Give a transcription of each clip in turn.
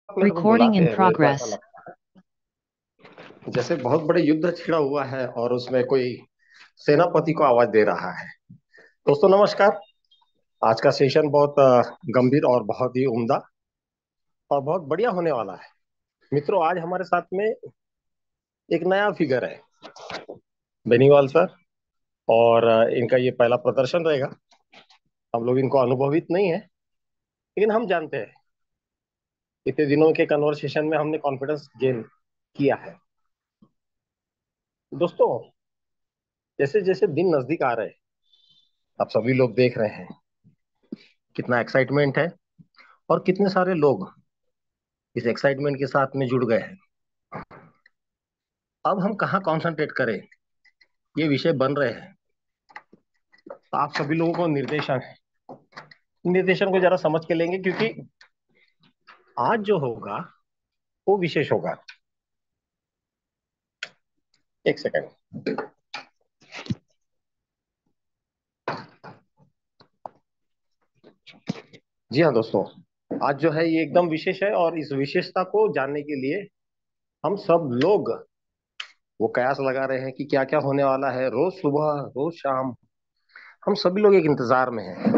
में हम Recording बुलाते in हैं मेरे को ऐसा progress. लगता है जैसे बहुत बड़े युद्ध छिड़ा हुआ है और उसमें कोई सेनापति को आवाज दे रहा है। दोस्तों नमस्कार। आज का सेशन बहुत गंभीर और बहुत ही उम्दा और बहुत बढ़िया होने वाला है। मित्रों, आज हमारे साथ में एक नया फिगर है, बेनीवाल सर। और इनका ये पहला प्रदर्शन रहेगा। हम लोग इनको अनुभवित नहीं है, लेकिन हम जानते हैं इतने दिनों के कन्वर्सेशन में हमने कॉन्फिडेंस गेन किया है। दोस्तों, जैसे जैसे दिन नजदीक आ रहे हैं, आप सभी लोग देख रहे हैं कितना एक्साइटमेंट है और कितने सारे लोग इस एक्साइटमेंट के साथ में जुड़ गए हैं। अब हम कहाँ कंसंट्रेट करें, ये विषय बन रहे हैं। तो आप सभी लोगों को निर्देशन है, निर्देशन को जरा समझ के लेंगे, क्योंकि आज जो होगा वो विशेष होगा। एक सेकंड। जी हाँ दोस्तों, आज जो है ये एकदम विशेष है और इस विशेषता को जानने के लिए हम सब लोग वो कयास लगा रहे हैं कि क्या क्या होने वाला है। रोज सुबह रोज शाम हम सभी लोग एक इंतजार में हैं।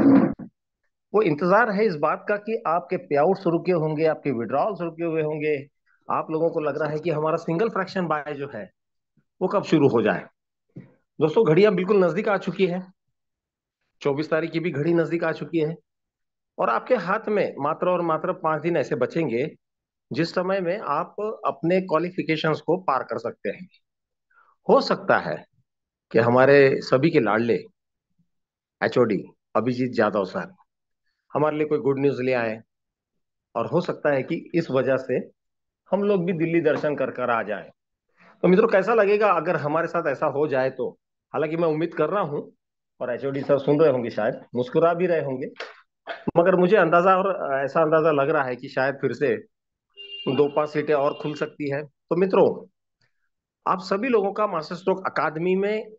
वो इंतजार है इस बात का कि आपके पे आउट्स रुके होंगे, आपके विड्रॉल्स रुके हुए होंगे। आप लोगों को लग रहा है कि हमारा सिंगल फ्रैक्शन बाय जो है वो कब शुरू हो जाए। दोस्तों, घड़ियां बिल्कुल नजदीक आ चुकी है। 24 तारीख की भी घड़ी नजदीक आ चुकी है और आपके हाथ में मात्र और मात्र 5 दिन ऐसे बचेंगे जिस समय में आप अपने क्वालिफिकेशंस को पार कर सकते हैं। हो सकता है कि हमारे सभी के लाडले एचओडी अभिजीत जादव सर हमारे लिए कोई गुड न्यूज ले आए, और हो सकता है कि इस वजह से हम लोग भी दिल्ली दर्शन कर कर आ जाएं। तो मित्रों, कैसा लगेगा अगर हमारे साथ ऐसा हो जाए तो। हालांकि मैं उम्मीद कर रहा हूं, और एचओडी सर सुन रहे होंगे, शायद मुस्कुरा भी रहे होंगे, मगर मुझे अंदाजा और ऐसा अंदाजा लग रहा है कि शायद फिर से 2-5 सीटें और खुल सकती है। तो मित्रों, आप सभी लोगों का मास्टर स्ट्रोक अकादमी में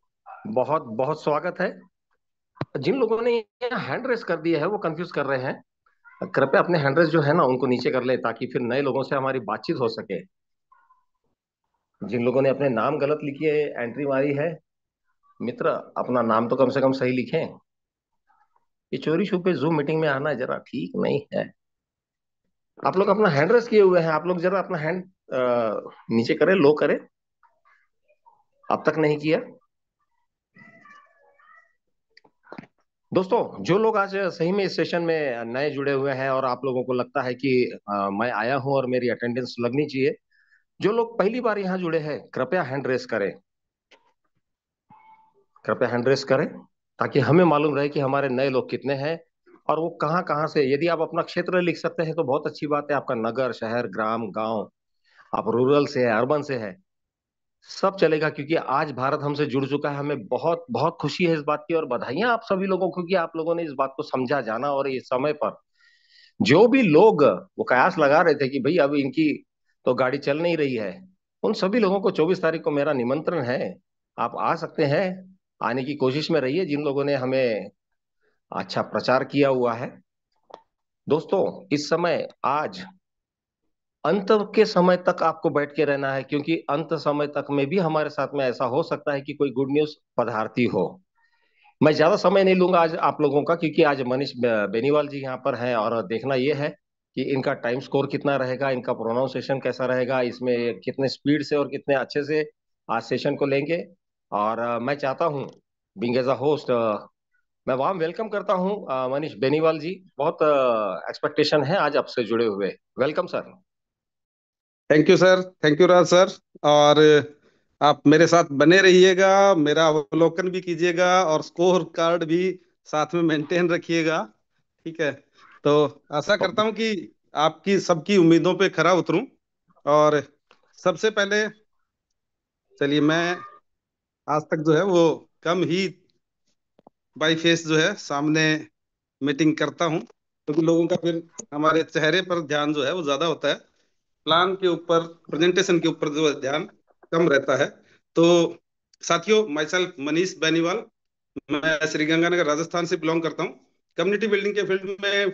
बहुत बहुत स्वागत है। जिन लोगों ने यहाँ हैंड रेस कर दिया है वो कंफ्यूज कर रहे हैं। कृपया अपने हैंड रेस जो है ना उनको नीचे कर ले, ताकि फिर नए लोगों से हमारी बातचीत हो सके। जिन लोगों ने अपने नाम गलत लिखी है, एंट्री मारी है, मित्र अपना नाम तो कम से कम सही लिखें। ये चोरी छुपे जूम मीटिंग में आना जरा ठीक नहीं है। आप लोग अपना हैंड रेस किए हुए हैं, आप लोग जरा अपना हैंड नीचे करें, लो करें। अब तक नहीं किया। दोस्तों, जो लोग आज सही में इस सेशन में नए जुड़े हुए हैं और आप लोगों को लगता है कि मैं आया हूं और मेरी अटेंडेंस लगनी चाहिए, जो लोग पहली बार यहाँ जुड़े हैं, कृपया हैंड रेस करें। कृपया हैंड रेस करें, ताकि हमें मालूम रहे कि हमारे नए लोग कितने हैं और वो कहाँ कहाँ से। यदि आप अपना क्षेत्र लिख सकते हैं तो बहुत अच्छी बात है। आपका नगर, शहर, ग्राम, गांव, आप रूरल से है, अर्बन से है, सब चलेगा, क्योंकि आज भारत हमसे जुड़ चुका है। हमें बहुत बहुत खुशी है इस बात की, और बधाइयां आप सभी लोगों को कि आप लोगों ने इस बात को समझा, जाना, और इस समय पर जो भी लोग वो कयास लगा रहे थे कि भाई अब इनकी तो गाड़ी चल नहीं रही है, उन सभी लोगों को 24 तारीख को मेरा निमंत्रण है। आप आ सकते हैं, आने की कोशिश में रहिए, जिन लोगों ने हमें अच्छा प्रचार किया हुआ है। दोस्तों, इस समय आज अंत के समय तक आपको बैठ के रहना है, क्योंकि अंत समय तक में भी हमारे साथ में ऐसा हो सकता है कि कोई गुड न्यूज पधारती हो। मैं ज्यादा समय नहीं लूंगा आज आप लोगों का, क्योंकि आज मनीष बेनीवाल जी यहाँ पर हैं, और देखना यह है कि इनका टाइम स्कोर कितना रहेगा, इनका प्रोनाउंसिएशन कैसा रहेगा, इसमें कितने स्पीड से और कितने अच्छे से आज सेशन को लेंगे। और मैं चाहता हूँ, बीइंग एज अ होस्ट, मैं वार्म वेलकम करता हूँ मनीष बेनीवाल जी। बहुत एक्सपेक्टेशन है आज आपसे जुड़े हुए। Welcome sir. Thank you sir. Thank you Raj sir. और आप मेरे साथ बने रहिएगा, मेरा अवलोकन भी कीजिएगा और स्कोर कार्ड भी साथ में मेंटेन रखिएगा। ठीक है। तो आशा करता हूं कि आपकी सबकी उम्मीदों पे खरा उतरूं। और सबसे पहले चलिए, मैं आज तक जो है वो कम ही बाई फेस जो है सामने मीटिंग करता हूं, क्योंकि लोगों का फिर हमारे चेहरे पर ध्यान जो है वो ज्यादा होता है, प्लान के ऊपर, प्रेजेंटेशन के ऊपर जो है ध्यान कम रहता है। तो साथियों, माई सेल्फ मनीष बेनीवाल, मैं श्री गंगानगर राजस्थान से बिलोंग करता हूँ। कम्युनिटी बिल्डिंग के फील्ड में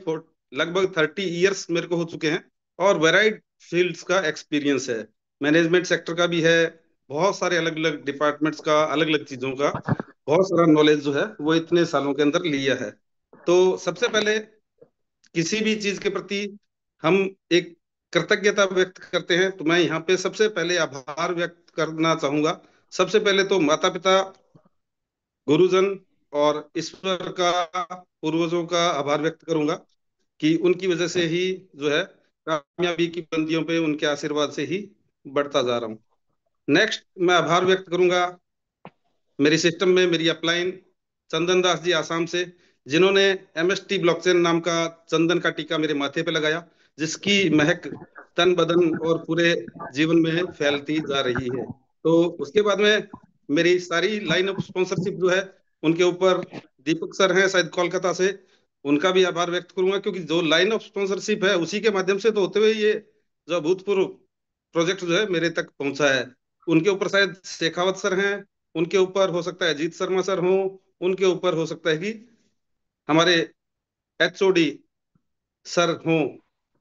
लगभग 30 ईयर्स मेरे को हो चुके हैं, और वेराइड फील्ड्स का एक्सपीरियंस है, मैनेजमेंट सेक्टर का भी है, बहुत सारे अलग अलग डिपार्टमेंट्स का, अलग अलग चीजों का बहुत सारा नॉलेज जो है वो इतने सालों के अंदर लिया है। तो सबसे पहले किसी भी चीज के प्रति हम एक कृतज्ञता व्यक्त करते हैं, तो मैं यहाँ पे सबसे पहले आभार व्यक्त करना चाहूंगा। सबसे पहले तो माता पिता, गुरुजन और ईश्वर का, पूर्वजों का आभार व्यक्त करूंगा कि उनकी वजह से ही जो है कामयाबी की बुलंदियों पे उनके आशीर्वाद से ही बढ़ता जा रहा हूँ। नेक्स्ट मैं आभार व्यक्त करूंगा मेरी सिस्टम में मेरी अपलाइन चंदन दास जी आसाम से, जिन्होंने एमएसटी ब्लॉकचेन नाम का चंदन का टीका मेरे माथे पे लगाया, जिसकी महक तन बदन और पूरे जीवन में फैलती जा रही है। तो उसके बाद में मेरी सारी लाइन ऑफ स्पॉन्सरशिप जो है उनके ऊपर दीपक सर हैं शायद कोलकाता से, उनका भी आभार व्यक्त करूंगा, क्योंकि जो लाइन ऑफ स्पॉन्सरशिप है उसी के माध्यम से तो होते हुए ये जो अभूतपूर्व प्रोजेक्ट जो है मेरे तक पहुंचा है। उनके ऊपर शायद शेखावत सर हैं, उनके ऊपर हो सकता है अजीत शर्मा सर हो, उनके ऊपर हो सकता है कि हमारे एचओडी सर हो।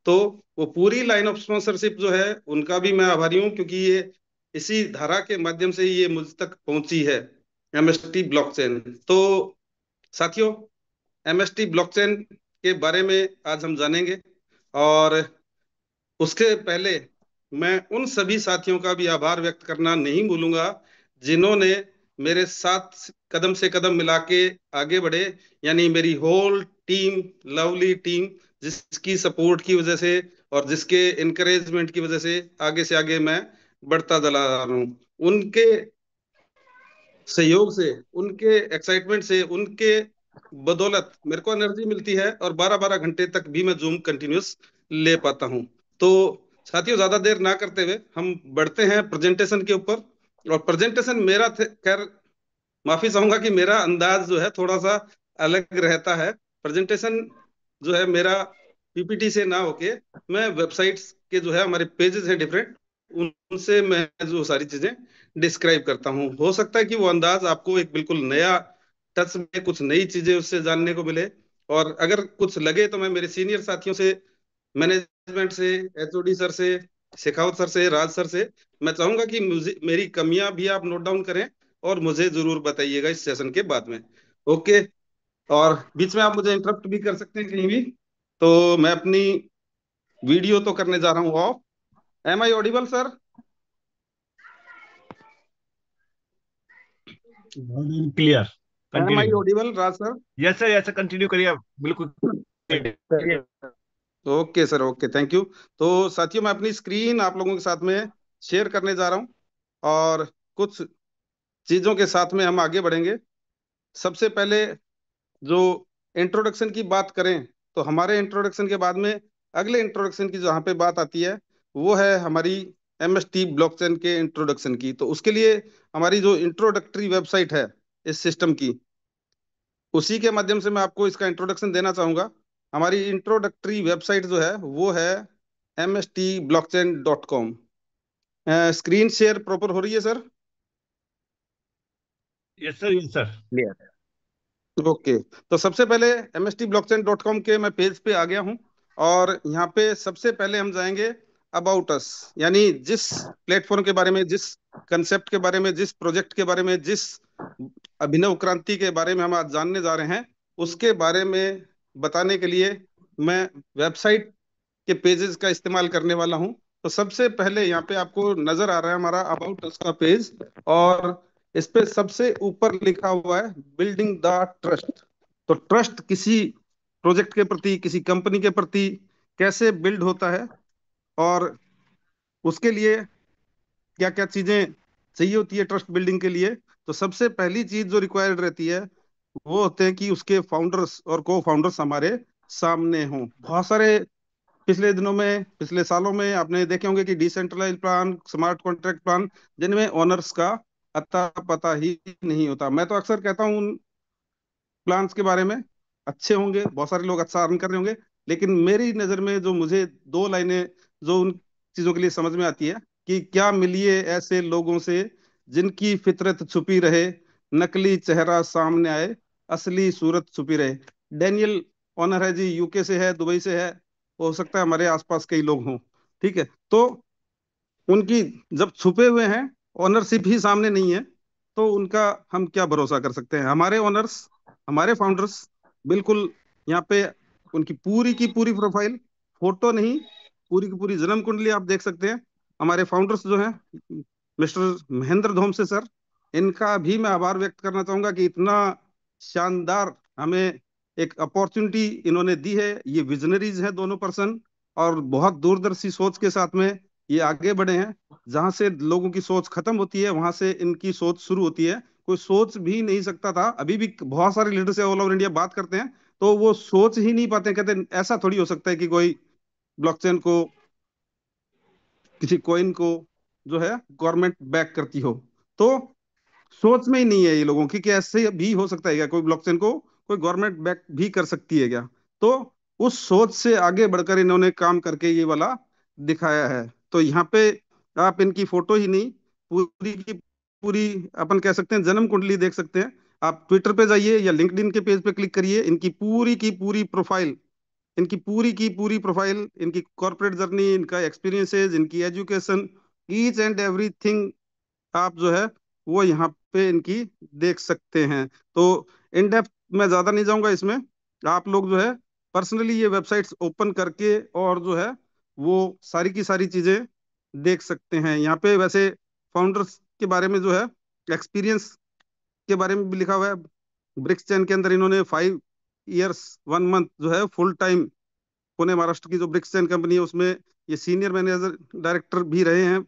तो वो पूरी लाइन ऑफ स्पॉन्सरशिप जो है उनका भी मैं आभारी हूँ, क्योंकि ये इसी धारा के माध्यम से ही ये मुझ तक पहुंची है एमएसटी ब्लॉकचेन। तो साथियों, एमएसटी ब्लॉकचेन के बारे में आज हम जानेंगे, और उसके पहले मैं उन सभी साथियों का भी आभार व्यक्त करना नहीं भूलूंगा जिन्होंने मेरे साथ कदम से कदम मिला के आगे बढ़े, यानी मेरी होल टीम, लवली टीम, जिसकी सपोर्ट की वजह से और जिसके इनकरेजमेंट की वजह से आगे मैं बढ़ता चला रहा हूँ। उनके सहयोग से, उनके एक्साइटमेंट से, उनके बदौलत मेरे को एनर्जी मिलती है और 12-12 घंटे तक भी मैं जूम कंटिन्यूस ले पाता हूँ। तो साथियों, ज्यादा देर ना करते हुए हम बढ़ते हैं प्रेजेंटेशन के ऊपर। और प्रेजेंटेशन मेरा खैर माफी चाहूंगा कि मेरा अंदाज जो है थोड़ा सा अलग रहता है। प्रेजेंटेशन जो है मेरा पीपीटी से ना होके मैं वेबसाइट्स के जो है हमारे पेजेस हैं डिफरेंट, उनसे मैं जो सारी चीजें डिस्क्राइब करता हूँ। हो सकता है कि वो अंदाज आपको एक बिल्कुल नया टच में कुछ नई चीजें उससे जानने को मिले, और अगर कुछ लगे तो मैं मेरे सीनियर साथियों से, मैनेजमेंट से, एचओडी सर से, शेखावत सर से, राज सर से मैं चाहूंगा कि मुझे मेरी कमियां भी आप नोट डाउन करें और मुझे जरूर बताइएगा इस सेशन के बाद में। ओके। और बीच में आप मुझे इंटरप्ट भी कर सकते हैं कहीं भी। तो मैं अपनी वीडियो तो करने जा रहा हूँ off. Am I audible sir? Clear. Am I continue. Audible Raj sir? Yes sir, yes sir, continue करिए आप, बिल्कुल। करिए। Okay sir, okay, thank you. तो साथियों, मैं अपनी स्क्रीन आप लोगों के साथ में शेयर करने जा रहा हूँ, और कुछ चीजों के साथ में हम आगे बढ़ेंगे। सबसे पहले जो इंट्रोडक्शन की बात करें, तो हमारे इंट्रोडक्शन के बाद में अगले इंट्रोडक्शन की जहाँ पे बात आती है वो है हमारी एमएसटी ब्लॉकचेन के इंट्रोडक्शन की। तो उसके लिए हमारी जो इंट्रोडक्टरी वेबसाइट है इस सिस्टम की, उसी के माध्यम से मैं आपको इसका इंट्रोडक्शन देना चाहूंगा। हमारी इंट्रोडक्टरी वेबसाइट जो है वो है mstblockchain.com। स्क्रीन शेयर प्रॉपर हो रही है sir? Yes sir, yes sir. Clear. Okay. तो सबसे पहले mstblockchain.com के मैं पेज पे आ गया हूँ, और यहाँ पे सबसे पहले हम जाएंगे अबाउट अस, यानी जिस प्लेटफॉर्म के बारे में, जिस कंसेप्ट के बारे में, जिस प्रोजेक्ट के बारे में, जिस अभिनव क्रांति के बारे में हम आज जानने जा रहे हैं, उसके बारे में बताने के लिए मैं वेबसाइट के पेजेस का इस्तेमाल करने वाला हूं। तो सबसे पहले यहाँ पे आपको नजर आ रहा है हमारा अबाउट अस का पेज, और इस पे सबसे ऊपर लिखा हुआ है बिल्डिंग द ट्रस्ट। तो ट्रस्ट किसी प्रोजेक्ट के प्रति, किसी कंपनी के प्रति कैसे बिल्ड होता है, और उसके लिए क्या क्या चीजें चाहिए होती है ट्रस्ट बिल्डिंग के लिए। तो सबसे पहली चीज जो रिक्वायर्ड रहती है वो होते हैं कि उसके फाउंडर्स और को फाउंडर्स हमारे सामने हों। बहुत सारे पिछले दिनों में, पिछले सालों में आपने देखे होंगे कि decentralize plan, smart contract plan, जिनमें ओनर्स का अता पता ही नहीं होता। मैं तो अक्सर कहता हूँ उन प्लान्स के बारे में, अच्छे होंगे, बहुत सारे लोग अच्छा अर्न कर रहे होंगे, लेकिन मेरी नजर में जो मुझे दो लाइनें जो उन चीजों के लिए समझ में आती है कि क्या मिलिए ऐसे लोगों से जिनकी फितरत छुपी रहे, नकली चेहरा सामने आए, असली सूरत छुपी रहे। डेनियल ओनर है जी, यूके से है, दुबई से है, हो सकता है हमारे आसपास कई लोग हों। ठीक है। तो उनकी जब छुपे हुए हैं, ओनरशिप ही सामने नहीं है, तो उनका हम क्या भरोसा कर सकते हैं? हमारे ओनर्स, हमारे फाउंडर्स, बिल्कुल यहाँ पे उनकी पूरी की पूरी प्रोफाइल, फोटो नहीं, पूरी की पूरी जन्म कुंडली आप देख सकते हैं। हमारे फाउंडर्स जो हैं, मिस्टर महेंद्र धोमसे सर, इनका भी मैं आभार व्यक्त करना चाहूंगा कि इतना शानदार हमें एक अपॉर्चुनिटी इन्होंने दी है। ये विजनरीज हैं दोनों पर्सन, और बहुत दूरदर्शी सोच के साथ में ये आगे बढ़े हैं। जहां से लोगों की सोच खत्म होती है, वहां से इनकी सोच शुरू होती है। कोई सोच भी नहीं सकता था, अभी भी बहुत सारे लीडर्स ऑल ओवर इंडिया बात करते हैं तो वो सोच ही नहीं पाते, कहते हैं, ऐसा थोड़ी हो सकता है कि कोई ब्लॉकचेन को, किसी कॉइन को जो है गवर्नमेंट बैक करती हो। तो सोच में ही नहीं है ये लोगों की कि ऐसे भी हो सकता है क्या, कोई ब्लॉकचेन को कोई गवर्नमेंट बैक भी कर सकती है क्या। तो उस सोच से आगे बढ़कर इन्होंने काम करके ये वाला दिखाया है। तो यहाँ पे आप इनकी फोटो ही नहीं, पूरी की पूरी अपन कह सकते हैं जन्म कुंडली देख सकते हैं। आप ट्विटर पे जाइए या लिंक्डइन के पेज पे क्लिक करिए, इनकी पूरी की पूरी प्रोफाइल, इनकी पूरी की पूरी प्रोफाइल, इनकी कॉर्पोरेट जर्नी, इनका एक्सपीरियंसेस, इनकी एजुकेशन, ईच एंड एवरीथिंग आप जो है वो यहाँ पे इनकी देख सकते हैं। तो इन डेप्थ मैं ज्यादा नहीं जाऊंगा इसमें। आप लोग जो है पर्सनली ये वेबसाइट्स ओपन करके और जो है वो सारी की सारी चीजें देख सकते हैं। यहाँ पे वैसे फाउंडर्स के बारे में जो है, एक्सपीरियंस के बारे में भी लिखा हुआ है। ब्रिक्स चैन के अंदर इन्होंने 5 इयर्स 1 मंथ जो है फुल टाइम, पुणे महाराष्ट्र की जो ब्रिक्स चैन कंपनी है उसमें ये सीनियर मैनेजर डायरेक्टर भी रहे हैं।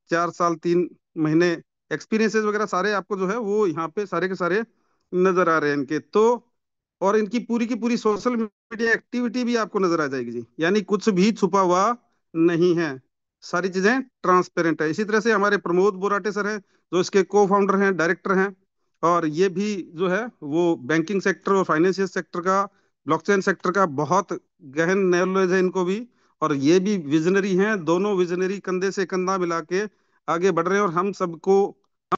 4 साल 3 महीने एक्सपीरियंसेस वगैरह सारे आपको जो है वो यहाँ पे सारे के सारे नजर आ रहे हैं इनके। तो और इनकी पूरी की पूरी सोशल मीडिया एक्टिविटी भी आपको नजर आ जाएगी जी, यानी कुछ भी छुपा हुआ नहीं है, सारी चीजें ट्रांसपेरेंट है। इसी तरह से हमारे प्रमोद बोराटे सर हैं, जो इसके को फाउंडर हैं, डायरेक्टर हैं, और ये भी जो है वो बैंकिंग सेक्टर और फाइनेंशियल सेक्टर का, ब्लॉकचेन सेक्टर का बहुत गहन नॉलेज है इनको भी। और ये भी विजनरी हैं, दोनों विजनरी कंधे से कंधा मिला के आगे बढ़ रहे हैं, और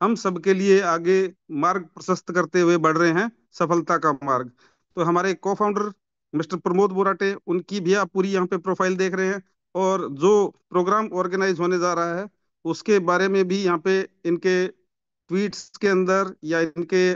हम सबके लिए आगे मार्ग प्रशस्त करते हुए बढ़ रहे हैं, सफलता का मार्ग। तो हमारे को फाउंडर मिस्टर प्रमोद बोराटे, उनकी भी आप पूरी यहाँ पे प्रोफाइल देख रहे हैं। और जो प्रोग्राम ऑर्गेनाइज होने जा रहा है उसके बारे में भी यहाँ पे इनके ट्वीट्स के अंदर, या इनके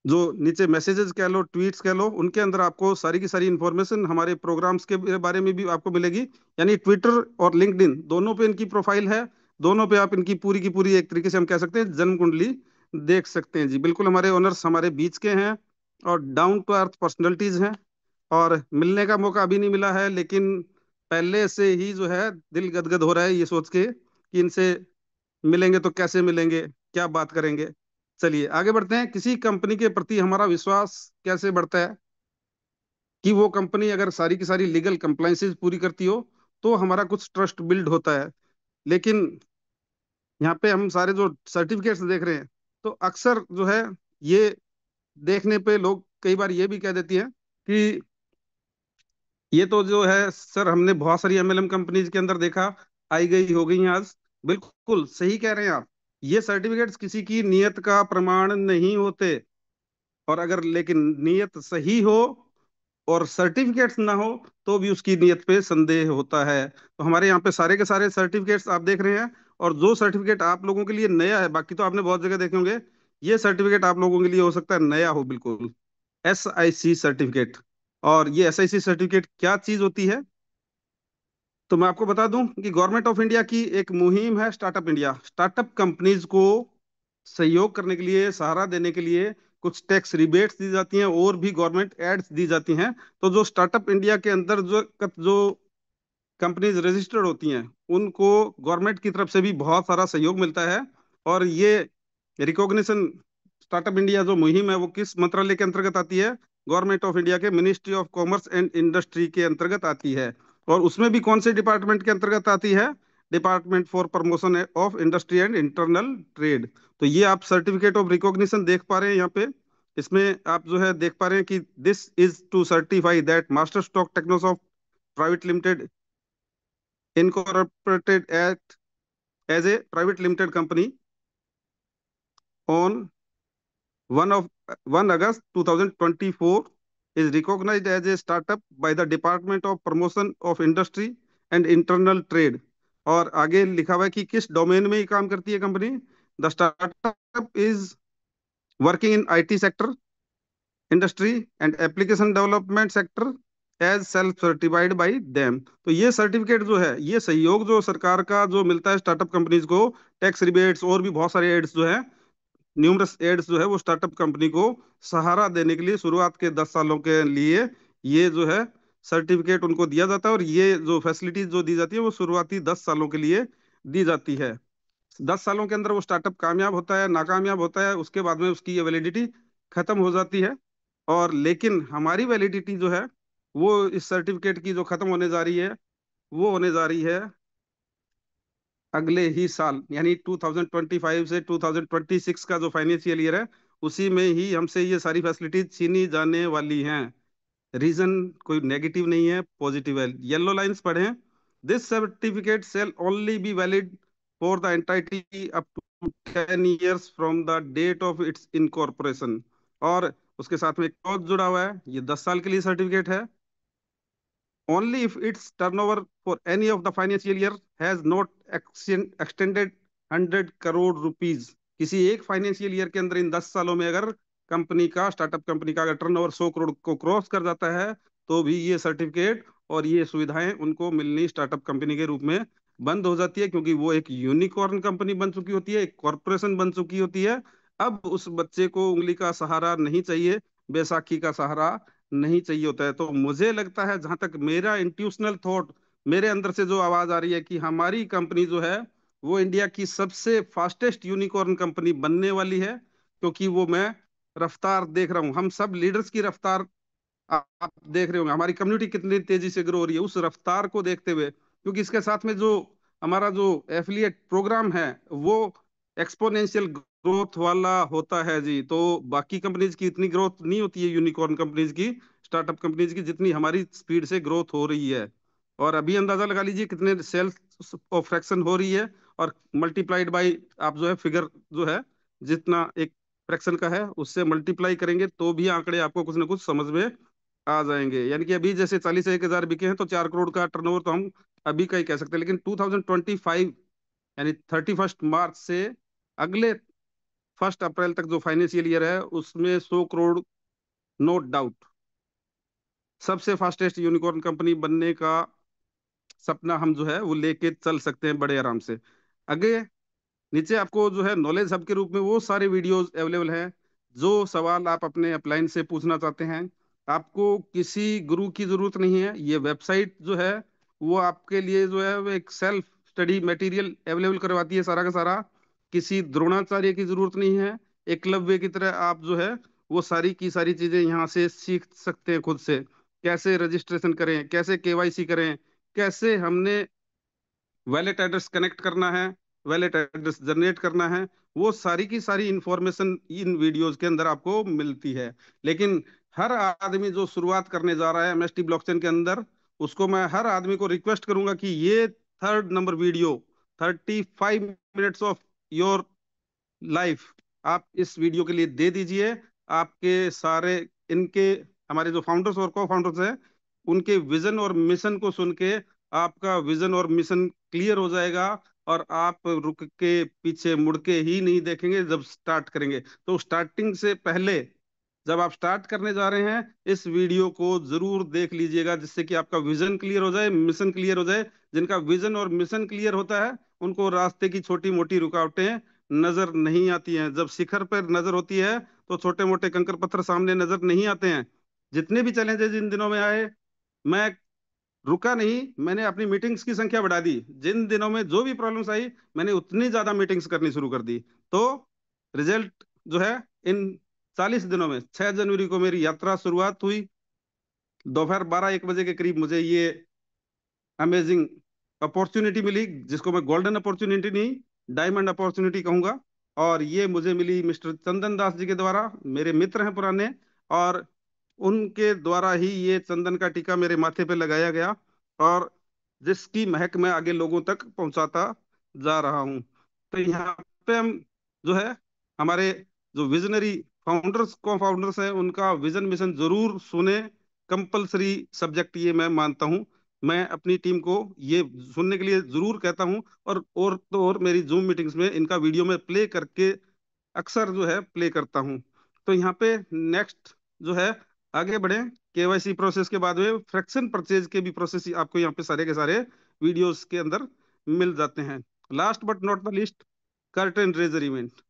जो नीचे मैसेजेस कह लो, ट्वीट्स कह लो, उनके अंदर आपको सारी की सारी इंफॉर्मेशन हमारे प्रोग्राम्स के बारे में भी आपको मिलेगी। यानी ट्विटर और लिंक्डइन दोनों पे इनकी प्रोफाइल है, दोनों पे आप इनकी पूरी की पूरी एक तरीके से हम कह सकते हैं जन्म कुंडली देख सकते हैं जी। बिल्कुल हमारे ओनर्स हमारे बीच के हैं, और डाउन टू अर्थ पर्सनैलिटीज हैं। और मिलने का मौका अभी नहीं मिला है, लेकिन पहले से ही जो है दिल गदगद हो रहा है ये सोच के कि इनसे मिलेंगे तो कैसे मिलेंगे, क्या बात करेंगे। चलिए आगे बढ़ते हैं। किसी कंपनी के प्रति हमारा विश्वास कैसे बढ़ता है? कि वो कंपनी अगर सारी की सारी लीगल कंप्लाइंसेस पूरी करती हो तो हमारा कुछ ट्रस्ट बिल्ड होता है। लेकिन यहाँ पे हम सारे जो सर्टिफिकेट्स देख रहे हैं, तो अक्सर जो है ये देखने पे लोग कई बार ये भी कह देती हैं कि ये तो जो है सर, हमने बहुत सारी एमएलएम कंपनीज के अंदर देखा, आई गई हो गई हैं आज। बिल्कुल सही कह रहे हैं आप, ये सर्टिफिकेट्स किसी की नीयत का प्रमाण नहीं होते। और अगर लेकिन नीयत सही हो और सर्टिफिकेट्स ना हो तो भी उसकी नीयत पे संदेह होता है। तो हमारे यहाँ पे सारे के सारे सर्टिफिकेट्स आप देख रहे हैं। और जो सर्टिफिकेट आप लोगों के लिए नया है, बाकी तो आपने बहुत जगह देखे होंगे, ये सर्टिफिकेट आप लोगों के लिए हो सकता है नया हो बिल्कुल। SIC certificate. और ये SIC सर्टिफिकेट क्या चीज होती है? तो मैं आपको बता दूं कि गवर्नमेंट ऑफ इंडिया की एक मुहिम है स्टार्टअप इंडिया। स्टार्टअप कंपनीज को सहयोग करने के लिए, सहारा देने के लिए कुछ टैक्स रिबेट्स दी जाती हैं, और भी गवर्नमेंट एड्स दी जाती हैं। तो जो स्टार्टअप इंडिया के अंदर जो कंपनीज रजिस्टर्ड होती हैं, उनको गवर्नमेंट की तरफ से भी बहुत सारा सहयोग मिलता है। और ये रिकॉग्निशन, स्टार्टअप इंडिया जो मुहिम है वो किस मंत्रालय के अंतर्गत आती है? गवर्नमेंट ऑफ इंडिया के ministry of commerce and industry के अंतर्गत आती है। और उसमें भी कौन से डिपार्टमेंट के अंतर्गत आती है? Department for promotion of industry and internal trade. तो ये आप सर्टिफिकेट ऑफ रिकॉग्निशन देख पा रहे हैं यहाँ पे। इसमें आप जो है देख पा रहे हैं कि this is to certify that master stock technosoft private limited incorporated act as a private limited company on 1 of 1 August 2024 is recognized as a startup by the Department of Promotion of Industry and internal trade. और आगे लिखा हुआ है कि किस domain में ये काम करती है company. The startup is working in IT sector, industry and application development sector as self certified by them. तो ये सर्टिफिकेट जो है, ये सहयोग जो सरकार का जो मिलता है स्टार्टअप कंपनीज को, टैक्स रिबेट्स और भी बहुत सारे एड्स जो है, न्यूमरस एड्स जो है, वो स्टार्टअप कंपनी को सहारा देने के लिए शुरुआत के 10 सालों के लिए ये जो है सर्टिफिकेट उनको दिया जाता है। और ये जो फैसिलिटीज जो दी जाती है वो शुरुआती 10 सालों के लिए दी जाती है। 10 सालों के अंदर वो स्टार्टअप कामयाब होता है, नाकामयाब होता है, उसके बाद में उसकी ये वैलिडिटी खत्म हो जाती है। और लेकिन हमारी वैलिडिटी जो है वो इस सर्टिफिकेट की जो खत्म होने जा रही है, वो होने जा रही है अगले ही साल, यानी 2025 से 2026 का जो फाइनेंशियल ईयर है, उसी में ही हमसे ये सारी फैसिलिटीज छीनी जाने वाली हैं। रीजन कोई नेगेटिव नहीं है, पॉजिटिव है। येलो लाइंस पढ़ें। This certificate shall only be valid for the entity up to 10 years from the date of its incorporation. और उसके साथ में एक क्लॉज जुड़ा हुआ है, ये 10 साल के लिए सर्टिफिकेट है। only if its turnover for any of the financial year has not extended 100 crore rupees। किसी एक फाइनेंशियल ईयर के अंदर इन 10 सालों में अगर कंपनी का, स्टार्टअप कंपनी का अगर टर्नओवर 100 करोड़ को क्रॉस कर जाता है, तो भी ये सर्टिफिकेट और ये सुविधाएं उनको मिलनी स्टार्टअप कंपनी के रूप में बंद हो जाती है, क्योंकि वो एक यूनिकॉर्न कंपनी बन चुकी होती है, एक कॉरपोरेशन बन चुकी होती है। अब उस बच्चे को उंगली का सहारा नहीं चाहिए, बैसाखी का सहारा नहीं चाहिए होता है। तो मुझे लगता है, जहां तक मेरा इंट्यूशनल थॉट, मेरे अंदर से जो आवाज आ रही है कि हमारी कंपनी जो है वो इंडिया की सबसे फास्टेस्ट यूनिकॉर्न कंपनी बनने वाली है, क्योंकि वो मैं रफ्तार देख रहा हूँ, हम सब लीडर्स की रफ्तार आप देख रहे होंगे, हमारी कम्युनिटी कितनी तेजी से ग्रो हो रही है, उस रफ्तार को देखते हुए। क्योंकि इसके साथ में जो हमारा जो एफिलिएट प्रोग्राम है वो एक्सपोनेंशियल ग्रोथ वाला होता है जी। तो बाकी कंपनीज की इतनी ग्रोथ नहीं होती है, यूनिकॉर्न कंपनीज की, स्टार्टअप कंपनीज की, जितनी हमारी स्पीड से ग्रोथ हो रही है। और अभी अंदाजा लगा लीजिए कितने सेल्स ऑफ फ्रैक्शन हो रही है, और मल्टीप्लाइड बाई आप जो है फिगर जो है, जितना एक फ्रैक्शन का है उससे मल्टीप्लाई करेंगे तो भी आंकड़े आपको कुछ ना कुछ समझ में आ जाएंगे। यानी कि अभी जैसे 40 से 1 हजार बिके हैं, तो 4 करोड़ का टर्नओवर तो हम अभी का ही कह सकते हैं। लेकिन 2025 यानी 31 मार्च से अगले 1 अप्रैल तक जो फाइनेंशियल ईयर है, उसमें 100 करोड़ नो डाउट सबसे फास्टेस्ट यूनिकॉर्न कंपनी बनने का सपना हम जो है वो लेके चल सकते हैं बड़े आराम से। आगे नीचे आपको जो है नॉलेज हब के रूप में वो सारे वीडियोस अवेलेबल हैं। जो सवाल आप अपने अपलाइन से पूछना चाहते हैं, आपको किसी गुरु की जरूरत नहीं है। ये वेबसाइट जो है वो आपके लिए जो है वो एक सेल्फ स्टडी मटेरियल अवेलेबल करवाती है सारा का सारा। किसी द्रोणाचार्य की जरूरत नहीं है। एकलव्य की तरह आप जो है वो सारी की सारी चीजें यहाँ से सीख सकते हैं खुद से। कैसे रजिस्ट्रेशन करें, कैसे केवाईसी करें, कैसे हमने वैलेट एड्रेस कनेक्ट करना है, वैलेट एड्रेस जनरेट करना है, वो सारी की सारी इंफॉर्मेशन इन वीडियोस के अंदर आपको मिलती है। लेकिन हर आदमी जो शुरुआत करने जा रहा है एमएसटी ब्लॉकचेन के अंदर, उसको मैं हर आदमी को रिक्वेस्ट करूंगा कि ये 3rd number video, 35 minutes of your life, आप इस वीडियो के लिए दे दीजिए। आपके सारे इनके, हमारे जो फाउंडर्स और को फाउंडर्स हैं, उनके विजन और मिशन को सुन के आपका विजन और मिशन क्लियर हो जाएगा, और आप रुक के पीछे मुड़ के ही नहीं देखेंगे जब स्टार्ट करेंगे। तो स्टार्टिंग से पहले, जब आप स्टार्ट करने जा रहे हैं, इस वीडियो को जरूर देख लीजिएगा, जिससे कि आपका विजन क्लियर हो जाए, मिशन क्लियर हो जाए। जिनका विजन और मिशन क्लियर होता है, उनको रास्ते की छोटी मोटी रुकावटें नजर नहीं आती हैं। जब शिखर पर नजर होती है, तो छोटे मोटे कंकर पत्थर सामने नजर नहीं आते हैं। जितने भी चैलेंजेस इन दिनों में आए, मैं रुका नहीं, मैंने अपनी मीटिंग्स की संख्या बढ़ा दी। जिन दिनों में जो भी प्रॉब्लम्स आई, मैंने उतनी ज्यादा मीटिंग्स करनी शुरू कर दी। तो रिजल्ट जो है, इन 40 दिनों में 6 जनवरी को मेरी यात्रा शुरुआत हुई। दोपहर 12-1 बजे के करीब मुझे ये अमेजिंग अपॉर्चुनिटी मिली, जिसको मैं गोल्डन अपॉर्चुनिटी नहीं, डायमंड अपॉर्चुनिटी कहूंगा। और ये मुझे मिली मिस्टर चंदन दास जी के द्वारा, मेरे मित्र हैं पुराने, और उनके द्वारा ही ये चंदन का टीका मेरे माथे पे लगाया गया, और जिसकी महक मैं आगे लोगों तक पहुंचाता जा रहा हूं। तो यहाँ पे हम जो है, हमारे जो विजनरी फाउंडर्स को फाउंडर्स हैं, उनका विजन मिशन जरूर सुने। कंपलसरी सब्जेक्ट ये मैं मानता हूँ। मैं अपनी टीम को ये सुनने के लिए जरूर कहता हूँ। और तो और मेरी जूम मीटिंग्स में इनका वीडियो में प्ले करके अक्सर जो है प्ले करता हूँ। तो यहाँ पे नेक्स्ट जो है, आगे बढ़े। केवाईसी प्रोसेस के बाद में फ्रैक्शन परचेज के भी प्रोसेस आपको यहाँ पे सारे के सारे वीडियोस के अंदर मिल जाते हैं। Last but not the least, curtain raiser event.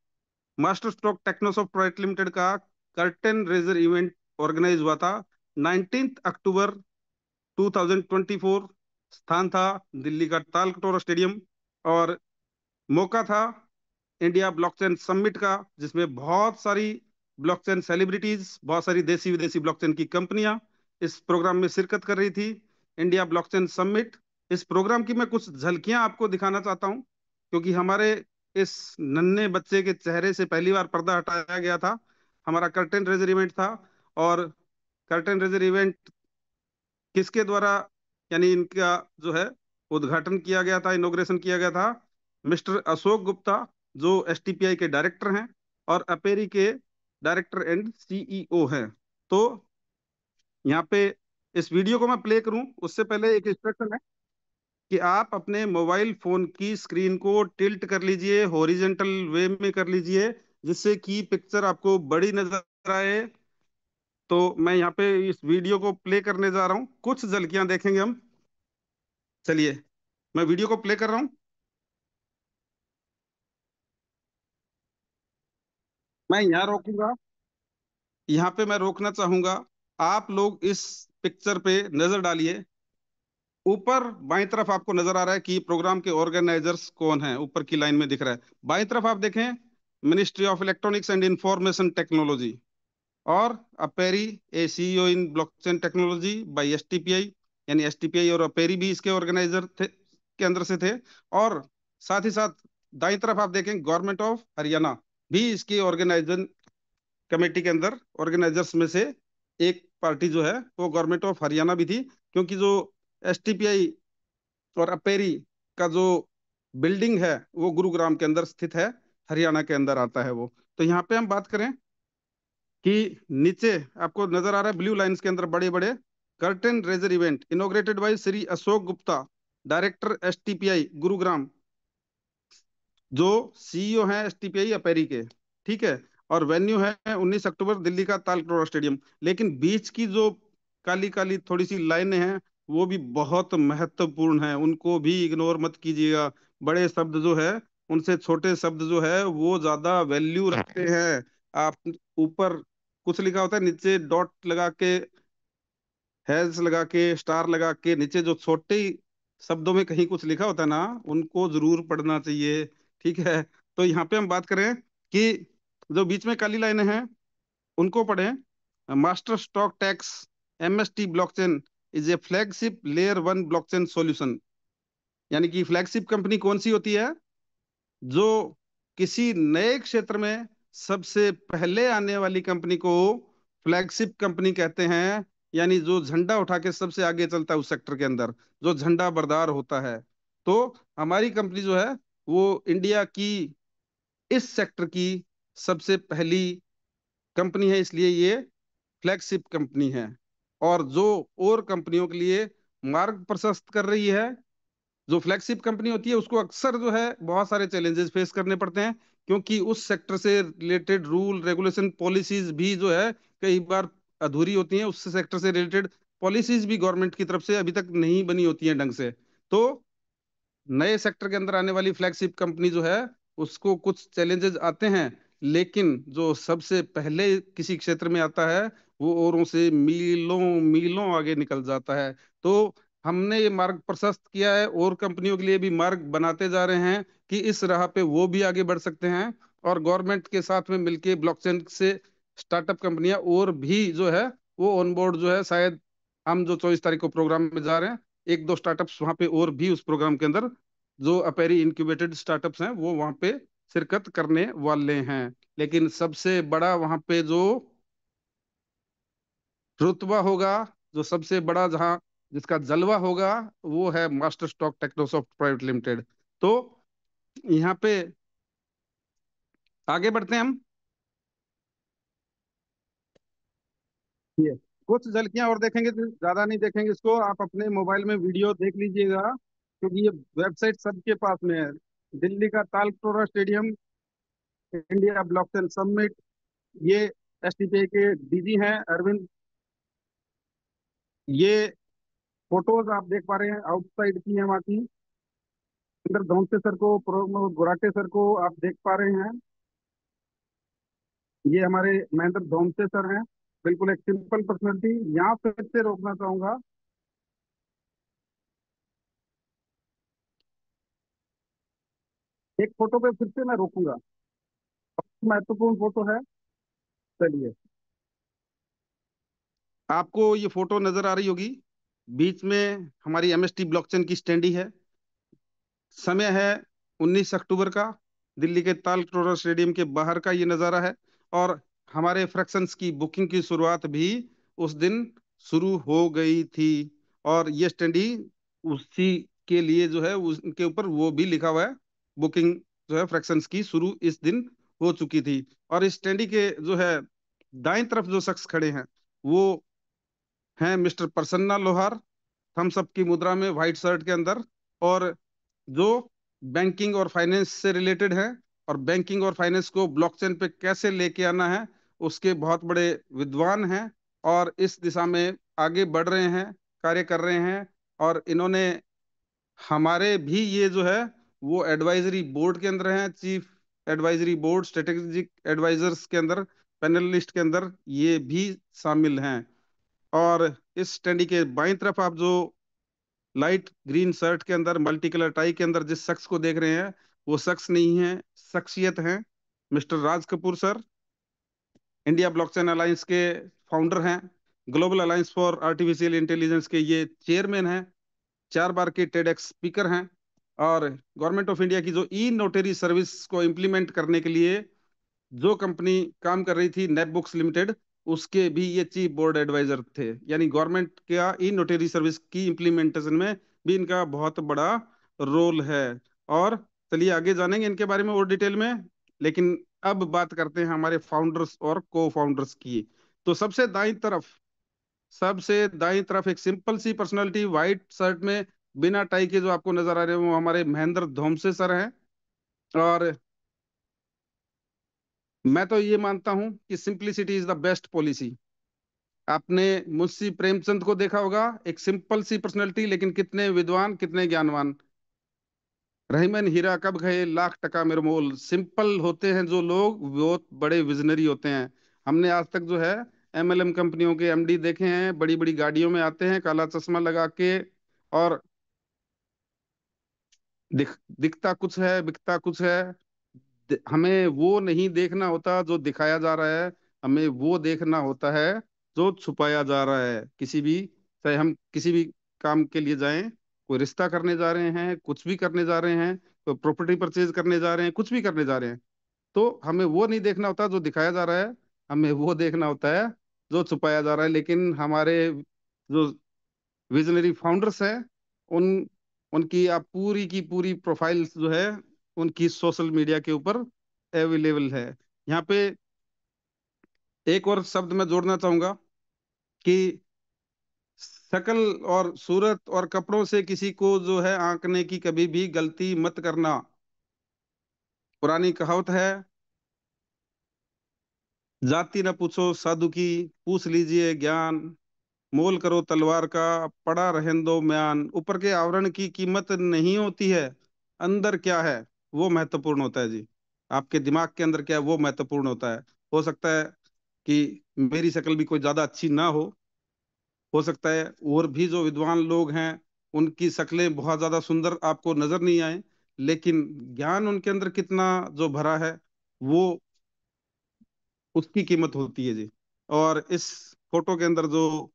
Master stroke technosoft private limited का कर्टेन रेजर इवेंट ऑर्गेनाइज हुआ था 19 अक्टूबर 2024। स्थान था दिल्ली का ताल कटोरा स्टेडियम। और मौका था इंडिया ब्लॉकचेन समिट का, जिसमें बहुत सारी ब्लॉकचेन सेलिब्रिटीज, बहुत सारी देसी विदेशी ब्लॉकचेन की कंपनियां इस प्रोग्राम में शिरकत कर रही थी। इंडिया ब्लॉकचेन समिट, इस प्रोग्राम की मैं कुछ झलकियां आपको दिखाना चाहता हूं, क्योंकि हमारे इस नन्हे बच्चे के चेहरे से पहली बार पर्दा हटाया गया था। हमारा कर्टेन रेजर इवेंट था। और कर्टेन रेजर इवेंट किसके द्वारा, यानी इनका जो है उद्घाटन किया गया था, इनॉग्रेशन किया गया था मिस्टर अशोक गुप्ता, जो एसटीपीआई के डायरेक्टर हैं और अपेरी के डायरेक्टर एंड सीईओ हैं। तो यहाँ पे इस वीडियो को मैं प्ले करूं उससे पहले एक इंस्ट्रक्शन है कि आप अपने मोबाइल फोन की स्क्रीन को टिल्ट कर लीजिए, हॉरिजेंटल वे में कर लीजिए, जिससे कि पिक्चर आपको बड़ी नजर आए। तो मैं यहाँ पे इस वीडियो को प्ले करने जा रहा हूँ, कुछ झलकियां देखेंगे हम। चलिए, मैं वीडियो को प्ले कर रहा हूँ। मैं यहाँ रोकूंगा, यहाँ पे मैं रोकना चाहूंगा। आप लोग इस पिक्चर पे नजर डालिए। ऊपर बाईं तरफ आपको नजर आ रहा है कि प्रोग्राम के ऑर्गेनाइजर्स कौन हैं, ऊपर की लाइन में दिख रहा है। बाईं तरफ आप देखें, ministry of electronics and information technology. और अपेरी, a CEO in blockchain technology by STPI, यानी एसटीपीआई और अपेरी भी इसके ऑर्गेनाइजर थे, के अंदर से थे। और साथ ही साथ दाईं तरफ आप देखें, गवर्नमेंट ऑफ हरियाणा भी इसकी ऑर्गेनाइजर कमेटी के अंदर ऑर्गेनाइजर्स में से एक पार्टी जो है वो गवर्नमेंट ऑफ हरियाणा भी थी, क्योंकि जो एसटीपीआई और अपेरी का जो बिल्डिंग है वो गुरुग्राम के अंदर स्थित है, हरियाणा के अंदर आता है वो। तो यहाँ पे हम बात करें कि नीचे आपको नजर आ रहा है ब्लू लाइंस के अंदर बड़े बड़े, curtain raiser event inaugurated by Shri Ashok Gupta, director STPI Gurugram, जो सीईओ हैं एसटीपीआई अपेरी के। ठीक है। और वेन्यू है 19 अक्टूबर, दिल्ली का तालकटोरा स्टेडियम। लेकिन बीच की जो काली काली थोड़ी सी लाइनें हैं वो भी बहुत महत्वपूर्ण हैं, उनको भी इग्नोर मत कीजिएगा। बड़े शब्द जो है उनसे छोटे शब्द जो है वो ज्यादा वैल्यू रखते हैं। आप ऊपर कुछ लिखा होता है, नीचे डॉट लगा के, हैज लगा के, स्टार लगा के, नीचे जो छोटे शब्दों में कहीं कुछ लिखा होता है ना, उनको जरूर पढ़ना चाहिए। ठीक है। तो यहाँ पे हम बात करें कि जो बीच में काली लाइनें हैं उनको पढ़ें। Master stock tax MST blockchain is a flagship layer one blockchain solution. यानी कि फ्लैगशिप कंपनी कौन सी होती है? जो किसी नए क्षेत्र में सबसे पहले आने वाली कंपनी को फ्लैगशिप कंपनी कहते हैं। यानी जो झंडा उठा के सबसे आगे चलता है उस सेक्टर के अंदर, जो झंडा बरदार होता है। तो हमारी कंपनी जो है वो इंडिया की इस सेक्टर की सबसे पहली कंपनी है, इसलिए ये फ्लैगशिप कंपनी है। और जो और कंपनियों के लिए मार्ग प्रशस्त कर रही है, जो फ्लैगशिप कंपनी होती है उसको अक्सर जो है बहुत सारे चैलेंजेस फेस करने पड़ते हैं, क्योंकि उस सेक्टर से रिलेटेड रूल रेगुलेशन पॉलिसीज भी जो है कई बार अधूरी होती हैं। उस सेक्टर से रिलेटेड पॉलिसीज भी गवर्नमेंट की तरफ से अभी तक नहीं बनी होती हैं ढंग से। तो नए सेक्टर के अंदर आने वाली फ्लैगशिप कंपनी जो है उसको कुछ चैलेंजेस आते हैं, लेकिन जो सबसे पहले किसी क्षेत्र में आता है वो औरों से मीलों मीलों आगे निकल जाता है। तो हमने ये मार्ग प्रशस्त किया है, और कंपनियों के लिए भी मार्ग बनाते जा रहे हैं कि इस राह पे वो भी आगे बढ़ सकते हैं। और गवर्नमेंट के साथ में मिलके ब्लॉकचेन से स्टार्टअप कंपनियां और भी जो है वो ऑन बोर्ड जो है, शायद हम जो 24 तारीख को प्रोग्राम में जा रहे हैं, एक दो स्टार्टअप्स वहां पे और भी उस प्रोग्राम के अंदर जो अपेरी इंक्यूबेटेड स्टार्टअप्स हैं वो वहां पे शिरकत करने वाले हैं। लेकिन सबसे बड़ा वहां पे जो रुतबा होगा, जो सबसे बड़ा जहां जिसका जलवा होगा, वो है master stock technosoft private limited. तो यहाँ पे आगे बढ़ते हैं हम। कुछ झलकियां और देखेंगे, तो ज्यादा नहीं देखेंगे इसको, आप अपने मोबाइल में वीडियो देख लीजिएगा, क्योंकि ये वेबसाइट सबके पास में है। दिल्ली का Talkatora stadium, India blockchain summit, ये एसटीपीआई के डीजी हैं अरविंद। ये फोटोज आप देख पा रहे हैं आउटसाइड की है वहाँ की। इंदर धौंसे सर को, प्रमोद गोराटे सर को आप देख पा रहे हैं। ये हमारे महेंद्र धौंसे सर हैं, बिल्कुल एक सिंपल पर्सनैलिटी। यहाँ फिर से रोकना चाहूंगा, एक फोटो पे फिर से मैं रोकूंगा, महत्वपूर्ण फोटो है। चलिए, आपको ये फोटो नजर आ रही होगी, बीच में हमारी एमएसटी ब्लॉकचेन की स्टैंडी है। समय है 19 अक्टूबर का, दिल्ली के ताल कटोरा स्टेडियम के बाहर का ये नज़ारा है। और हमारे फ्रैक्शंस की बुकिंग की शुरुआत भी उस दिन शुरू हो गई थी। और ये स्टैंडी उसी के लिए जो है, उसके ऊपर वो भी लिखा हुआ है, बुकिंग जो है फ्रैक्शंस की शुरू इस दिन हो चुकी थी। और इस स्टैंडी के जो है दाएं तरफ जो शख्स खड़े हैं, वो हैं मिस्टर प्रसन्ना लोहार, थम्स अप की मुद्रा में व्हाइट शर्ट के अंदर, और जो बैंकिंग और फाइनेंस से रिलेटेड है, और बैंकिंग और फाइनेंस को ब्लॉकचेन पे कैसे लेके आना है उसके बहुत बड़े विद्वान हैं, और इस दिशा में आगे बढ़ रहे हैं, कार्य कर रहे हैं। और इन्होंने हमारे भी ये जो है वो एडवाइजरी बोर्ड के अंदर हैं, chief advisory board strategic advisers के अंदर, पैनलिस्ट के अंदर ये भी शामिल हैं। और इस स्टैंडी के बाईं तरफ आप जो लाइट ग्रीन शर्ट के अंदर मल्टी कलर टाई के अंदर जिस शख्स को देख रहे हैं, वो शख्स नहीं है, शख्सियत है mister Raj Kapoor sir. India blockchain alliance के फाउंडर हैं, global alliance for artificial intelligence के ये चेयरमैन हैं, 4 बार के टेडेक्स स्पीकर हैं। और गवर्नमेंट ऑफ इंडिया की जो ई नोटरी सर्विस को इम्प्लीमेंट करने के लिए जो कंपनी काम कर रही थी, नेट बुक्स लिमिटेड, उसके भी ये चीफ बोर्ड एडवाइजर थे। यानी गवर्नमेंट का ई नोटरी सर्विस की इम्प्लीमेंटेशन में भी इनका बहुत बड़ा रोल है। और चलिए आगे जानेंगे इनके बारे में और डिटेल में, लेकिन अब बात करते हैं हमारे फाउंडर्स और को फाउंडर्स की। तो सबसे दाईं तरफ एक सिंपल सी पर्सनालिटी व्हाइट शर्ट में बिना टाई के जो आपको नजर आ रहे हैं, वो हमारे महेंद्र धोमसे सर हैं। और मैं तो ये मानता हूं कि simplicity is the best policy. आपने मुंशी प्रेमचंद को देखा होगा, एक सिंपल सी पर्सनैलिटी, लेकिन कितने विद्वान, कितने ज्ञानवान। रहीमन हीरा कब गए लाख टका मेरे मोल। सिंपल होते हैं जो लोग, बहुत बड़े विजनरी होते हैं। हमने आज तक जो है एमएलएम कंपनियों के एमडी देखे हैं, बड़ी बड़ी गाड़ियों में आते हैं काला चश्मा लगा के, और दिखता कुछ है, बिकता कुछ है। हमें वो नहीं देखना होता जो दिखाया जा रहा है, हमें वो देखना होता है जो छुपाया जा रहा है। किसी भी, चाहे हम किसी भी काम के लिए जाएं, कोई रिश्ता करने जा रहे हैं, कुछ भी करने जा रहे हैं, कोई प्रॉपर्टी परचेज करने जा रहे हैं, कुछ भी करने जा रहे हैं, तो हमें वो नहीं देखना होता जो दिखाया जा रहा है, हमें वो देखना होता है जो छुपाया जा रहा है। लेकिन हमारे जो विजनरी फाउंडर्स हैं, उन उनकी आप पूरी की पूरी प्रोफाइल्स जो है उनकी सोशल मीडिया के ऊपर अवेलेबल है। यहाँ पे एक और शब्द मैं जोड़ना चाहूंगा कि शक्ल और सूरत और कपड़ों से किसी को जो है आंकने की कभी भी गलती मत करना। पुरानी कहावत है, जाति न पूछो साधु की, पूछ लीजिए ज्ञान, मोल करो तलवार का, पड़ा रहन दो म्यान। ऊपर के आवरण की कीमत नहीं होती है, अंदर क्या है वो महत्वपूर्ण होता है जी। आपके दिमाग के अंदर क्या है वो महत्वपूर्ण होता है। हो सकता है कि मेरी शक्ल भी कोई ज्यादा अच्छी ना हो सकता है और भी जो विद्वान लोग हैं उनकी शक्लें बहुत ज्यादा सुंदर आपको नजर नहीं आए, लेकिन ज्ञान उनके अंदर कितना जो भरा है, वो उसकी कीमत होती है जी। और इस फोटो के अंदर जो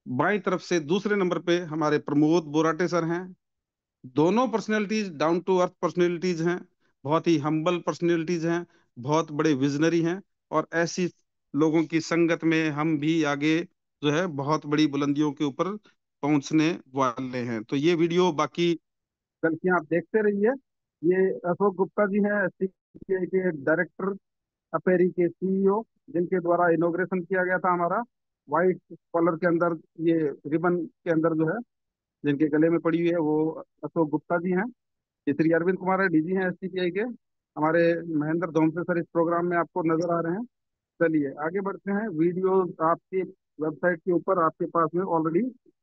बाईं तरफ से दूसरे नंबर पे हमारे प्रमोद बोराटे सर हैं, दोनों personalities down to earth personalities हैं, बहुत ही हम्बल पर्सनैलिटीज हैं, बहुत बड़े विजनरी हैं। और ऐसी लोगों की संगत में हम भी आगे जो है बहुत बड़ी बुलंदियों के ऊपर पहुंचने वाले हैं। तो ये वीडियो बाकी गलतियां आप देखते रहिए। ये अशोक गुप्ता जी हैं, एसटीपीआई के डायरेक्टर, अपेरी के सीईओ, जिनके द्वारा इनॉग्रेशन किया गया था हमारा। व्हाइट कॉलर के अंदर, ये रिबन के अंदर जो है, जिनके गले में पड़ी हुई है, वो अशोक गुप्ता जी हैं। ये श्री अरविंद कुमार है, डीजी हैं एसटीपीआई के। हमारे महेंद्र धोमसे सर इस प्रोग्राम में आपको नजर आ रहे हैं। चलिए आगे बढ़ते हैं। वीडियो आपकी वेबसाइट के ऊपर आपके पास में ऑलरेडी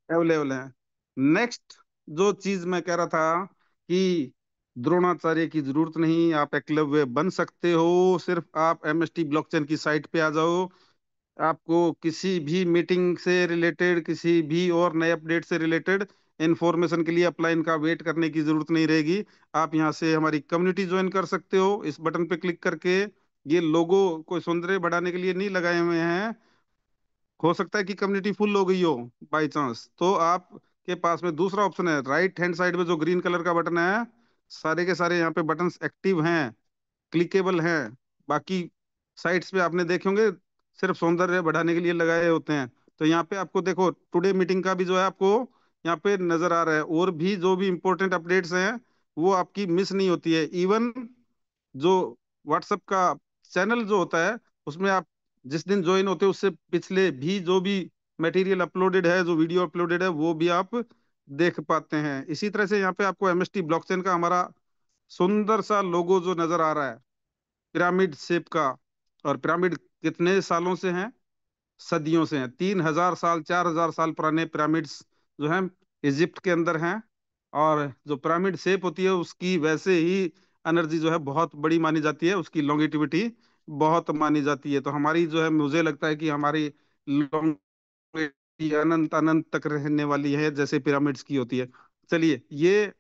अवेलेबल है। नेक्स्ट जो चीज मैं कह रहा था कि द्रोणाचार्य की जरूरत नहीं, आप एकलव्य बन सकते हो। सिर्फ आप एमएसटी ब्लॉकचेन की साइट पे आ जाओ। आपको किसी भी मीटिंग से रिलेटेड, किसी भी और नए अपडेट से रिलेटेड इंफॉर्मेशन के लिए अपलाइन का वेट करने की जरूरत नहीं रहेगी। आप यहाँ से हमारी कम्युनिटी ज्वाइन कर सकते हो इस बटन पे क्लिक करके। ये लोगो कोई सौंदर्य बढ़ाने के लिए नहीं लगाए हुए हैं। हो सकता है कि कम्युनिटी फुल हो गई हो बाई चांस, तो आप के पास में दूसरा ऑप्शन है, राइट हैंड साइड में जो ग्रीन कलर का बटन है। सारे के सारे यहाँ पे बटन्स एक्टिव हैं, क्लिकेबल हैं। बाकी साइट्स पे आपने देखे होंगे सिर्फ सौंदर्य बढ़ाने के लिए लगाए होते हैं। तो यहाँ पे आपको देखो, टुडे मीटिंग का भी जो है आपको यहाँ पे नजर आ रहा है, और भी जो भी इंपॉर्टेंट अपडेट्स हैं वो आपकी मिस नहीं होती है। इवन जो व्हाट्सएप का चैनल जो होता है, उसमें आप जिस दिन ज्वाइन होते हैं उससे पिछले भी जो भी मटेरियल अपलोडेड है, जो वीडियो अपलोडेड है, वो भी आप देख पाते हैं। इसी तरह से यहाँ पे आपको एमएसटी ब्लॉकचेन का हमारा सुंदर सा लोगो जो नजर आ रहा है, पिरामिड शेप का। और पिरामिड कितने सालों से हैं? सदियों से हैं। 3,000 साल, 4,000 साल पुराने पिरामिड्स जो हैं इजिप्ट के अंदर हैं। और जो पिरामिड शेप होती है उसकी वैसे ही एनर्जी जो है बहुत बड़ी मानी जाती है, उसकी लॉन्गिटिविटी बहुत मानी जाती है। तो हमारी जो है, मुझे लगता है कि हमारी लॉन्गिविटी अनंत अनंत तक रहने वाली है, जैसे पिरामिड्स की होती है। चलिए, ये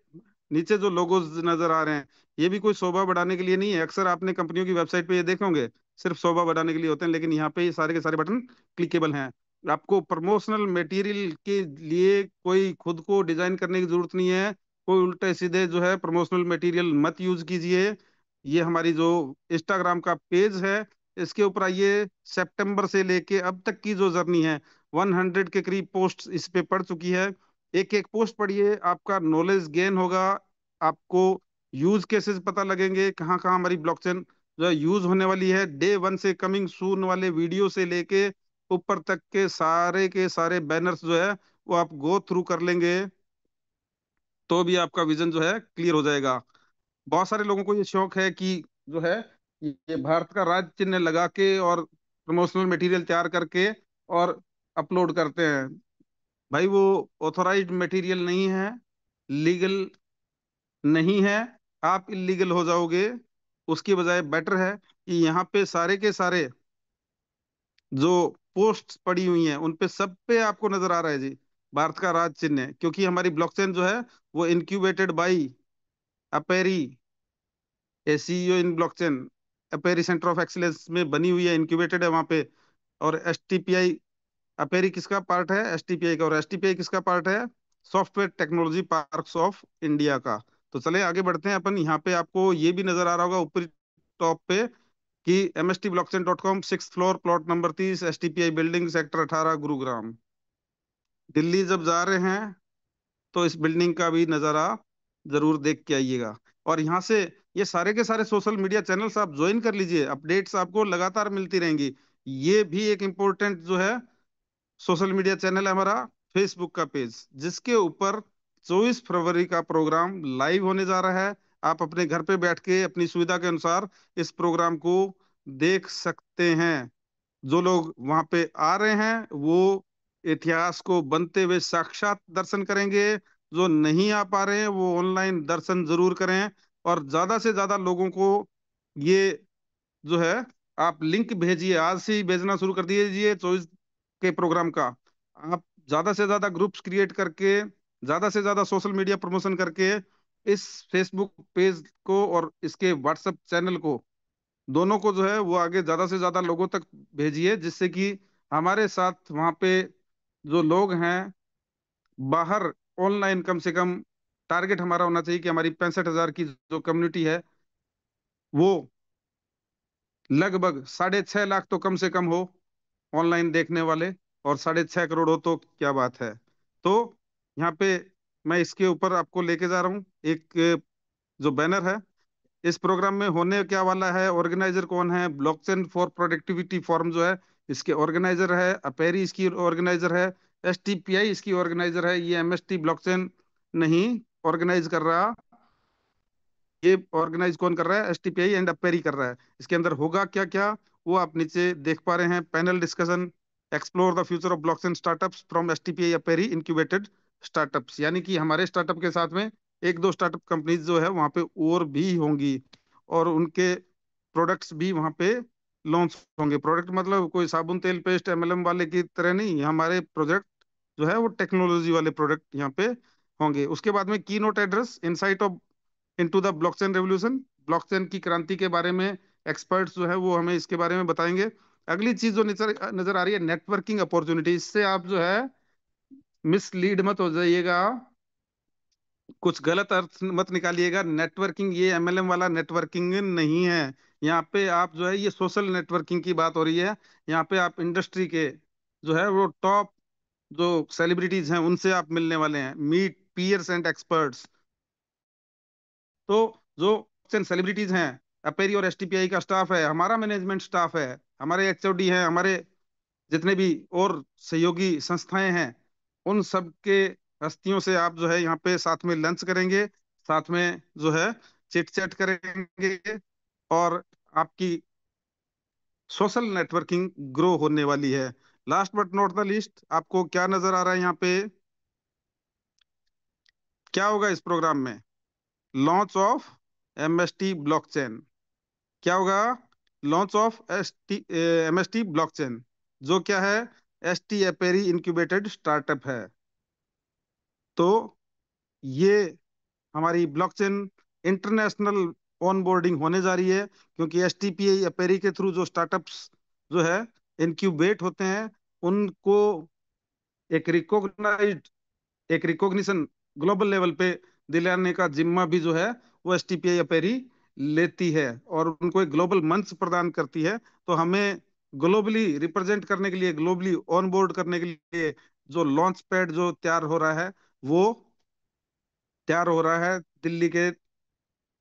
नीचे जो लोगोज नजर आ रहे हैं, ये भी कोई शोभा बढ़ाने के लिए नहीं है। अक्सर आपने कंपनियों की वेबसाइट पे ये देखे होंगे, सिर्फ शोभा बढ़ाने के लिए होते हैं। लेकिन यहाँ पे ये सारे के सारे बटन क्लिकेबल हैं। आपको प्रमोशनल मटेरियल के लिए कोई खुद को डिजाइन करने की जरूरत नहीं है। कोई उल्टे सीधे जो है प्रमोशनल मटेरियल मत यूज कीजिए। ये हमारी जो इंस्टाग्राम का पेज है, इसके ऊपर आइए। सितंबर से लेके अब तक की जो जर्नी है, 100 के करीब पोस्ट इस पे पड़ चुकी है। एक एक पोस्ट पढ़िए, आपका नॉलेज गेन होगा। आपको यूज केसेस पता लगेंगे, कहाँ कहाँ हमारी ब्लॉकचेन जो है यूज होने वाली है। डे वन से कमिंग सून वाले वीडियो से लेके ऊपर तक के सारे बैनर्स जो है वो आप गो थ्रू कर लेंगे, तो भी आपका विजन जो है क्लियर हो जाएगा। बहुत सारे लोगों को ये शौक है कि जो है ये भारत का राज चिन्ह लगा के और प्रमोशनल मटेरियल तैयार करके और अपलोड करते हैं। भाई वो ऑथोराइज्ड मटेरियल नहीं है, लीगल नहीं है। आप इलीगल हो जाओगे। उसकी बजाय बेटर है कि यहाँ पे सारे के सारे जो पोस्ट पड़ी हुई हैं उन पे सब पे आपको नजर आ रहा है जी, भारत का राज चिन्ह है। क्योंकि हमारी ब्लॉकचेन जो है वो इनक्यूबेटेड बाई अपेरी, एसीईओ इन ब्लॉकचेन, अपेरी सेंटर ऑफ एक्सीलेंस में बनी हुई है, इनक्यूबेटेड है वहां पे। और एसटीपीआई, अपेरी किसका पार्ट है? एसटीपीआई का। और एसटीपीआई किसका पार्ट है? Software technology parks of India का। तो चले आगे बढ़ते हैं अपन। यहाँ पे आपको ये भी नजर आ रहा होगा ऊपरी टॉप पे कि mstblockchain.com, 6th floor, plot number 30, STPI building, sector 18, Gurugram. Delhi जब जा रहे हैं तो इस बिल्डिंग का भी नजारा जरूर देख के आइएगा। और यहाँ से ये सारे के सारे सोशल मीडिया चैनल्स आप ज्वाइन कर लीजिए, अपडेट्स आपको लगातार मिलती रहेंगी। ये भी एक इम्पोर्टेंट जो है सोशल मीडिया चैनल है हमारा, फेसबुक का पेज, जिसके ऊपर 24 फरवरी का प्रोग्राम लाइव होने जा रहा है। आप अपने घर पे बैठ के अपनी सुविधा के अनुसार इस प्रोग्राम को देख सकते हैं। जो लोग वहां पे आ रहे हैं वो इतिहास को बनते हुए साक्षात दर्शन करेंगे। जो नहीं आ पा रहे हैं वो ऑनलाइन दर्शन जरूर करें। और ज्यादा से ज्यादा लोगों को ये जो है आप लिंक भेजिए, आज से ही भेजना शुरू कर दीजिए 24 के प्रोग्राम का। आप ज्यादा से ज्यादा ग्रुप्स क्रिएट करके, ज्यादा से ज्यादा सोशल मीडिया प्रमोशन करके इस फेसबुक पेज को और इसके व्हाट्सएप चैनल को, दोनों को जो है वो आगे ज्यादा से ज्यादा लोगों तक भेजिए, जिससे कि हमारे साथ वहां पे जो लोग हैं बाहर ऑनलाइन, कम से कम टारगेट हमारा होना चाहिए कि हमारी 65,000 की जो कम्युनिटी है वो लगभग 6.5 लाख तो कम से कम हो ऑनलाइन देखने वाले। और 6.5 करोड़ हो तो क्या बात है। तो यहाँ पे मैं इसके ऊपर आपको लेके जा रहा हूँ एक जो बैनर है। इस प्रोग्राम में होने क्या वाला है, ऑर्गेनाइजर कौन है, ब्लॉकचेन फॉर प्रोडक्टिविटी फोरम जो है इसके ऑर्गेनाइजर है, अपेरी इसकी ऑर्गेनाइजर है, एसटीपीआई इसकी ऑर्गेनाइजर है। ये एमएसटी ब्लॉकचेन नहीं ऑर्गेनाइज कर रहा, ये ऑर्गेनाइज कौन कर रहा है? एसटीपीआई एंड अपेरी कर रहा है। इसके अंदर होगा क्या क्या, वो आप नीचे देख पा रहे हैं। Panel discussion, explore the future of blockchain startups from STPI अपेरी इंक्यूबेटेड स्टार्टअप्स, यानी कि हमारे स्टार्टअप के साथ में एक दो स्टार्टअप कंपनीज जो है वहां पे और भी होंगी, और उनके प्रोडक्ट्स भी वहां पे लॉन्च होंगे। प्रोडक्ट मतलब कोई साबुन तेल पेस्ट एमएलएम वाले की तरह नहीं, हमारे प्रोजेक्ट जो है वो टेक्नोलॉजी वाले प्रोडक्ट यहाँ पे होंगे। उसके बाद में की note address, insight of into the blockchain revolution, blockchain की क्रांति के बारे में एक्सपर्ट्स जो है वो हमें इसके बारे में बताएंगे। अगली चीज जो नजर नजर आ रही है, नेटवर्किंग अपॉर्चुनिटी। इससे आप जो है मिसलीड मत हो जाइएगा, कुछ गलत अर्थ मत निकालिएगा। नेटवर्किंग ये एमएलएम वाला नेटवर्किंग नहीं है। यहाँ पे आप जो है ये सोशल नेटवर्किंग की बात हो रही है। यहाँ पे आप इंडस्ट्री के जो है वो टॉप जो सेलिब्रिटीज हैं उनसे आप मिलने वाले हैं, मीट पीयर्स एंड एक्सपर्ट्स। तो जो सेलिब्रिटीज हैं, अपेरी और एसटीपीआई का स्टाफ है, हमारा मैनेजमेंट स्टाफ है, हमारे एचओडी हैं, हमारे जितने भी और सहयोगी संस्थाएं हैं, उन सब के हस्तियों से आप जो है यहाँ पे साथ में लंच करेंगे, साथ में जो है चिट चैट करेंगे, और आपकी सोशल नेटवर्किंग ग्रो होने वाली है। Last but not the least, आपको क्या नजर आ रहा है यहाँ पे? क्या होगा इस प्रोग्राम में? Launch of MST blockchain. क्या होगा? लॉन्च ऑफ एमएसटी ब्लॉकचेन, जो क्या है? एसटी एपेरी इंक्यूबेटेड स्टार्टअप है। तो ये हमारी ब्लॉकचेन इंटरनेशनल ऑनबोर्डिंग होने जा रही है, क्योंकि एसटीपीआई एपेरी के थ्रू जो स्टार्टअप्स जो है इंक्यूबेट होते हैं, उनको एक रिकॉग्नाइज्ड, एक रिकॉग्निशन ग्लोबल लेवल पे दिलाने का जिम्मा भी जो है वो एसटीपीआई अपेरी लेती है, और उनको एक ग्लोबल मंच प्रदान करती है। तो हमें ग्लोबली रिप्रेजेंट करने के लिए, ग्लोबली ऑन बोर्ड करने के लिए जो लॉन्च पैड जो तैयार हो रहा है, वो तैयार हो रहा है दिल्ली के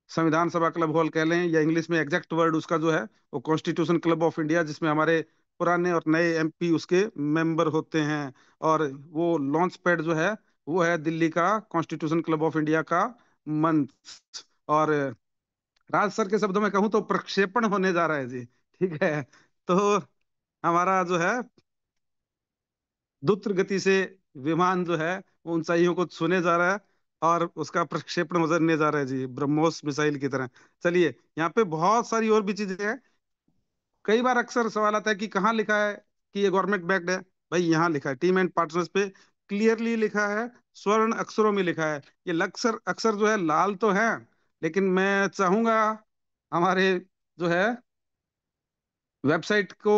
संविधान सभा क्लब हॉल कह लें, या इंग्लिश में एग्जैक्ट वर्ड उसका जो है वो कॉन्स्टिट्यूशन क्लब ऑफ इंडिया, जिसमें हमारे पुराने और नए एमपी उसके मेंबर होते हैं। और वो लॉन्च पैड जो है वो है दिल्ली का कॉन्स्टिट्यूशन क्लब ऑफ इंडिया का मंच। और राज सर के शब्दों में कहूँ तो प्रक्षेपण होने जा रहा है जी, ठीक है। तो हमारा जो है द्रुत गति से विमान जो है वो ऊंचाइयों को छूने जा रहा है, और उसका प्रक्षेपण होने जा रहा है जी, ब्रह्मोस मिसाइल की तरह। चलिए, यहाँ पे बहुत सारी और भी चीजें हैं। कई बार अक्सर सवाल आता है कि कहाँ लिखा है कि ये गवर्नमेंट बैक्ड है। भाई यहाँ लिखा है, टीम एंड पार्टनर्स पे क्लियरली लिखा है, स्वर्ण अक्षरों में लिखा है। ये अक्षर अक्षर जो है लाल तो है, लेकिन मैं चाहूंगा हमारे जो है वेबसाइट को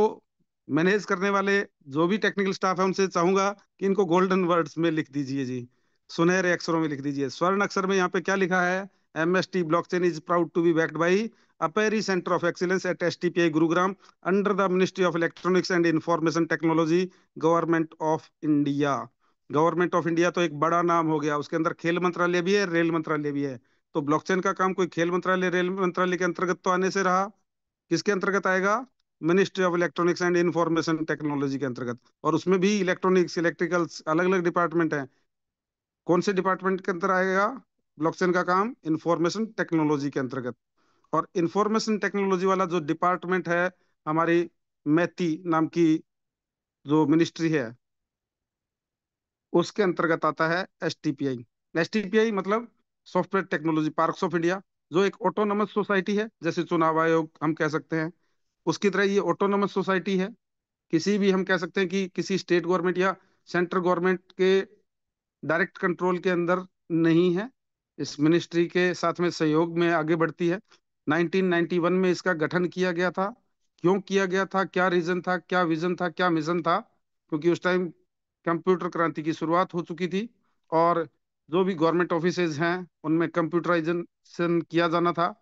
मैनेज करने वाले जो भी टेक्निकल स्टाफ है उनसे चाहूंगा कि इनको गोल्डन वर्ड्स में लिख दीजिए जी, सुनहरे अक्षरों में लिख दीजिए। स्वर्ण अक्षर में यहाँ पे क्या लिखा है? MST blockchain is proud to be backed by अपेरी centre of excellence at STPI Gurugram under the ministry of electronics and information technology, government of India. Government of India तो एक बड़ा नाम हो गया, उसके अंदर खेल मंत्रालय भी है, रेल मंत्रालय भी है। तो ब्लॉकचेन का काम कोई खेल मंत्रालय रेल मंत्रालय के अंतर्गत तो आने से रहा, किसके अंतर्गत आएगा? Ministry of electronics and information technology के अंतर्गत। और उसमें भी इलेक्ट्रॉनिक्स इलेक्ट्रिकल्स अलग अलग डिपार्टमेंट हैं। कौन से डिपार्टमेंट के अंतर आएगा ब्लॉकचेन का काम? इंफॉर्मेशन टेक्नोलॉजी के अंतर्गत। और इंफॉर्मेशन टेक्नोलॉजी वाला जो डिपार्टमेंट है, हमारी मैती नाम की जो मिनिस्ट्री है, उसके अंतर्गत आता है एसटीपीआई। एसटीपीआई मतलब software technology parks of India, जो एक ऑटोनोमस सोसाइटी है, जैसे चुनाव आयोग हम कह सकते हैं, उसकी तरह ये ऑटोनोमस सोसाइटी है। किसी भी हम कह सकते हैं कि किसी स्टेट गवर्नमेंट या सेंट्रल गवर्नमेंट के डायरेक्ट कंट्रोल के अंदर नहीं है। इस मिनिस्ट्री के साथ में सहयोग में आगे बढ़ती है। 1991 में इसका गठन किया गया था। क्यों किया गया था, क्या रीजन था, क्या विजन था, क्या मिशन था? क्योंकि उस टाइम कंप्यूटर क्रांति की शुरुआत हो चुकी थी, और जो भी गवर्नमेंट ऑफिसेज हैं उनमें कंप्यूटराइजेशन किया जाना था।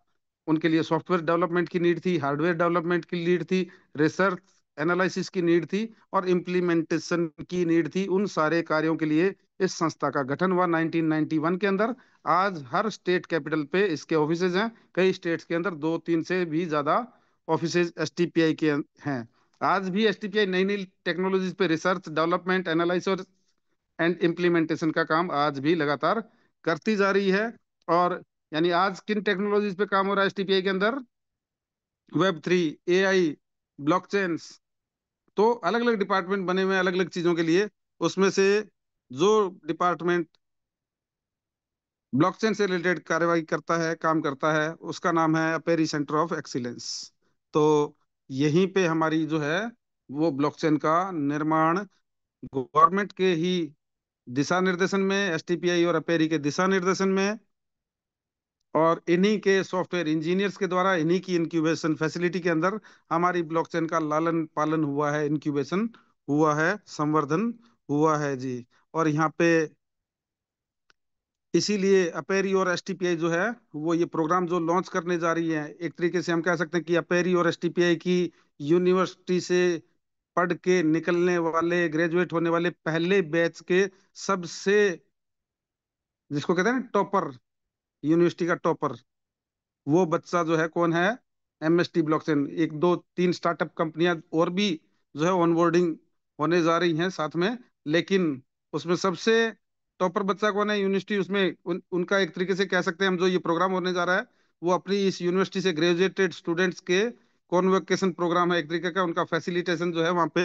उनके लिए सॉफ्टवेयर डेवलपमेंट की नीड थी, हार्डवेयर डेवलपमेंट की नीड थी, रिसर्च एनालिसिस की नीड थी, और इम्प्लीमेंटेशन की नीड थी। उन सारे कार्यों के लिए इस संस्था का गठन हुआ 1991 के अंदर। आज हर स्टेट कैपिटल पे इसके ऑफिसेज हैं, कई स्टेट्स के अंदर दो तीन से भी ज्यादा ऑफिसेज एसटीपीआई के हैं। आज भी एसटीपीआई नई नई टेक्नोलॉजीज पे research, development, analysis and implementation का काम आज भी लगातार करती जा रही है। और यानी आज किन टेक्नोलॉजीज पे काम हो रहा है एसटीपीआई के अंदर? Web 3, AI, blockchains. तो अलग अलग डिपार्टमेंट बने हुए हैं अलग अलग चीजों के लिए। उसमें से जो डिपार्टमेंट ब्लॉकचेन से रिलेटेड कार्यवाही करता है, काम करता है, उसका नाम है अपेरी सेंटर ऑफ एक्सीलेंस। तो यहीं पे हमारी जो है वो ब्लॉकचेन का निर्माण गवर्नमेंट के ही दिशा निर्देशन में, एसटीपीआई और अपेरी के दिशा निर्देशन में, और इन्हीं के सॉफ्टवेयर इंजीनियर्स के द्वारा, इन्हीं की इंक्यूबेशन फैसिलिटी के अंदर हमारी ब्लॉकचेन का लालन पालन हुआ है, इंक्यूबेशन हुआ है, संवर्धन हुआ है जी। और यहाँ पे इसीलिए अपेरी और एसटीपीआई जो है वो ये प्रोग्राम जो लॉन्च करने जा रही है, एक तरीके से हम कह सकते हैं कि अपेरी और एसटीपीआई की यूनिवर्सिटी से पढ़ के निकलने वाले, ग्रेजुएट होने वाले पहले बैच के सबसे, जिसको कहते हैं ना टॉपर, यूनिवर्सिटी का टॉपर, वो बच्चा जो है कौन है? MST blockchain. एक दो तीन स्टार्टअप कंपनियां और भी जो है ऑनबोर्डिंग होने जा रही हैं साथ में, लेकिन उसमें सबसे टॉपर बच्चा कौन है यूनिवर्सिटी? उसमें उनका एक तरीके से कह सकते हैं हम, जो ये प्रोग्राम होने जा रहा है वो अपनी इस यूनिवर्सिटी से ग्रेजुएटेड स्टूडेंट्स के कॉन्वोकेशन प्रोग्राम है, एक तरीके का उनका फैसिलिटेशन जो है वहाँ पे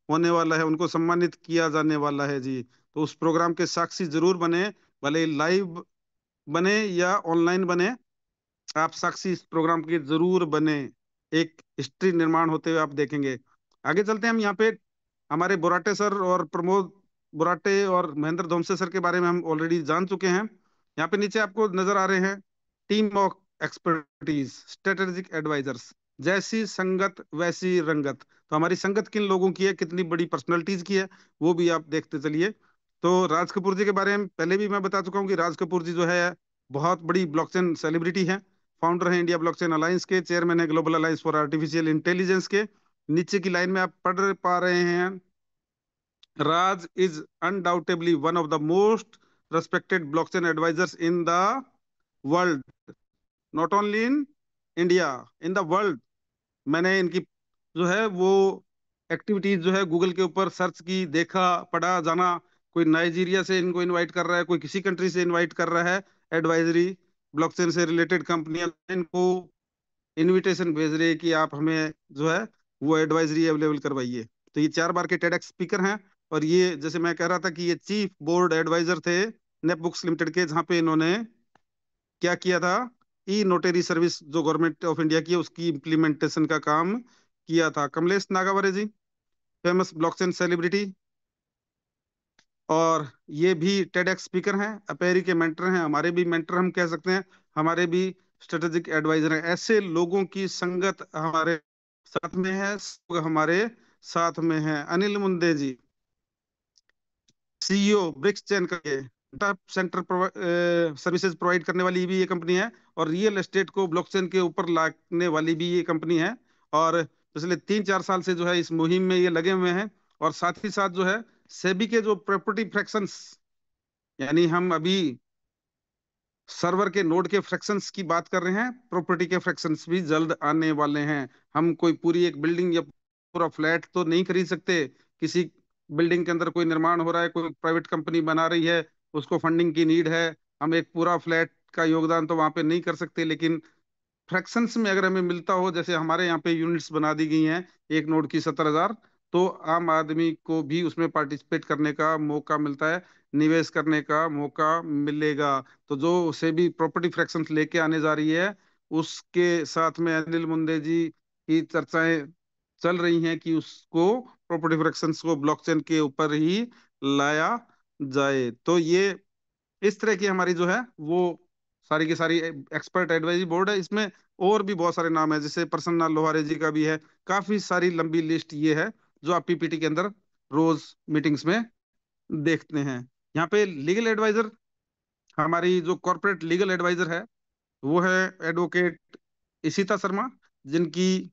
होने वाला है, उनको सम्मानित किया जाने वाला है जी। तो उस प्रोग्राम के साक्षी जरूर बने, भले लाइव बने या ऑनलाइन बने, आप साक्षी इस प्रोग्राम के जरूर बने। एक हिस्ट्री निर्माण होते हुए आप देखेंगे। आगे चलते हैं हम। यहाँ पे हमारे बोराटे सर और प्रमोद बोराटे और महेंद्र धोमसे सर के बारे में हम ऑलरेडी जान चुके हैं। यहाँ पे नीचे आपको नजर आ रहे हैं team of expertise, strategic advisers. जैसी संगत वैसी रंगत। तो हमारी संगत किन लोगों की है, कितनी बड़ी पर्सनैलिटीज की है, वो भी आप देखते चलिए। तो राज कपूर जी के बारे में पहले भी मैं बता चुका हूँ कि राज कपूर जी जो है बहुत बड़ी ब्लॉकचेन सेलिब्रिटी है। फाउंडर है इंडिया ब्लॉकचेन अलायंस के, चेयरमैन है global alliance for artificial intelligence के। नीचे की लाइन में आप पढ़ पा रहे हैं, Raj is undoubtedly one of the most respected blockchain advisors in the world, not only in India, in the world. मैंने इनकी जो है वो एक्टिविटीज जो है गूगल के ऊपर सर्च की, देखा, पढ़ा, जाना। कोई नाइजीरिया से इनको इनवाइट कर रहा है, कोई किसी कंट्री से इनवाइट कर रहा है, एडवाइजरी ब्लॉकचेन से रिलेटेड कंपनियां इनको इनविटेशन भेज रही है कि आप हमें जो है वो एडवाइजरी अवेलेबल करवाइए। तो ये 4 बार के टेडेक्स स्पीकर हैं। और ये जैसे मैं कह रहा था कि ये चीफ बोर्ड एडवाइजर थे नेपबुक्स लिमिटेड के, जहाँ पे इन्होंने क्या किया था, ई नोटरी सर्विस जो गवर्नमेंट ऑफ इंडिया की है उसकी इम्प्लीमेंटेशन का काम किया था। कमलेश नागावरे जी, फेमस ब्लॉकचेन सेलिब्रिटी, और ये भी टेडेक्स स्पीकर हैं, अपेरी के मेंटर हैं, हमारे भी मेंटर हम कह सकते हैं, हमारे भी स्ट्रेटेजिक एडवाइजर हैं। ऐसे लोगों की संगत हमारे साथ में है, सब हमारे साथ में है। अनिल मुंदे जी, सीईओ ब्रिक्स चेन का, ये डाटा सेंटर सर्विसेज प्रोवाइड करने वाली भी ये कंपनी है, और रियल एस्टेट को ब्लॉकचेन के ऊपर लाने वाली भी ये कंपनी है। और पिछले 3-4 साल से जो है इस मुहिम में ये लगे हुए हैं। और साथ ही साथ जो है सेबी के जो प्रॉपर्टी फ्रैक्शंस, यानी हम अभी सर्वर के नोड के फ्रैक्शंस की बात कर रहे हैं, प्रॉपर्टी के फ्रैक्शंस भी जल्द आने वाले हैं। हम कोई पूरी एक बिल्डिंग या पूरा फ्लैट तो नहीं खरीद सकते। किसी बिल्डिंग के अंदर कोई निर्माण हो रहा है, कोई प्राइवेट कंपनी बना रही है, उसको फंडिंग की नीड है, हम एक पूरा फ्लैट का योगदान तो वहां पे नहीं कर सकते, लेकिन फ्रैक्शंस में अगर हमें मिलता हो, जैसे हमारे यहाँ पे यूनिट्स बना दी गई हैं एक नोड की 70,000, तो आम आदमी को भी उसमें पार्टिसिपेट करने का मौका मिलता है, निवेश करने का मौका मिलेगा। तो जो सेबी प्रॉपर्टी फ्रैक्शंस लेके आने जा रही है, उसके साथ में अनिल मुंदे जी की चर्चाएं चल रही हैं कि उसको प्रॉपर्टी फ्रैक्शंस को ब्लॉकचेन के ऊपर ही लाया जाए। तो ये इस तरह की हमारी जो है वो सारी की सारी एक्सपर्ट एडवाइजरी बोर्ड है। इसमें और भी बहुत सारे नाम है, जैसे प्रसन्ना लोहारे जी का भी है। काफी सारी लंबी लिस्ट ये है जो आप पीपीटी के अंदर रोज मीटिंग्स में देखते हैं। यहाँ पे लीगल एडवाइजर, हमारी जो कॉर्पोरेट लीगल एडवाइजर है वो है एडवोकेट इशिता शर्मा, जिनकी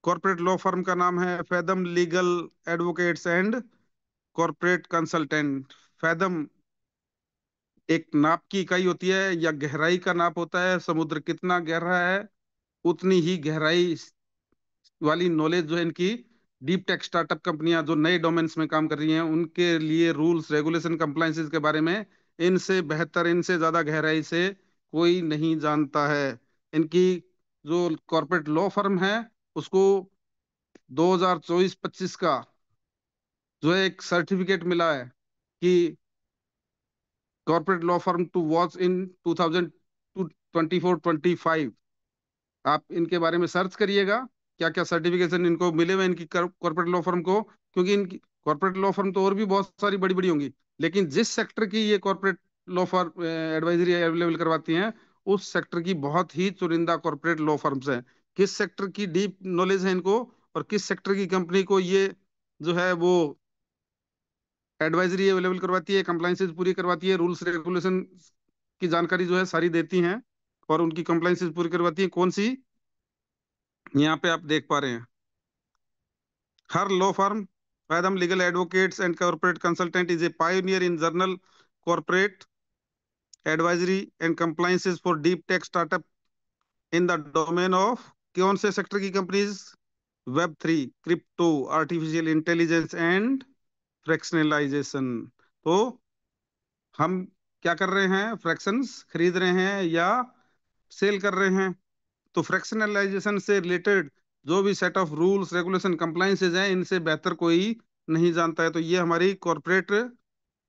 कॉर्पोरेट लॉ फर्म का नाम है fathom legal advocates and corporate consultant. Fathom एक नाप की इकाई होती है, या गहराई का नाप होता है, समुद्र कितना गहरा है उतनी ही गहराई वाली नॉलेज जो है इनकी डीप टेक स्टार्टअप कंपनियां जो नए डोमेन्स में काम कर रही हैं, उनके लिए रूल्स रेगुलेशन कंप्लायंसेस के बारे में इनसे बेहतर, इनसे ज्यादा गहराई से कोई नहीं जानता है। इनकी जो कॉर्पोरेट लॉ फर्म है, उसको 2024-25 का जो है एक सर्टिफिकेट मिला है कि corporate law firm to watch in 2024-25। आप इनके बारे में सर्च करिएगा, क्या क्या सर्टिफिकेशन इनको मिले हुए इनकी कॉर्पोरेट लॉ फर्म को। क्योंकि इनकी कॉर्पोरेट लॉ फर्म तो और भी बहुत सारी बड़ी बड़ी होंगी, लेकिन जिस सेक्टर की ये corporate law firm advisory available करवाती हैं, उस सेक्टर की बहुत ही चुनिंदा कॉर्पोरेट लॉ फर्म्स हैं। किस सेक्टर की डीप नॉलेज है इनको, और किस सेक्टर की कंपनी को ये जो है वो एडवाइजरी अवेलेबल करवाती है, कंप्लाइंसेस पूरी करवाती है, रूल्स रेगुलेशन की जानकारी जो है सारी देती हैं, और उनकी कंप्लाइंसेस पूरी करवाती है। कौन सी, यहाँ पे आप देख पा रहे हैं, हर law firm Fathom Legal Advocates and Corporate Consultant is a pioneer in journal corporate advisory and compliances for deep tech startup in the domain of कौन से सेक्टर की companies, Web3, crypto, artificial intelligence and fractionalisation. तो हम क्या कर रहे हैं, fractions खरीद रहे हैं या सेल कर रहे हैं। तो फ्रैक्शनलाइजेशन से रिलेटेड जो भी set of rules regulation compliances हैं, इनसे बेहतर कोई नहीं जानता है। तो ये हमारी कॉर्पोरेट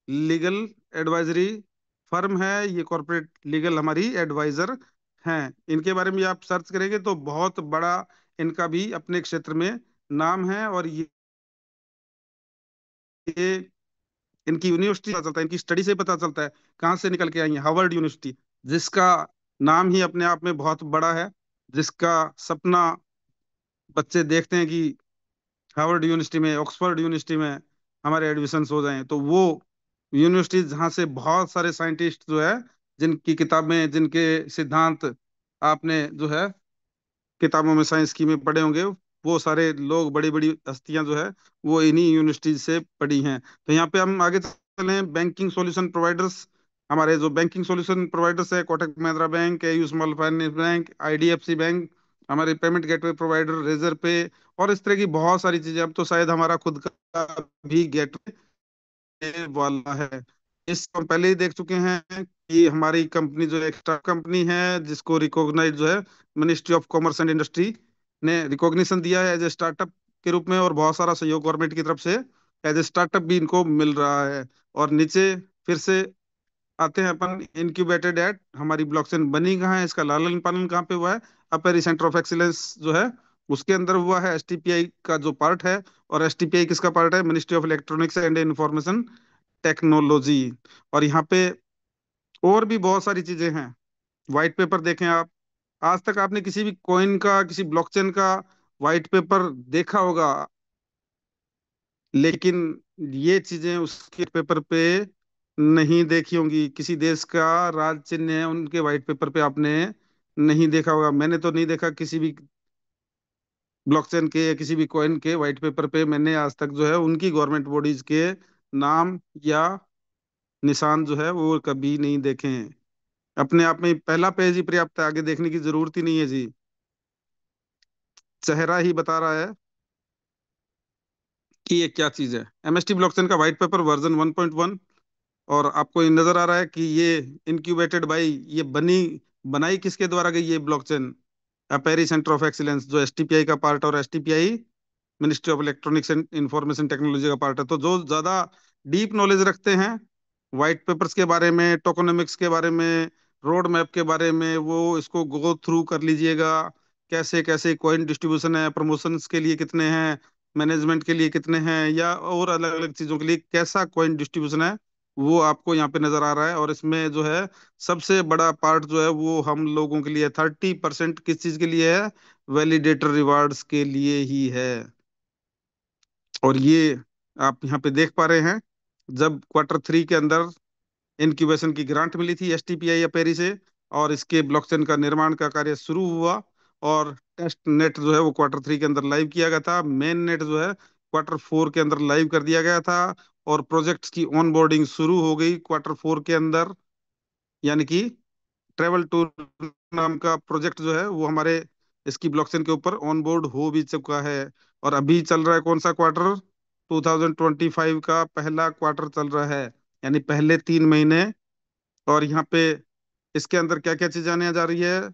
लीगल एडवाइजरी फर्म है, ये कॉर्पोरेट लीगल हमारी एडवाइजर हैं। इनके बारे में आप सर्च करेंगे तो बहुत बड़ा इनका भी अपने क्षेत्र में नाम है। और ये इनकी यूनिवर्सिटी पता चलता है, इनकी स्टडी से पता चलता है कहाँ से निकल के आई है। हार्वर्ड यूनिवर्सिटी, जिसका नाम ही अपने आप में बहुत बड़ा है, जिसका सपना बच्चे देखते हैं कि हार्वर्ड यूनिवर्सिटी में, ऑक्सफोर्ड यूनिवर्सिटी में हमारे एडमिशन हो जाएं। तो वो यूनिवर्सिटी जहाँ से बहुत सारे साइंटिस्ट जो है, जिनकी किताबें, जिनके सिद्धांत आपने जो है किताबों में साइंस की में पढ़े होंगे, वो सारे लोग, बड़ी बड़ी हस्तियां जो है, वो इन्हीं यूनिवर्सिटी से पढ़ी हैं। तो यहाँ पे हम आगे चले, बैंकिंग सॉल्यूशन प्रोवाइडर्स। हमारे जो बैंकिंग सॉल्यूशन प्रोवाइडर्स है, Kotak Mahindra bank, AU small finance bank, IDFC bank, हमारे पेमेंट गेटवे प्रोवाइडर रेजर पे, और इस तरह की बहुत सारी चीजें। अब तो शायद हमारा खुद का भी गेटवे वाला है। इसको हम पहले ही देख चुके हैं कि हमारी कंपनी जो एक स्टार्ट कंपनी है, जिसको रिकॉग्नाइज जो है ministry of commerce and industry ने रिकॉग्निशन दिया है एज ए स्टार्टअप के रूप में, और बहुत सारा सहयोग गवर्नमेंट की तरफ से एज ए स्टार्टअप भी इनको मिल रहा है। और नीचे फिर से आते हैं अपन, इनक्यूबेटेड एट, हमारी ब्लॉकचेन बनी कहाँ है, इसका लालन पालन कहाँ पे हुआ है, अपेरी सेंटर ऑफ एक्सीलेंस जो है उसके अंदर हुआ है, एसटीपीआई का जो पार्ट है। और एसटीपीआई किसका पार्ट है, ministry of electronics and information technology. और यहाँ पे और भी बहुत सारी चीजें हैं। व्हाइट पेपर देखें आप, आज तक आपने किसी भी कॉइन का, किसी ब्लॉकचेन का व्हाइट पेपर देखा होगा, लेकिन ये चीजें उसके पेपर पे नहीं देखी होंगी। किसी देश का राज चिन्ह है, उनके व्हाइट पेपर पे आपने नहीं देखा होगा। मैंने तो नहीं देखा किसी भी ब्लॉकचेन के या किसी भी कॉइन के व्हाइट पेपर पे, मैंने आज तक जो है उनकी गवर्नमेंट बॉडीज के नाम या निशान जो है वो कभी नहीं देखे हैं। अपने आप में पहला पेज ही पर्याप्त है, आगे देखने की जरूरत ही नहीं है जी, चेहरा ही बता रहा है कि ये क्या चीज है। एमएसटी ब्लॉकचेन का व्हाइट पेपर वर्जन 1.1। और आपको ये नजर आ रहा है कि ये इनक्यूबेटेड बाई, ये बनाई किसके द्वारा गई ये ब्लॉकचेन, अपेरी सेंटर ऑफ एक्सीलेंस, जो एसटीपीआई का पार्ट, और STPI ministry of electronics and information technology का पार्ट है। तो जो ज्यादा डीप नॉलेज रखते हैं व्हाइट पेपर्स के बारे में, टोकोनॉमिक्स के बारे में, रोड मैप के बारे में, वो इसको गो थ्रू कर लीजिएगा। कैसे कैसे कॉइन डिस्ट्रीब्यूशन है, प्रमोशंस के लिए कितने हैं, मैनेजमेंट के लिए कितने हैं, या और अलग अलग चीजों के लिए कैसा कॉइन डिस्ट्रीब्यूशन है, वो आपको यहाँ पे नजर आ रहा है। और इसमें जो है सबसे बड़ा पार्ट जो है वो हम लोगों के लिए 30% किस चीज के लिए है, वैलिडेटर रिवार्ड्स के लिए ही है। और ये आप यहाँ पे देख पा रहे हैं, जब Q3 के अंदर इनक्यूबेशन की ग्रांट मिली थी एसटीपीआई या पेरी से, और इसके ब्लॉकचेन का निर्माण का कार्य शुरू हुआ, और टेस्ट नेट जो है वो Q3 के अंदर लाइव किया गया था, मेन नेट जो है Q4 के अंदर लाइव कर दिया गया था, और प्रोजेक्ट्स की ऑनबोर्डिंग शुरू हो गई Q4 के अंदर। यानी कि ट्रेवल टूर नाम का प्रोजेक्ट जो है वो हमारे इसकी ब्लॉकचेन के ऊपर ऑनबोर्ड हो भी चुका है। और अभी चल रहा है कौन सा क्वार्टर? 2025 का पहला क्वार्टर चल रहा है, यानी पहले 3 महीने। और यहाँ पे इसके अंदर क्या क्या चीज आने जा रही है?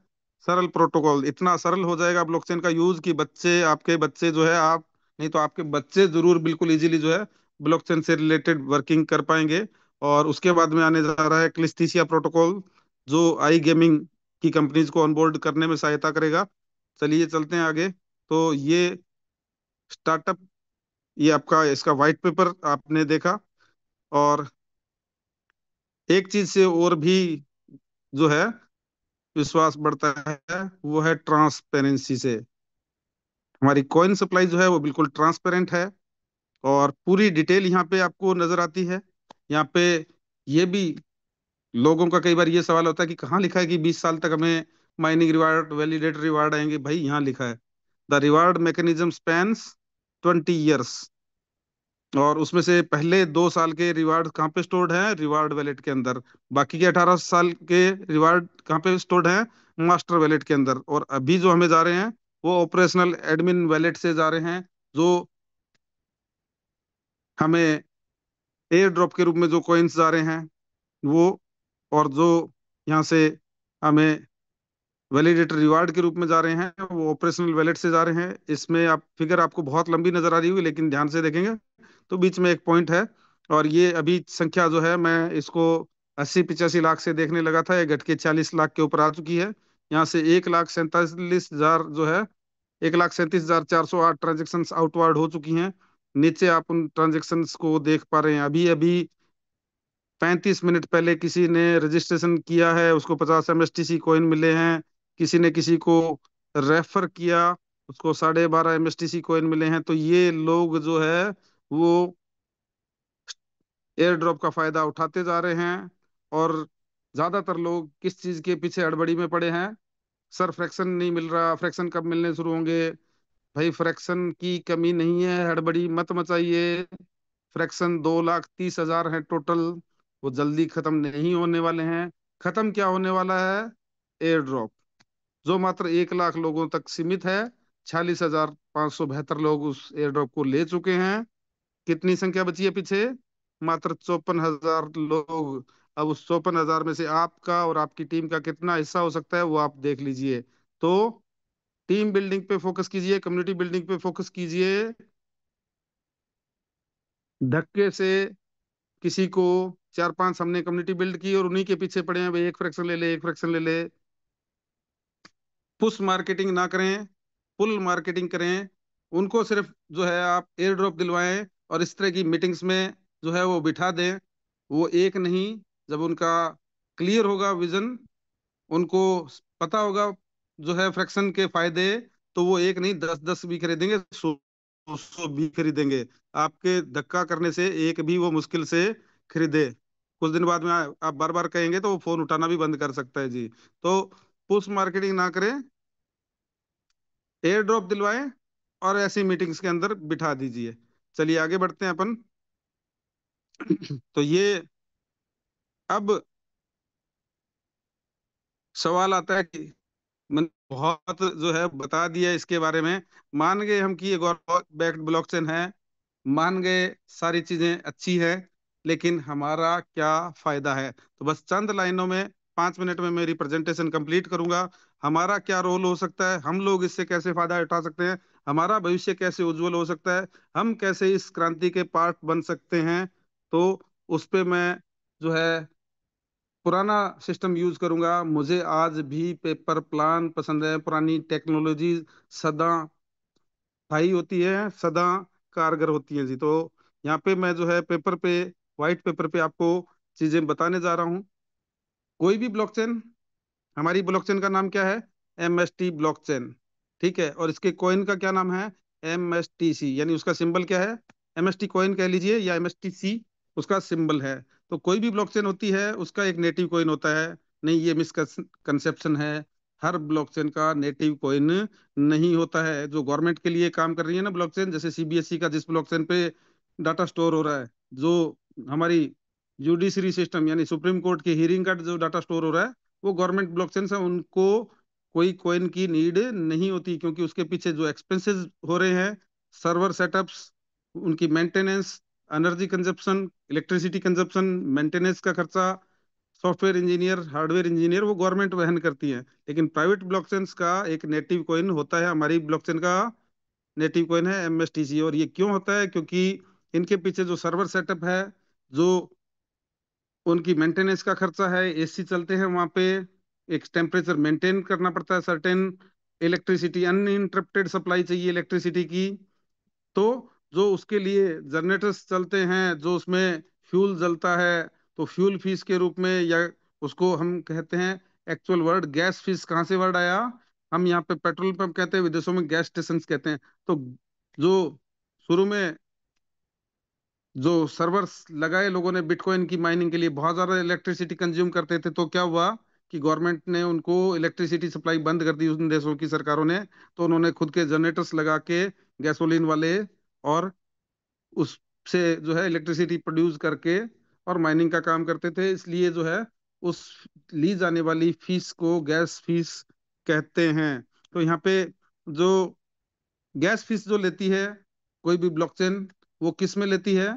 सरल प्रोटोकॉल, इतना सरल हो जाएगा ब्लॉकचेन का यूज कि बच्चे, आपके बच्चे जो है, आप नहीं तो आपके बच्चे जरूर बिल्कुल इजीली जो है ब्लॉकचेन से रिलेटेड वर्किंग कर पाएंगे। और उसके बाद में आने जा रहा है क्लिस्टीसिया प्रोटोकॉल, जो आई गेमिंग की कंपनीज को ऑनबोर्ड करने में सहायता करेगा। चलिए चलते हैं आगे। तो ये स्टार्टअप, ये आपका इसका व्हाइट पेपर आपने देखा। और एक चीज से और भी जो है विश्वास बढ़ता है, वो है ट्रांसपेरेंसी से। हमारी कॉइन सप्लाई जो है वो बिल्कुल ट्रांसपेरेंट है, और पूरी डिटेल यहाँ पे आपको नजर आती है। यहाँ पे ये भी लोगों का कई बार ये सवाल होता है कि कहाँ लिखा है कि 20 साल तक हमें माइनिंग रिवार्ड, वैलिडेटर रिवार्ड आएंगे। भाई यहाँ लिखा है, the reward mechanism spans 20 years। और उसमें से पहले 2 साल के रिवार्ड कहाँ पे स्टोर्ड हैं? रिवार्ड वैलेट के अंदर। बाकी के 18 साल के रिवार्ड कहाँ पे स्टोर्ड हैं? मास्टर वैलेट के अंदर। और अभी जो हमें जा रहे हैं वो ऑपरेशनल एडमिन वैलेट से जा रहे हैं, जो हमें एयर ड्रॉप के रूप में जो कॉइन्स जा रहे हैं वो। और जो यहाँ से हमें वैलिडेटर रिवार्ड के रूप में जा रहे हैं वो ऑपरेशनल वैलेट से जा रहे हैं। इसमें आप फिगर आपको बहुत लंबी नजर आ रही होगी, लेकिन ध्यान से देखेंगे तो बीच में एक पॉइंट है। और ये अभी संख्या जो है, मैं इसको 80-85 लाख से देखने लगा था, ये घट के 40 लाख के ऊपर आ चुकी है। यहाँ से 1,47,000 जो है, 1,37,408 ट्रांजेक्शन आउटवार्ड हो चुकी हैं। नीचे आप उन ट्रांजेक्शन को देख पा रहे हैं। अभी अभी 35 मिनट पहले किसी ने रजिस्ट्रेशन किया है, उसको 50 MSTC कॉइन मिले हैं। किसी ने किसी को रेफर किया, उसको 12.5 MSTC कॉइन मिले हैं। तो ये लोग जो है वो एयर ड्रॉप का फायदा उठाते जा रहे हैं। और ज्यादातर लोग किस चीज के पीछे हड़बड़ी में पड़े हैं? सर फ्रैक्शन नहीं मिल रहा, फ्रैक्शन कब मिलने शुरू होंगे? भाई फ्रैक्शन की कमी नहीं है, हड़बड़ी मत मचाइए। फ्रैक्शन 2,30,000 है टोटल, वो जल्दी खत्म नहीं होने वाले हैं। खत्म क्या होने वाला है? एयर ड्रॉप, जो मात्र 1 लाख लोगों तक सीमित है। 46,572 लोग उस एयर ड्रॉप को ले चुके हैं। कितनी संख्या बची है पीछे? मात्र 54,000 लोग। अब उस 54,000 में से आपका और आपकी टीम का कितना हिस्सा हो सकता है वो आप देख लीजिए। तो टीम बिल्डिंग पे फोकस कीजिए, कम्युनिटी बिल्डिंग पे फोकस कीजिए। धक्के से किसी को 4-5 हमने कम्युनिटी बिल्ड की और उन्हीं के पीछे पड़े हैं, भाई एक फ्रैक्शन ले ले, एक फ्रैक्शन ले ले। पुश मार्केटिंग ना करें, पुल मार्केटिंग करें। उनको सिर्फ जो है आप एयर ड्रॉप दिलवाएं और इस तरह की मीटिंग्स में जो है वो बिठा दें। वो एक नहीं, जब उनका क्लियर होगा विजन, उनको पता होगा जो है फ्रैक्शन के फायदे, तो वो एक नहीं 10-10 भी खरीदेंगे, 100-100 भी खरीदेंगे। आपके धक्का करने से एक भी वो मुश्किल से खरीदे। कुछ दिन बाद में आप बार बार कहेंगे तो वो फोन उठाना भी बंद कर सकता है जी। तो पुश मार्केटिंग ना करें, एयर ड्रॉप दिलवाएं और ऐसी मीटिंग्स के अंदर बिठा दीजिए। चलिए आगे बढ़ते हैं अपन। तो ये अब सवाल आता है कि मैंने बहुत जो है बता दिया इसके बारे में। मान गए हम कि ये गवर्नमेंट बैक्ड ब्लॉकचेन है, मान गए सारी चीजें अच्छी है, लेकिन हमारा क्या फायदा है? तो बस चंद लाइनों में 5 मिनट में मेरी प्रेजेंटेशन कंप्लीट करूंगा। हमारा क्या रोल हो सकता है, हम लोग इससे कैसे फायदा उठा सकते हैं, हमारा भविष्य कैसे उज्जवल हो सकता है, हम कैसे इस क्रांति के पार्ट बन सकते हैं। तो उस पे मैं जो है पुराना सिस्टम यूज करूंगा। मुझे आज भी पेपर प्लान पसंद है। पुरानी टेक्नोलॉजी सदा भाई होती है, सदा कारगर होती है जी। तो यहाँ पे मैं जो है पेपर पे, व्हाइट पेपर पे आपको चीजें बताने जा रहा हूँ। कोई भी ब्लॉकचेन, हमारी ब्लॉकचेन का नाम क्या है? MST blockchain. ठीक है, और इसके कॉइन का क्या नाम है? MSTC, यानी उसका सिंबल क्या है? MST कॉइन कह लीजिए या MSTC उसका सिंबल है। तो कोई भी ब्लॉकचेन होती है उसका एक नेटिव कॉइन होता है। नहीं, ये मिसकंसेप्शन है। हर ब्लॉकचेन का नेटिव कॉइन नहीं होता है। जो गवर्नमेंट के लिए काम कर रही है ना ब्लॉकचेन, जैसे CBSE का जिस ब्लॉकचेन पे डाटा स्टोर हो रहा है, जो हमारी जुडिशरी सिस्टम यानी सुप्रीम कोर्ट की हियरिंग का जो डाटा स्टोर हो रहा है, वो गवर्नमेंट ब्लॉकचेन है। उनको कोई कॉइन की नीड नहीं होती, क्योंकि उसके पीछे जो एक्सपेंसेस हो रहे हैं सर्वर सेटअप्स, उनकी maintenance, energy consumption, electricity consumption, maintenance का खर्चा, सॉफ्टवेयर इंजीनियर, हार्डवेयर इंजीनियर, वो गवर्नमेंट वहन करती है। लेकिन प्राइवेट ब्लॉकचेन्स का एक नेटिव कॉइन होता है, हमारी ब्लॉकचेन का नेटिव कॉइन है एमएसटीसी। और ये क्यों होता है? क्योंकि इनके पीछे जो सर्वर सेटअप है, जो उनकी मेंटेनेंस का खर्चा है, एसी चलते हैं वहां पे, एक टेम्परेचर मेंटेन करना पड़ता है सर्टेन, इलेक्ट्रिसिटी अनइंटरप्टेड सप्लाई चाहिए इलेक्ट्रिसिटी की। तो जो उसके लिए जनरेटर्स चलते हैं, जो उसमें फ्यूल जलता है, तो फ्यूल फीस के रूप में, या उसको हम कहते हैं, एक्चुअल वर्ड गैस फीस कहाँ से वर्ड आया, हम यहाँ पे पेट्रोल पंप कहते हैं, विदेशों में गैस स्टेशन कहते हैं। तो जो शुरू में जो सर्वर्स लगाए लोगों ने बिटकॉइन की माइनिंग के लिए, बहुत ज्यादा इलेक्ट्रिसिटी कंज्यूम करते थे, तो क्या हुआ कि गवर्नमेंट ने उनको इलेक्ट्रिसिटी सप्लाई बंद कर दी, उन देशों की सरकारों ने। तो उन्होंने खुद के जनरेटर्स लगा के, गैसोलीन वाले, और उससे जो है इलेक्ट्रिसिटी प्रोड्यूस करके और माइनिंग का काम करते थे। इसलिए जो है उस ली जाने वाली फीस को गैस फीस कहते हैं। तो यहाँ पे जो गैस फीस जो लेती है कोई भी ब्लॉकचेन, वो किस में लेती है?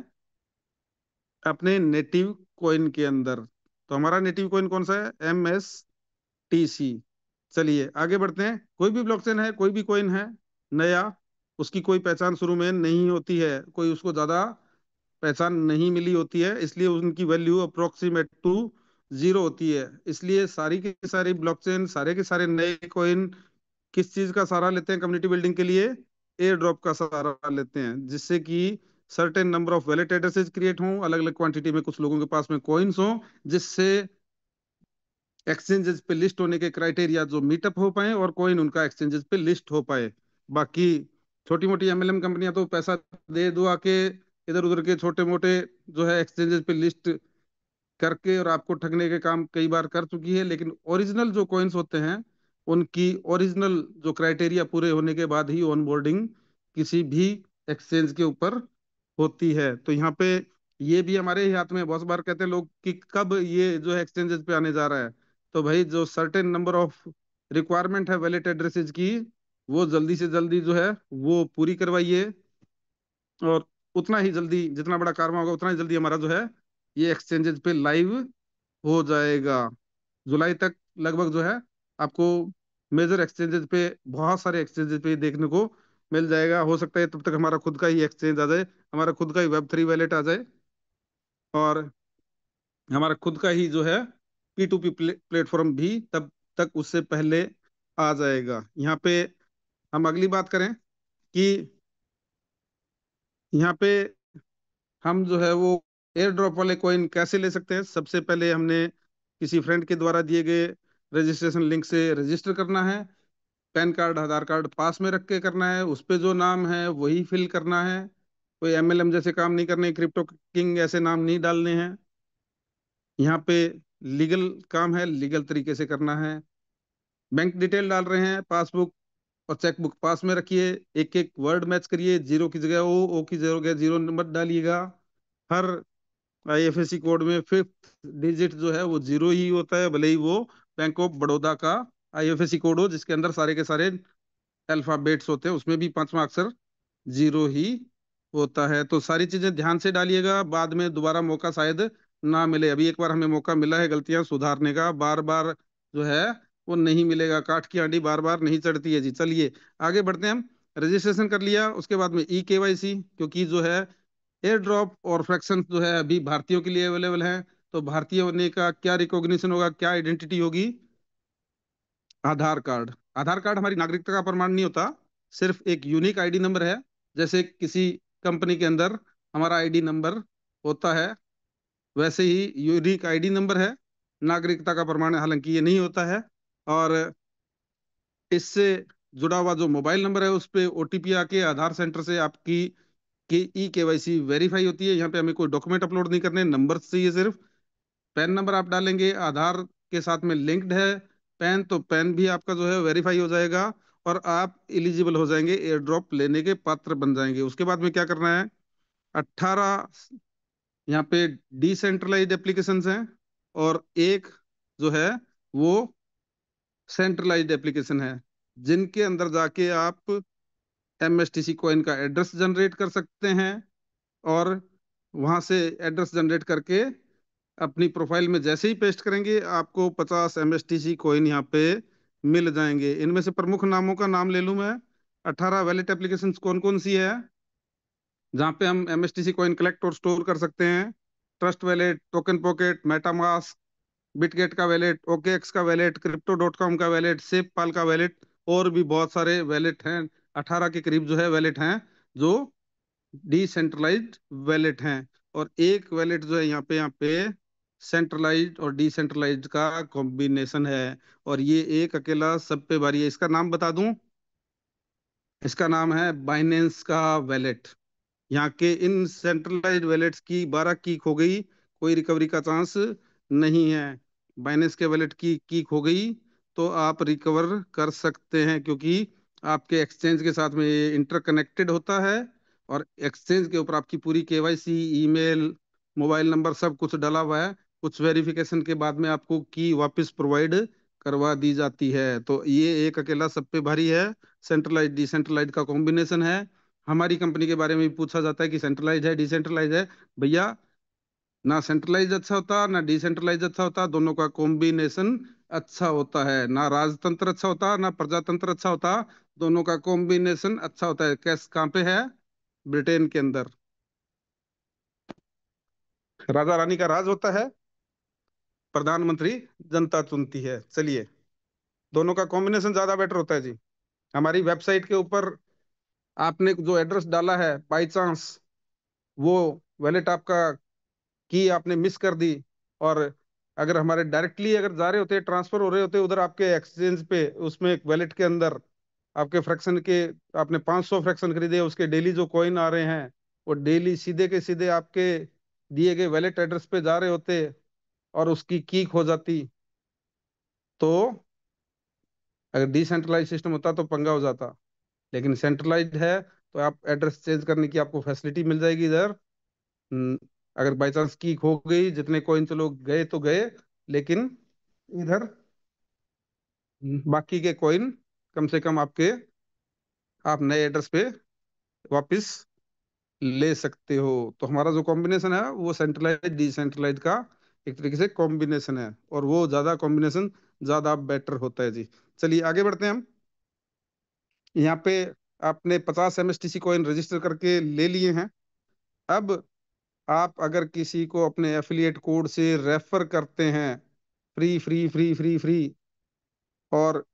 अपने नेटिव कॉइन के अंदर। तो हमारा नेटिव कॉइन कौन सा है? MSTC। चलिए आगे बढ़ते हैं। कोई भी ब्लॉकचेन है, कोई भी कॉइन है नया, उसकी कोई पहचान शुरू में नहीं होती है, कोई उसको ज्यादा पहचान नहीं मिली होती है, इसलिए उनकी वैल्यू अप्रोक्सीमेट टू जीरो होती है। इसलिए सारी की सारी ब्लॉकचेन, सारे के सारे नए कॉइन किस चीज का सहारा लेते हैं कम्युनिटी बिल्डिंग के लिए? एयर ड्रॉप का सहारा लेते हैं, जिससे कि certain number of valid addresses create हों, अलग अलग क्वांटिटी में कुछ लोगों के पास में कॉइन्स हों, जिससे एक्सचेंजेस पे लिस्ट होने के क्राइटेरिया जो मीटअप हो पाए और कॉइन उनका एक्सचेंजेस पे लिस्ट हो पाए। बाकी छोटी मोटी एमएलएम कंपनियां तो पैसा दे दो आके, इधर उधर के छोटे मोटे जो है एक्सचेंजेस पे लिस्ट करके और आपको ठगने के काम कई बार कर चुकी है। लेकिन ओरिजिनल जो कॉइन्स होते हैं, उनकी ओरिजिनल जो क्राइटेरिया पूरे होने के बाद ही ऑनबोर्डिंग किसी भी एक्सचेंज के ऊपर होती है। तो यहाँ पे ये भी हमारे ही हाथ में है। बहुत बार कहते हैं लोग कि कब ये जो है एक्सचेंजेस पे आने जा रहा है। तो भाई जो सर्टेन नंबर ऑफ रिक्वायरमेंट है वैलिड एड्रेसेस की, वो जल्दी से जल्दी जो है वो पूरी करवाइए, और उतना ही जल्दी, जितना बड़ा कारवा होगा उतना ही जल्दी हमारा जो है ये एक्सचेंजेस पे लाइव हो जाएगा। जुलाई तक लगभग जो है आपको मेजर एक्सचेंजेस पे, बहुत सारे एक्सचेंजेस पे देखने को मिल जाएगा। हो सकता है तब तक हमारा खुद का ही एक्सचेंज आ जाए, हमारा खुद का ही Web3 वैलेट आ जाए, और हमारा खुद का ही जो है P2P प्लेटफॉर्म भी तब तक उससे पहले आ जाएगा। यहाँ पे हम अगली बात करें कि यहाँ पे हम जो है वो एयर ड्रॉप वाले कॉइन कैसे ले सकते हैं। सबसे पहले हमने किसी फ्रेंड के द्वारा दिए गए रजिस्ट्रेशन लिंक से रजिस्टर करना है। पैन कार्ड, आधार कार्ड पास में रख के करना है, उस पे जो नाम है वही फिल करना है। कोई एमएलएम जैसे काम नहीं करने, क्रिप्टो किंग ऐसे नाम नहीं डालने हैं। यहाँ पे लीगल काम है, लीगल तरीके से करना है। बैंक डिटेल डाल रहे हैं, पासबुक और चेकबुक पास में रखिए, एक एक वर्ड मैच करिए, जीरो की जगह ओ की जगह जीरो नंबर डालिएगा। हर आईएफएससी कोड में फिफ्थ डिजिट जो है वो जीरो ही होता है, भले ही वो बैंक ऑफ बड़ौदा का आईएफएससी कोड हो जिसके अंदर सारे के सारे अल्फाबेट्स होते हैं, उसमें भी पांचवा अक्षर जीरो ही होता है। तो सारी चीजें ध्यान से डालिएगा, बाद में दोबारा मौका शायद ना मिले। अभी एक बार हमें मौका मिला है गलतियां सुधारने का, बार बार जो है वो नहीं मिलेगा। काठ की आंडी बार बार नहीं चढ़ती है जी। चलिए आगे बढ़ते हैं हम। रजिस्ट्रेशन कर लिया, उसके बाद में ई KYC, क्योंकि जो है एयर ड्रॉप और फ्रैक्शन जो है अभी भारतीयों के लिए अवेलेबल है। तो भारतीय होने का क्या रिकॉग्निशन होगा, क्या आइडेंटिटी होगी? आधार कार्ड। आधार कार्ड हमारी नागरिकता का प्रमाण नहीं होता, सिर्फ एक यूनिक आईडी नंबर है। जैसे किसी कंपनी के अंदर हमारा आईडी नंबर होता है, वैसे ही यूनिक आईडी नंबर है, नागरिकता का प्रमाण हालांकि ये नहीं होता है। और इससे जुड़ा हुआ जो मोबाइल नंबर है उस पे ओटीपी आके आधार सेंटर से आपकी की ई KYC वेरीफाई होती है। यहाँ पे हमें कोई डॉक्यूमेंट अपलोड नहीं करने, नंबर चाहिए सिर्फ। पैन नंबर आप डालेंगे, आधार के साथ में लिंक्ड है पैन, तो पैन भी आपका जो है वेरीफाई हो जाएगा, और आप एलिजिबल हो जाएंगे, एयर ड्रॉप लेने के पात्र बन जाएंगे। उसके बाद में क्या करना है? 18 यहाँ पे डिसेंट्रलाइज्ड एप्लीकेशंस हैं, और एक जो है वो सेंट्रलाइज्ड एप्लीकेशन है, जिनके अंदर जाके आप MSTC कॉइन का एड्रेस जनरेट कर सकते हैं, और वहां से एड्रेस जनरेट करके अपनी प्रोफाइल में जैसे ही पेस्ट करेंगे आपको 50 MSTC कॉइन यहाँ पे मिल जाएंगे। इनमें से प्रमुख नामों का नाम ले लूं मैं। 18 वैलेट एप्लीकेशंस कौन कौन सी है जहाँ पे हम MSTC कॉइन कलेक्ट और स्टोर कर सकते हैं? Trust wallet, token pocket, MetaMask, Bitget का वैलेट, OKX का वैलेट, Crypto.com का वैलेट, सेपपाल का वैलेट, और भी बहुत सारे वैलेट हैं। 18 के करीब जो है वैलेट हैं जो डिसेंट्रलाइज्ड वैलेट हैं। और एक वैलेट जो है यहाँ पे सेंट्रलाइज्ड और डिसेंट्रलाइज्ड का कॉम्बिनेशन है, और ये एक अकेला सब पे भारी है। इसका नाम बता दूं, इसका नाम है बाइनेंस का वैलेट। यहाँ के इन सेंट्रलाइज्ड वैलेट्स की 12 की खो गई, कोई रिकवरी का चांस नहीं है। बाइनेंस के वैलेट की खो गई तो आप रिकवर कर सकते हैं, क्योंकि आपके एक्सचेंज के साथ में ये इंटरकनेक्टेड होता है, और एक्सचेंज के ऊपर आपकी पूरी KYC, ईमेल, मोबाइल नंबर सब कुछ डला हुआ है। कुछ वेरिफिकेशन के बाद में आपको की वापस प्रोवाइड करवा दी जाती है। तो ये एक अकेला सब पे भारी है, सेंट्रलाइज डिसेंट्रलाइज का कॉम्बिनेशन है। हमारी कंपनी के बारे में भी पूछा जाता है कि सेंट्रलाइज है डिसेंट्रलाइज है। भैया, ना सेंट्रलाइज अच्छा होता ना डिसेंट्रलाइज अच्छा होता, दोनों का कॉम्बिनेशन अच्छा होता है। ना राजतंत्र अच्छा होता ना प्रजातंत्र अच्छा होता, दोनों का कॉम्बिनेशन अच्छा होता है। कैस कहाँ पे है? ब्रिटेन के अंदर राजा रानी का राज होता है, प्रधानमंत्री जनता चुनती है। चलिए, दोनों का कॉम्बिनेशन ज्यादा बेटर होता है जी। हमारी वेबसाइट के ऊपर आपने जो एड्रेस डाला है, बाई चांस वो वैलेट आपका की आपने मिस कर दी, और अगर हमारे डायरेक्टली अगर जा रहे होते, ट्रांसफर हो रहे होते उधर आपके एक्सचेंज पे, उसमें एक वैलेट के अंदर आपके फ्रैक्शन के, आपने 500 फ्रैक्शन खरीदे, उसके डेली जो कॉइन आ रहे हैं वो डेली सीधे के सीधे आपके दिए गए वैलेट एड्रेस पे जा रहे होते, और उसकी की खो जाती, तो अगर डिसेंट्रलाइज सिस्टम होता तो पंगा हो जाता। लेकिन सेंट्रलाइज्ड है तो आप एड्रेस चेंज करने की आपको फैसिलिटी मिल जाएगी इधर। हम्म, अगर बाई चांस की खो गई, जितने कॉइन चलो गए तो गए, लेकिन इधर बाकी के कॉइन कम से कम आपके, आप नए एड्रेस पे वापस ले सकते हो। तो हमारा जो कॉम्बिनेशन है वो सेंट्रलाइज डिसेंट्रलाइज का एक तरीके से कॉम्बिनेशन है, और वो ज्यादा कॉम्बिनेशन ज्यादा बेटर होता है जी। चलिए आगे बढ़ते हैं हम। यहाँ पे आपने 50 MSTC कॉइन रजिस्टर करके ले लिए हैं। अब आप अगर किसी को अपने एफिलिएट कोड से रेफर करते हैं, free free free free free, और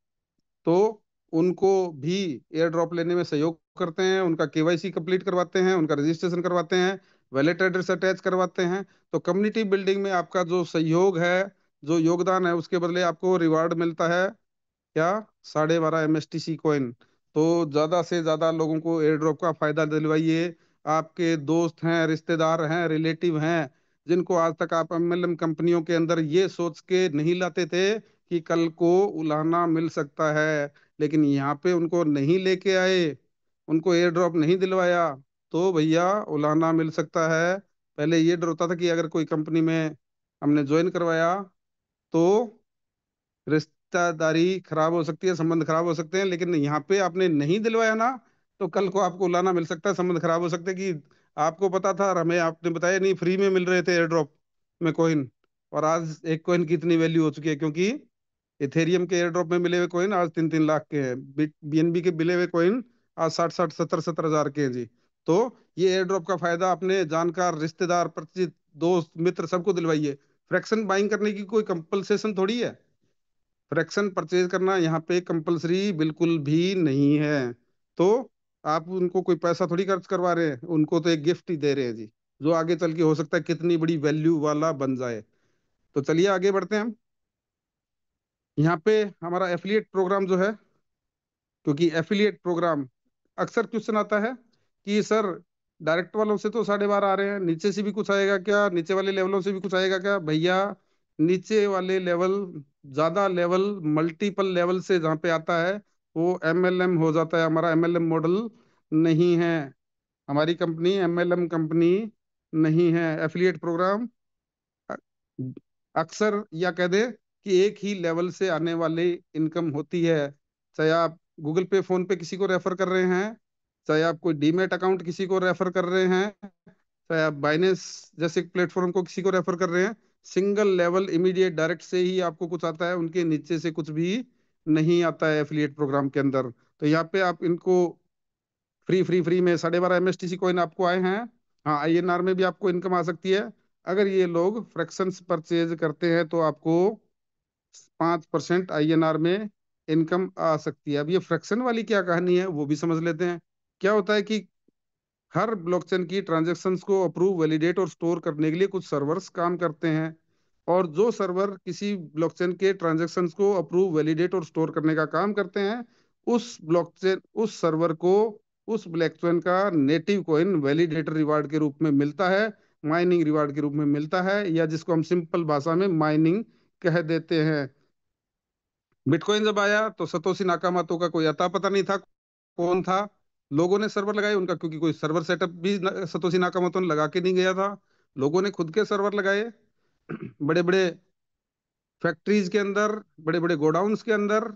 तो उनको भी एयर ड्रॉप लेने में सहयोग करते हैं, उनका KYC कंप्लीट करवाते हैं, उनका रजिस्ट्रेशन करवाते हैं, वैलेट एड्रेस अटैच करवाते हैं, तो कम्युनिटी बिल्डिंग में आपका जो सहयोग है, जो योगदान है, उसके बदले आपको रिवार्ड मिलता है क्या? 12.5 MSTC कॉइन। तो ज्यादा से ज्यादा लोगों को एयर ड्रॉप का फायदा दिलवाइए। आपके दोस्त हैं, रिश्तेदार हैं, रिलेटिव हैं, जिनको आज तक आप MLM कंपनियों के अंदर ये सोच के नहीं लाते थे कि कल को उलाहना मिल सकता है, लेकिन यहाँ पे उनको नहीं लेके आए, उनको एयर ड्रॉप नहीं दिलवाया, तो भैया उलाहना मिल सकता है। पहले ये डर होता था कि अगर कोई कंपनी में हमने ज्वाइन करवाया तो रिश्तेदारी खराब हो सकती है, संबंध खराब हो सकते हैं, लेकिन यहाँ पे आपने नहीं दिलवाया ना, तो कल को आपको लाना मिल सकता है, संबंध खराब हो सकते हैं कि आपको पता था और हमें आपने बताया नहीं, फ्री में मिल रहे थे एयर ड्रॉप में कॉइन। और आज एक कॉइन की इतनी वैल्यू हो चुकी है, क्योंकि इथेरियम के एयर ड्रॉप में मिले हुए कॉइन आज 3-3 लाख के हैं, BNB के मिले हुए कॉइन आज 60-60, 70-70 हजार के हैं जी। तो ये एयर ड्रॉप का फायदा अपने जानकार, रिश्तेदार, परिचित, दोस्त, मित्र सबको दिलवाइए। फ्रैक्शन बाइंग करने की कोई कंपलसेशन थोड़ी है, फ्रैक्शन परचेज करना यहाँ पे कंपलसरी बिल्कुल भी नहीं है। तो आप उनको कोई पैसा थोड़ी खर्च करवा रहे हैं, उनको तो एक गिफ्ट ही दे रहे हैं जी, जो आगे चल के हो सकता है कितनी बड़ी वैल्यू वाला बन जाए। तो चलिए आगे बढ़ते हैं हम। यहाँ पे हमारा एफिलिएट प्रोग्राम जो है, क्योंकि एफिलिएट प्रोग्राम अक्सर क्वेश्चन आता है कि सर डायरेक्ट वालों से तो 12.5 आ रहे हैं, नीचे से भी कुछ आएगा क्या, नीचे वाले लेवलों से भी कुछ आएगा क्या? भैया, नीचे वाले लेवल, ज्यादा लेवल, मल्टीपल लेवल से जहाँ पे आता है वो MLM हो जाता है। हमारा MLM मॉडल नहीं है, हमारी कंपनी MLM कंपनी नहीं है। एफिलिएट प्रोग्राम अक्सर या कह दे कि एक ही लेवल से आने वाली इनकम होती है। चाहे आप गूगल पे, फोन पे किसी को रेफर कर रहे हैं, चाहे आप कोई डीमेट अकाउंट किसी को रेफर कर रहे हैं, चाहे आप बाइनेंस जैसे प्लेटफॉर्म को किसी को रेफर कर रहे हैं, सिंगल लेवल इमीडिएट डायरेक्ट से ही आपको कुछ आता है, उनके नीचे से कुछ भी नहीं आता है एफिलिएट प्रोग्राम के अंदर। तो यहाँ पे आप इनको फ्री में 12.5 MSTC कॉइन आपको आए हैं। हाँ, INR में भी आपको इनकम आ सकती है। अगर ये लोग फ्रैक्शंस परचेज करते हैं तो आपको 5% INR में इनकम आ सकती है। अब ये फ्रैक्शन वाली क्या कहानी है वो भी समझ लेते हैं। क्या होता है कि हर ब्लॉकचेन की ट्रांजैक्शंस को अप्रूव, वैलिडेट और स्टोर करने के लिए कुछ सर्वर्स काम करते हैं। और जो सर्वर किसी ब्लॉकचेन के ट्रांजैक्शंस को अप्रूव, वैलिडेट और स्टोर करने का काम करते हैं, उस सर्वर को उस ब्लॉकचेन का नेटिव कॉइन वैलिडेटर रिवार्ड के रूप में मिलता है, माइनिंग रिवार्ड के रूप में मिलता है, या जिसको हम सिंपल भाषा में माइनिंग कह देते हैं। बिटकॉइन जब आया तो सतोशी नाकामातो का कोई अता पता नहीं था कौन था। लोगों ने सर्वर लगाए उनका, क्योंकि कोई सर्वर सेटअप भी सतोशी नाकामातो ने लगा के नहीं गया था। लोगों ने खुद के सर्वर लगाए बड़े बड़े फैक्ट्रीज के अंदर, बड़े बड़े गोडाउन्स के अंदर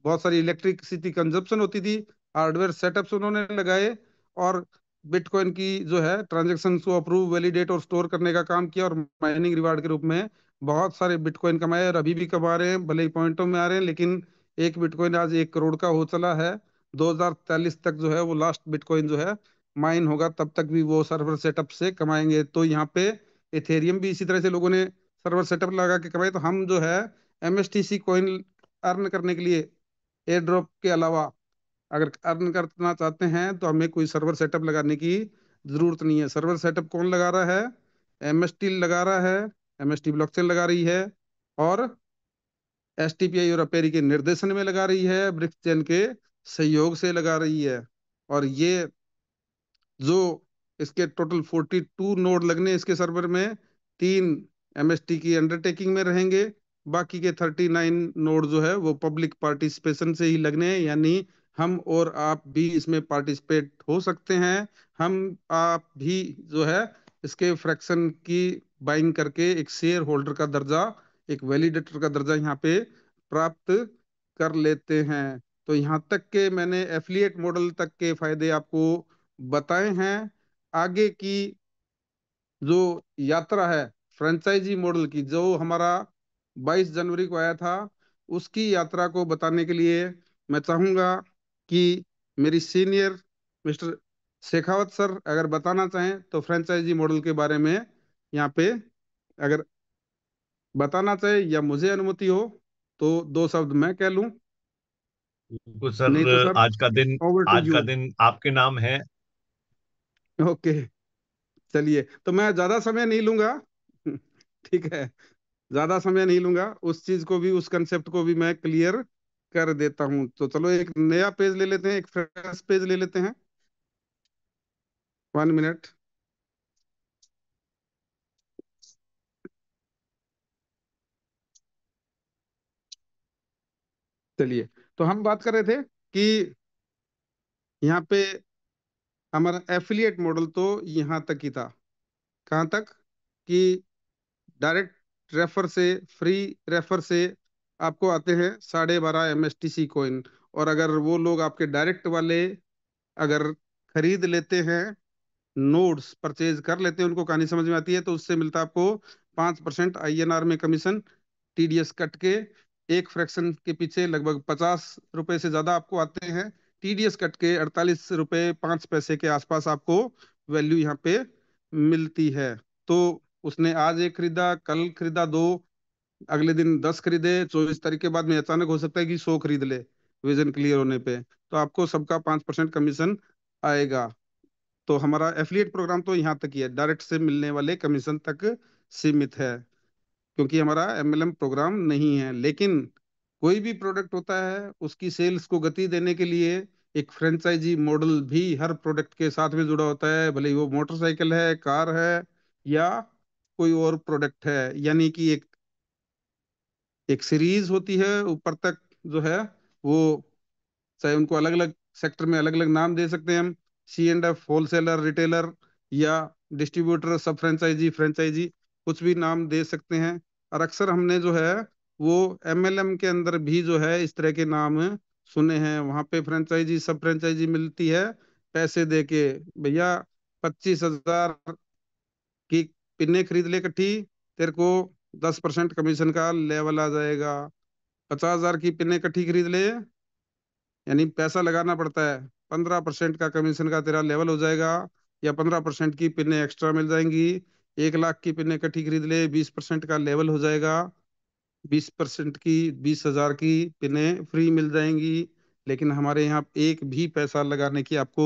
बहुत सारी इलेक्ट्रिसिटी कंजप्शन होती थी, हार्डवेयर सेटअप्स उन्होंने लगाए, और बिटकॉइन की जो है ट्रांजेक्शन को अप्रूव, वैलिडेट और स्टोर करने का काम किया, और माइनिंग रिवार्ड के रूप में बहुत सारे बिटकॉइन कमाए, और अभी भी कमा रहे हैं, भले ही पॉइंटों में आ रहे हैं, लेकिन एक बिटकॉइन आज 1 करोड़ का हो चला है। 2043 तक जो है वो लास्ट बिटकॉइन जो है माइन होगा, तब तक भी वो सर्वर सेटअप से कमाएंगे। तो यहाँ पे इथेरियम भी इसी तरह से लोगों ने सर्वर सेटअप लगा के कमाए। तो हम जो है MSTC कॉइन अर्न करने के लिए एयर ड्रॉप के अलावा अगर अर्न करना चाहते हैं तो हमें कोई सर्वर सेटअप लगाने की जरूरत नहीं है। सर्वर सेटअप कौन लगा रहा है? MST लगा रहा है, MST ब्लॉकचेन लगा रही है, और STPI और अपेरी के निर्देशन में लगा रही है, ब्रिक्स चेन के सहयोग से लगा रही है। और ये जो इसके टोटल 42 नोड लगने इसके सर्वर में, 3 MST की अंडरटेकिंग में रहेंगे, बाकी के 39 नोड जो है वो पब्लिक पार्टिसिपेशन से ही लगने हैं, यानी हम और आप भी इसमें पार्टिसिपेट हो सकते हैं। हम आप भी जो है इसके फ्रैक्शन की बाइंग करके एक शेयर होल्डर का दर्जा, एक वैलिडेटर का दर्जा यहाँ पे प्राप्त कर लेते हैं। तो यहाँ तक के मैंने एफिलिएट मॉडल तक के फायदे आपको बताए हैं। आगे की जो यात्रा है फ्रेंचाइजी मॉडल की, जो हमारा 22 जनवरी को आया था, उसकी यात्रा को बताने के लिए मैं चाहूंगा कि मेरी सीनियर मिस्टर शेखावत सर अगर बताना चाहें तो फ्रेंचाइजी मॉडल के बारे में यहाँ पे अगर बताना चाहे या मुझे अनुमति हो तो 2 शब्द मैं कह लूं। बिल्कुल नहीं तो सर, सर, आज का दिन, ओवर टू आज यू। का दिन आपके नाम है। ओके, चलिए तो मैं ज्यादा समय नहीं लूंगा ठीक है, ज्यादा समय नहीं लूंगा, उस चीज को भी, उस कंसेप्ट को भी मैं क्लियर कर देता हूं। तो चलो एक नया पेज ले लेते हैं, एक फ्रेश पेज ले लेते हैं। 1 मिनट। चलिए, तो हम बात कर रहे थे कि यहाँ पे हमारा एफिलिएट मॉडल तो यहाँ तक ही था। कहाँ तक? कि डायरेक्ट रेफर से, फ्री रेफर से आपको आते हैं 12.5 MSTC कॉइन। और अगर वो लोग आपके डायरेक्ट वाले अगर खरीद लेते हैं, नोड्स परचेज कर लेते हैं, उनको कहानी समझ में आती है, तो उससे मिलता है आपको 5% INR में कमीशन, TDS कट के। एक फ्रैक्शन के पीछे लगभग 50 रुपए से ज्यादा आपको आते हैं। TDS कट के 48 रुपए 5 पैसे के आसपास आपको वैल्यू यहाँ पे मिलती है। तो उसने आज एक खरीदा, कल खरीदा दो, अगले दिन 10 खरीदे, 24 तारीख के बाद में अचानक हो सकता है कि 100 खरीद ले विजन क्लियर होने पे, तो आपको सबका 5% कमीशन आएगा। तो हमारा एफिलिएट प्रोग्राम तो यहाँ तक ही है, डायरेक्ट से मिलने वाले कमीशन तक सीमित है, क्योंकि हमारा MLM प्रोग्राम नहीं है। लेकिन कोई भी प्रोडक्ट होता है उसकी सेल्स को गति देने के लिए एक फ्रेंचाइजी मॉडल भी हर प्रोडक्ट के साथ में जुड़ा होता है, भले ही वो मोटरसाइकिल है, कार है, या कोई और प्रोडक्ट है। यानी कि एक एक सीरीज होती है ऊपर तक जो है वो, चाहे उनको अलग अलग सेक्टर में अलग अलग नाम दे सकते हैं हम, C&F, होलसेलर, रिटेलर, या डिस्ट्रीब्यूटर, सब फ्रेंचाइजी, फ्रेंचाइजी, कुछ भी नाम दे सकते हैं। और अक्सर हमने जो है वो MLM के अंदर भी जो है इस तरह के नाम सुने हैं। वहां पे फ्रेंचाइजी, सब फ्रेंचाइजी मिलती है, पैसे दे के, भैया 25,000 की पिन्ने खरीद ले इकट्ठी, तेरे को 10% कमीशन का लेवल आ जाएगा। 50,000 की पिन्ने इकट्ठी खरीद ले, यानी पैसा लगाना पड़ता है, 15% का कमीशन का तेरा लेवल हो जाएगा, या 15% की पिन्ने एक्स्ट्रा मिल जाएंगी। 1 लाख की पिन्ने इकट्ठी खरीद ले, 20% का लेवल हो जाएगा, 20% की 20,000 की पिनें फ्री मिल जाएंगी। लेकिन हमारे यहाँ एक भी पैसा लगाने की आपको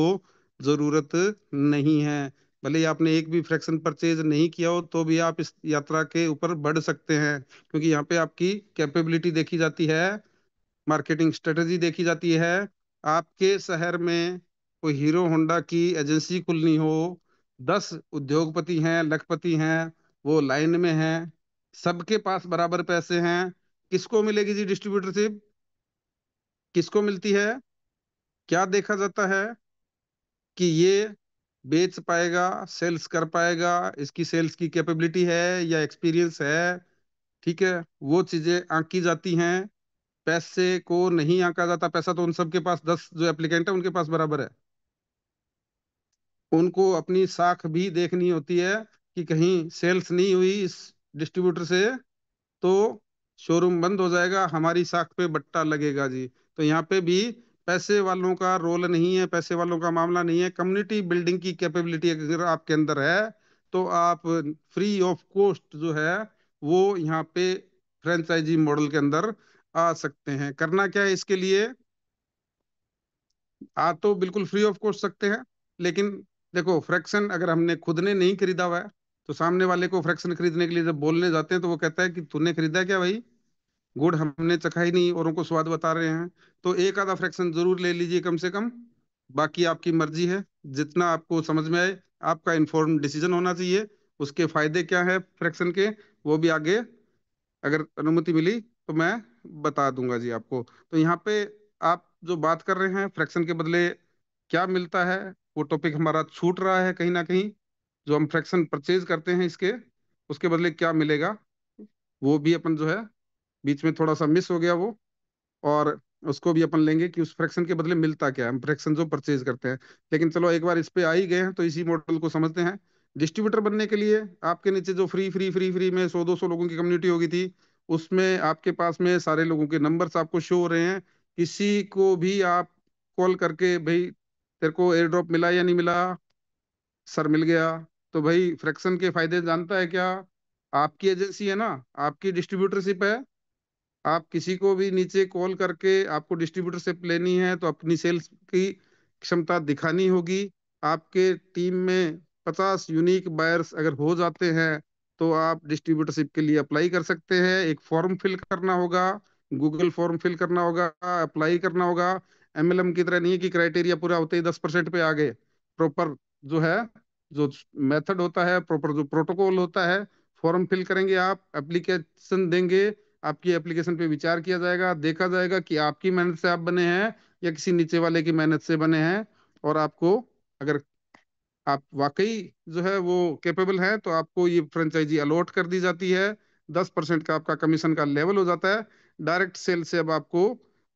जरूरत नहीं है। भले ही आपने एक भी फ्रैक्शन परचेज नहीं किया हो तो भी आप इस यात्रा के ऊपर बढ़ सकते हैं, क्योंकि यहाँ पे आपकी कैपेबिलिटी देखी जाती है, मार्केटिंग स्ट्रेटेजी देखी जाती है। आपके शहर में कोई हीरो होंडा की एजेंसी खुलनी हो, 10 उद्योगपति हैं, लखपति हैं, वो लाइन में हैं, सबके पास बराबर पैसे हैं, किसको मिलेगी जी डिस्ट्रीब्यूटरशिप? किसको मिलती है? क्या देखा जाता है कि ये बेच पाएगा, सेल्स कर पाएगा, इसकी सेल्स की कैपेबिलिटी है या एक्सपीरियंस है। ठीक है, वो चीजें आंकी जाती हैं, पैसे को नहीं आंका जाता। पैसा तो उन सबके पास, 10 जो एप्लीकेंट है उनके पास बराबर है। उनको अपनी साख भी देखनी होती है कि कहीं सेल्स नहीं हुई इस डिस्ट्रीब्यूटर से तो शोरूम बंद हो जाएगा, हमारी साख पे बट्टा लगेगा जी। तो यहाँ पे भी पैसे वालों का रोल नहीं है, पैसे वालों का मामला नहीं है। कम्युनिटी बिल्डिंग की कैपेबिलिटी अगर आपके अंदर है तो आप फ्री ऑफ कॉस्ट जो है वो यहाँ पे फ्रेंचाइजी मॉडल के अंदर आ सकते हैं। करना क्या है इसके लिए? आ तो बिल्कुल फ्री ऑफ कॉस्ट सकते हैं, लेकिन देखो, फ्रैक्शन अगर हमने खुद ने नहीं खरीदा हुआ है तो सामने वाले को फ्रैक्शन खरीदने के लिए जब बोलने जाते हैं तो वो कहता है कि तूने खरीदा क्या भाई, गुड़ हमने चखा ही नहीं, औरों को स्वाद बता रहे हैं। तो एक आधा फ्रैक्शन जरूर ले लीजिए कम से कम। बाकी आपकी मर्जी है, जितना आपको समझ में आए। आपका इन्फॉर्म डिसीजन होना चाहिए। उसके फायदे क्या है फ्रैक्शन के, वो भी आगे अगर अनुमति मिली तो मैं बता दूंगा जी आपको। तो यहाँ पे आप जो बात कर रहे हैं फ्रैक्शन के बदले क्या मिलता है, वो टॉपिक हमारा छूट रहा है कहीं ना कहीं। जो हम फ्रैक्शन परचेज करते हैं इसके, उसके बदले क्या मिलेगा, वो भी अपन जो है बीच में थोड़ा सा मिस हो गया वो, और उसको भी अपन लेंगे कि उस फ्रैक्शन के बदले मिलता क्या है, हम फ्रैक्शन जो परचेज करते हैं। लेकिन चलो एक बार इस पे आ ही गए हैं तो इसी मॉडल को समझते हैं। डिस्ट्रीब्यूटर बनने के लिए आपके नीचे जो फ्री फ्री फ्री फ्री में 100-200 लोगों की कम्युनिटी होगी थी, उसमें आपके पास में सारे लोगों के नंबर्स आपको शो हो रहे हैं। किसी को भी आप कॉल करके, भाई तेरे को एयर ड्रॉप मिला या नहीं मिला? सर मिल गया। तो भाई फ्रैक्शन के फायदे जानता है क्या? आपकी एजेंसी है ना, आपकी डिस्ट्रीब्यूटरशिप है। आप किसी को भी नीचे कॉल करके आपको डिस्ट्रीब्यूटरशिप लेनी है तो अपनी सेल्स की क्षमता दिखानी होगी। आपके टीम में 50 यूनिक बायर्स अगर हो जाते हैं तो आप डिस्ट्रीब्यूटरशिप के लिए अप्लाई कर सकते हैं। एक फॉर्म फिल करना होगा, गूगल फॉर्म फिल करना होगा, अप्लाई करना होगा। एमएलएम की तरह नहीं है कि क्राइटेरिया पूरा होते ही 10% पे आ गए। प्रॉपर जो है, जो मेथड होता है, प्रॉपर जो प्रोटोकॉल होता है, फॉर्म फिल करेंगे, आप एप्लीकेशन देंगे, आपकी एप्लीकेशन पे विचार किया जाएगा, देखा जाएगा कि आपकी मेहनत से आप बने हैं या किसी नीचे वाले की मेहनत से बने हैं। और आपको, अगर आप वाकई जो है वो कैपेबल है तो आपको ये फ्रेंचाइजी अलॉट कर दी जाती है। 10% का आपका कमीशन का लेवल हो जाता है। डायरेक्ट सेल से अब आपको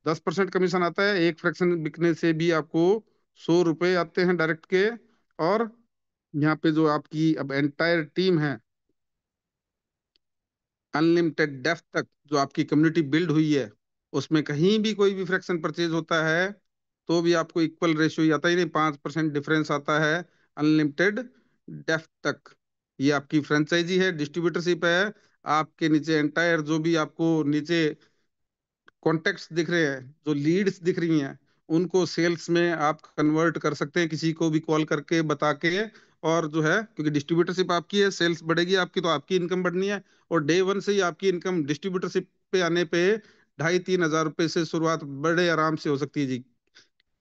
10% कमीशन आता है, एक फ्रैक्शन बिकने से भी आपको 100 रुपए आते हैं डायरेक्ट के। और यहाँ पे जो आपकी अब एंटायर टीम है, अनलिमिटेड डेप्थ तक जो आपकी कम्युनिटी बिल्ड हुई है, उसमें कहीं भी कोई भी फ्रैक्शन परचेज होता है तो भी आपको इक्वल रेशियो ही आता ही नहीं, 5% डिफरेंस आता है अनलिमिटेड डेप्थ तक। ये आपकी फ्रेंचाइजी है, डिस्ट्रीब्यूटरशिप है। आपके नीचे एंटायर जो भी आपको नीचे कॉन्टेक्ट्स दिख रहे हैं, जो लीड्स दिख रही हैं, उनको सेल्स में आप कन्वर्ट कर सकते हैं किसी को भी कॉल करके बता के। और जो है, क्योंकि डिस्ट्रीब्यूटरशिप आपकी है, सेल्स बढ़ेगी आपकी तो आपकी इनकम बढ़नी है। और डे वन से ही आपकी इनकम डिस्ट्रीब्यूटरशिप पे आने पे 2,500-3,000 रुपए से शुरुआत बड़े आराम से हो सकती है जी।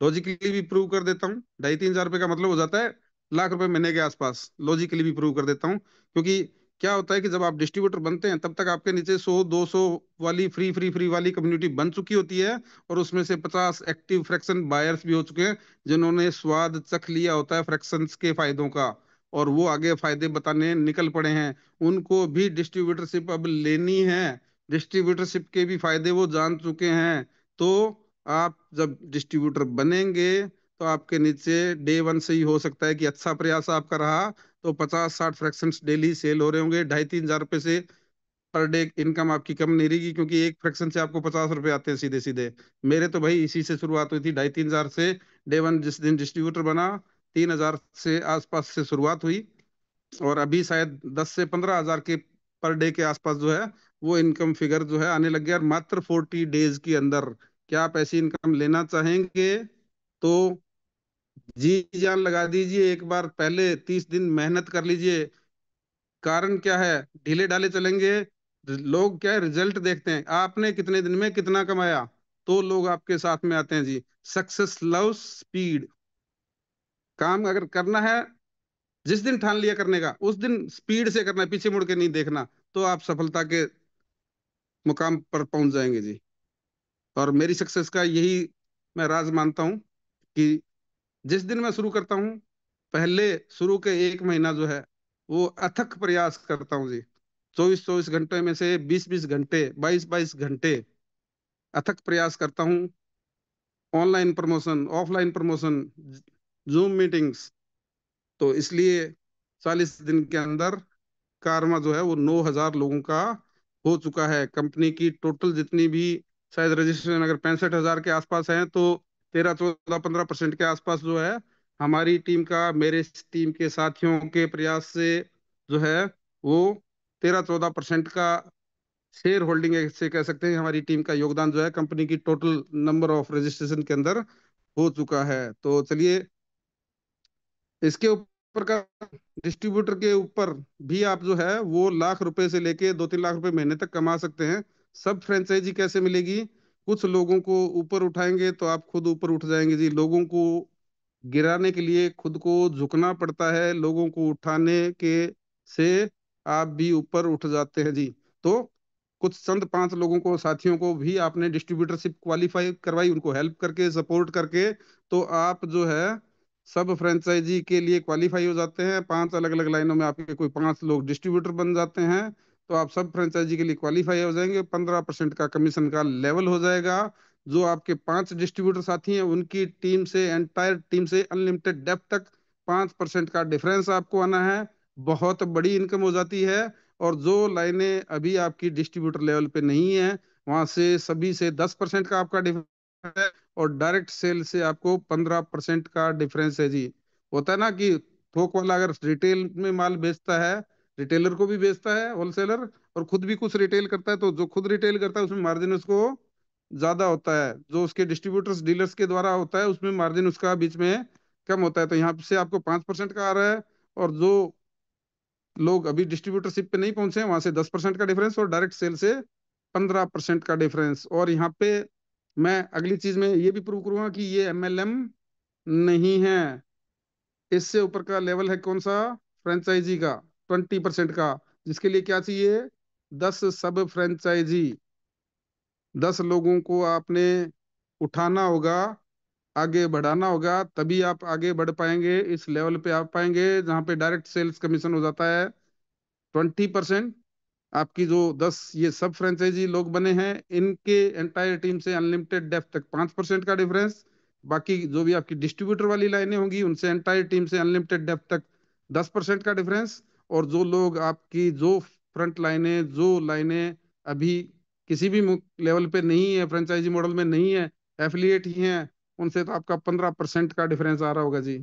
लॉजिकली भी प्रूव कर देता हूँ, 2,500-3,000 रुपए का मतलब हो जाता है लाख रुपए महीने के आसपास। लॉजिकली भी प्रूव कर देता हूँ, क्योंकि क्या होता है कि जब आप डिस्ट्रीब्यूटर बनते हैं तब तक आपके नीचे 100-200 वाली फ्री फ्री फ्री वाली कम्युनिटी बन चुकी होती है, और उसमें से 50 एक्टिव फ्रैक्शन बायर्स भी हो चुके हैं जिन्होंने स्वाद चख लिया होता है फ्रैक्शंस के फायदों का, और वो आगे फायदे बताने निकल पड़े हैं। उनको भी डिस्ट्रीब्यूटरशिप अब लेनी है, डिस्ट्रीब्यूटरशिप के भी फायदे वो जान चुके हैं। तो आप जब डिस्ट्रीब्यूटर बनेंगे तो आपके नीचे डे वन से ही हो सकता है कि अच्छा प्रयास आपका रहा तो 50-60 फ्रैक्शंस डेली सेल हो रहे होंगे। 2,500-3,000 रुपए से पर डे इनकम आपकी कम नहीं रहेगी, क्योंकि एक फ्रैक्शन से आपको 50 रुपए आते हैं सीधे सीधे। मेरे तो भाई इसी से शुरुआत हुई थी, 2,500-3,000 से। डे वन जिस दिन डिस्ट्रीब्यूटर बना, 3,000 से आसपास से शुरुआत हुई, और अभी शायद 10 से 15 हजार के पर डे के आसपास जो है वो इनकम फिगर जो है आने लग गया। और मात्र 40 डेज के अंदर क्या आप ऐसी इनकम लेना चाहेंगे तो जी जान लगा दीजिए, एक बार पहले 30 दिन मेहनत कर लीजिए। कारण क्या है, ढीले ढाले चलेंगे, लोग क्या है रिजल्ट देखते हैं, आपने कितने दिन में कितना कमाया, तो लोग आपके साथ में आते हैं जी। Success love speed. काम अगर करना है, जिस दिन ठान लिया करने का उस दिन स्पीड से करना है, पीछे मुड़ के नहीं देखना, तो आप सफलता के मुकाम पर पहुंच जाएंगे जी। और मेरी सक्सेस का यही मैं राज मानता हूं कि जिस दिन मैं शुरू करता हूं, पहले शुरू के 1 महीना जो है वो अथक प्रयास करता हूं जी। 24-24 घंटे में से 20-20 घंटे, 22-22 घंटे अथक प्रयास करता हूँ। Online promotion, offline promotion, zoom meetings. तो इसलिए 40 दिन के अंदर कारमा जो है वो 9,000 लोगों का हो चुका है। कंपनी की टोटल जितनी भी शायद रजिस्ट्रेशन अगर 65,000 के आसपास है, तो 13-14-15% के आसपास जो है हमारी टीम का, मेरे टीम के साथियों के प्रयास से जो है वो 13-14% का शेयर होल्डिंग से कह सकते हैं हमारी टीम का योगदान जो है कंपनी की टोटल नंबर ऑफ रजिस्ट्रेशन के अंदर हो चुका है। तो चलिए, इसके ऊपर का डिस्ट्रीब्यूटर के ऊपर भी आप जो है वो लाख रुपए से लेके 2-3 लाख रुपए महीने तक कमा सकते हैं। सब फ्रेंचाइजी कैसे मिलेगी, कुछ लोगों को ऊपर उठाएंगे तो आप खुद ऊपर उठ जाएंगे जी। लोगों को गिराने के लिए खुद को झुकना पड़ता है, लोगों को उठाने के से आप भी ऊपर उठ जाते हैं जी। तो कुछ चंद 5 लोगों को, साथियों को भी आपने डिस्ट्रीब्यूटरशिप क्वालिफाई करवाई, उनको हेल्प करके, सपोर्ट करके, तो आप जो है सब फ्रेंचाइजी के लिए क्वालिफाई हो जाते हैं। 5 अलग अलग लाइनों में आपके कोई 5 लोग डिस्ट्रीब्यूटर बन जाते हैं, तो आप सब फ्रेंचाइजी के लिए क्वालिफाई हो जाएंगे। 15% का कमीशन का लेवल हो जाएगा। जो आपके 5 डिस्ट्रीब्यूटर साथी हैं उनकी टीम से, एंटायर टीम से अनलिमिटेड डेप्थ तक 5% का डिफरेंस आपको आना है। बहुत बड़ी इनकम हो जाती है। और जो लाइनें अभी आपकी डिस्ट्रीब्यूटर लेवल पे नहीं है, वहां से सभी से 10% का आपका डिफरेंस है। और डायरेक्ट सेल से आपको 15% का डिफरेंस है जी। होता है ना कि थोक वाला अगर रिटेल में माल बेचता है, रिटेलर को भी बेचता है होलसेलर, और खुद भी कुछ रिटेल करता है, तो जो खुद रिटेल करता है उसमें मार्जिन उसको ज्यादा होता है, जो उसके डिस्ट्रीब्यूटर्स डीलर्स के द्वारा होता है उसमें मार्जिन उसका बीच में कम होता है। तो यहाँ से आपको 5% का आ रहा है, और जो लोग अभी डिस्ट्रीब्यूटरशिप पे नहीं पहुंचे हैं वहां से 10% का डिफरेंस, और डायरेक्ट सेल से 15% का डिफरेंस। और यहाँ पे मैं अगली चीज में ये भी प्रूव करूंगा कि ये एमएलएम नहीं है। इससे ऊपर का लेवल है कौन सा, फ्रेंचाइजी का, 20% का। जिसके लिए क्या चाहिए, 10 सब फ्रेंचाइजी, 10 लोगों को आपने उठाना होगा, आगे बढ़ाना होगा, तभी आप आगे बढ़ पाएंगे, इस लेवल पे आ पाएंगे जहां पे डायरेक्ट सेल्स कमीशन हो जाता है 20%। आपकी जो 10 ये सब फ्रेंचाइजी लोग बने हैं, इनके एंटायर टीम से अनलिमिटेड डेप्थ तक 5% का डिफरेंस। बाकी जो भी आपकी डिस्ट्रीब्यूटर वाली लाइनें होंगी उनसे एंटायर टीम से अनलिमिटेड डेप्थ तक 10% का डिफरेंस। और जो लोग आपकी जो फ्रंट लाइनें, जो लाइनें अभी किसी भी लेवल पे नहीं है, फ्रेंचाइजी मॉडल में नहीं है, एफिलिएट ही हैं, उनसे तो आपका 15% का डिफरेंस आ रहा होगा जी।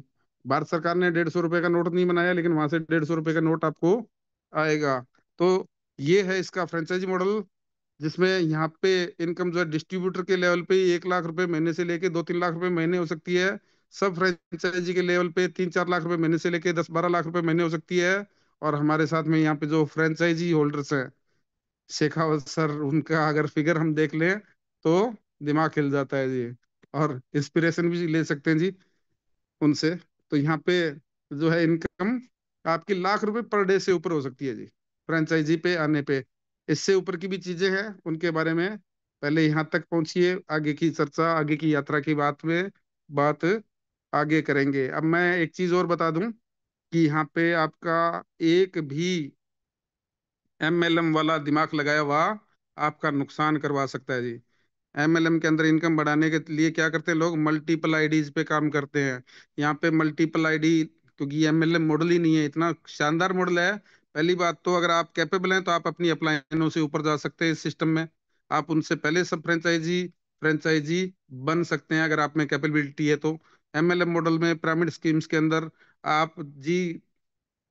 भारत सरकार ने 150 रुपए का नोट नहीं बनाया, लेकिन वहां से 150 रुपए का नोट आपको आएगा। तो ये है इसका फ्रेंचाइजी मॉडल, जिसमें यहाँ पे इनकम जो है डिस्ट्रीब्यूटर के लेवल पे 1 लाख रुपए महीने से लेके 2-3 लाख रुपए महीने हो सकती है। सब फ्रेंचाइजी के लेवल पे 3-4 लाख रुपए महीने से लेके 10-12 लाख रुपए महीने हो सकती है। और हमारे साथ में यहाँ पे जो फ्रेंचाइजी होल्डर्स हैं, शेखावत सर, उनका अगर फिगर हम देख लें तो दिमाग हिल जाता है जी। और इंस्पिरेशन भी ले सकते हैं जी उनसे। तो यहाँ पे जो है इनकम आपकी लाख रुपए पर डे से ऊपर हो सकती है जी, फ्रेंचाइजी पे आने पे। इससे ऊपर की भी चीजें हैं, उनके बारे में पहले यहाँ तक पहुंचिए, आगे की चर्चा, आगे की यात्रा की बात में बात आगे करेंगे। अब मैं एक चीज और बता दूं कि यहाँ पे आपका एक भी एमएलएम वाला दिमाग लगाया हुआ आपका नुकसान करवा सकता है जी। एमएलएम के अंदर इनकम बढ़ाने के लिए क्या करते हैं लोग, मल्टीपल आईडीज पे काम करते हैं। यहाँ पे मल्टीपल आईडी, क्योंकि एमएलएम मॉडल ही नहीं है, इतना शानदार मॉडल है। पहली बात तो अगर आप कैपेबल हैं तो आप अपनी अपलाइनों से ऊपर जा सकते हैं इस सिस्टम में। आप उनसे पहले सब फ्रेंचाइजी फ्रेंचाइजी बन सकते हैं अगर आप में कैपेबिलिटी है तो। एमएलएम मॉडल में पिरामिड स्कीम्स के अंदर आप जी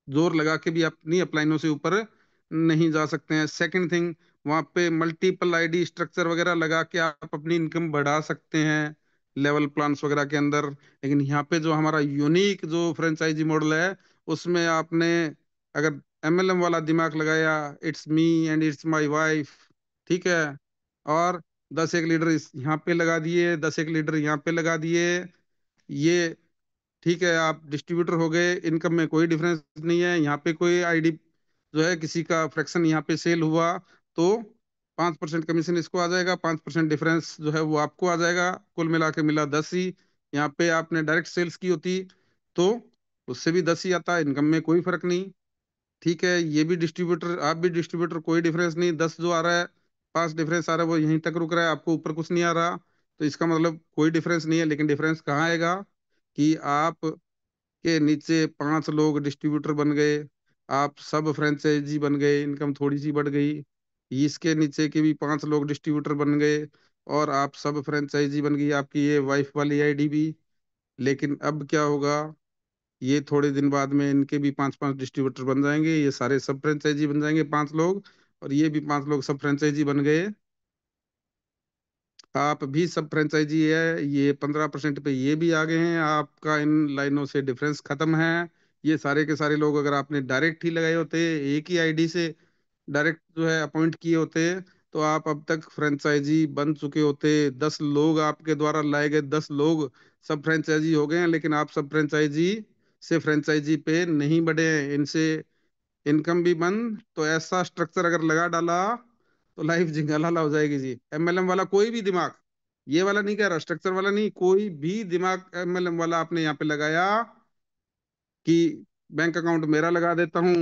जोर लगा के भी अपनी अपलाइनों से ऊपर नहीं जा सकते हैं। सेकंड थिंग, वहां पे मल्टीपल आईडी स्ट्रक्चर वगैरह लगा के आप अपनी इनकम बढ़ा सकते हैं लेवल प्लान्स वगैरह के अंदर। लेकिन यहाँ पे जो हमारा यूनिक जो फ्रेंचाइजी मॉडल है, उसमें आपने अगर एमएलएम वाला दिमाग लगाया, it's me and it's my wife, ठीक है, और 10 एक लीडर यहाँ पे लगा दिए, 10 एक लीडर यहाँ पे लगा दिए, ये ठीक है, आप डिस्ट्रीब्यूटर हो गए। इनकम में कोई डिफरेंस नहीं है। यहाँ पे कोई आईडी जो है किसी का फ्रैक्शन यहाँ पे सेल हुआ तो 5% कमीशन इसको आ जाएगा, 5% डिफरेंस जो है वो आपको आ जाएगा। कुल मिला के मिला 10 ही। यहाँ पे आपने डायरेक्ट सेल्स की होती तो उससे भी 10 ही आता, इनकम में कोई फर्क नहीं। ठीक है, ये भी डिस्ट्रीब्यूटर, आप भी डिस्ट्रीब्यूटर, कोई डिफरेंस नहीं। 10 जो आ रहा है, 5 डिफरेंस आ रहा है, वो यहीं तक रुक रहा है, आपको ऊपर कुछ नहीं आ रहा। तो इसका मतलब कोई डिफरेंस नहीं है। लेकिन डिफरेंस कहाँ आएगा कि आप के नीचे 5 लोग डिस्ट्रीब्यूटर बन गए, आप सब फ्रेंचाइजी बन गए, इनकम थोड़ी सी बढ़ गई। इसके नीचे के भी 5 लोग डिस्ट्रीब्यूटर बन गए और आप सब फ्रेंचाइजी बन गई, आपकी ये वाइफ वाली आईडी भी। लेकिन अब क्या होगा, ये थोड़े दिन बाद में इनके भी 5 5 डिस्ट्रीब्यूटर बन जाएंगे, ये सारे सब फ्रेंचाइजी बन जाएंगे 5 लोग, और ये भी 5 लोग सब फ्रेंचाइजी बन गए। आप भी सब फ्रेंचाइजी है, ये 15% पे ये भी आ गए हैं, आपका इन लाइनों से डिफरेंस खत्म है। ये सारे के सारे लोग अगर आपने डायरेक्ट ही लगाए होते, एक ही आईडी से डायरेक्ट जो है अपॉइंट किए होते, तो आप अब तक फ्रेंचाइजी बन चुके होते। 10 लोग आपके द्वारा लाए गए 10 लोग सब फ्रेंचाइजी हो गए हैं, लेकिन आप सब फ्रेंचाइजी से फ्रेंचाइजी पे नहीं बढ़े हैं, इनसे इनकम भी बंद। तो ऐसा स्ट्रक्चर अगर लगा डाला तो लाइफ झिंगालाला हो जाएगी जी। एमएलएम वाला कोई भी दिमाग, ये वाला नहीं कह रहा, स्ट्रक्चर वाला नहीं, कोई भी दिमाग एमएलएम वाला आपने यहाँ पे लगाया कि बैंक अकाउंट मेरा लगा देता हूँ,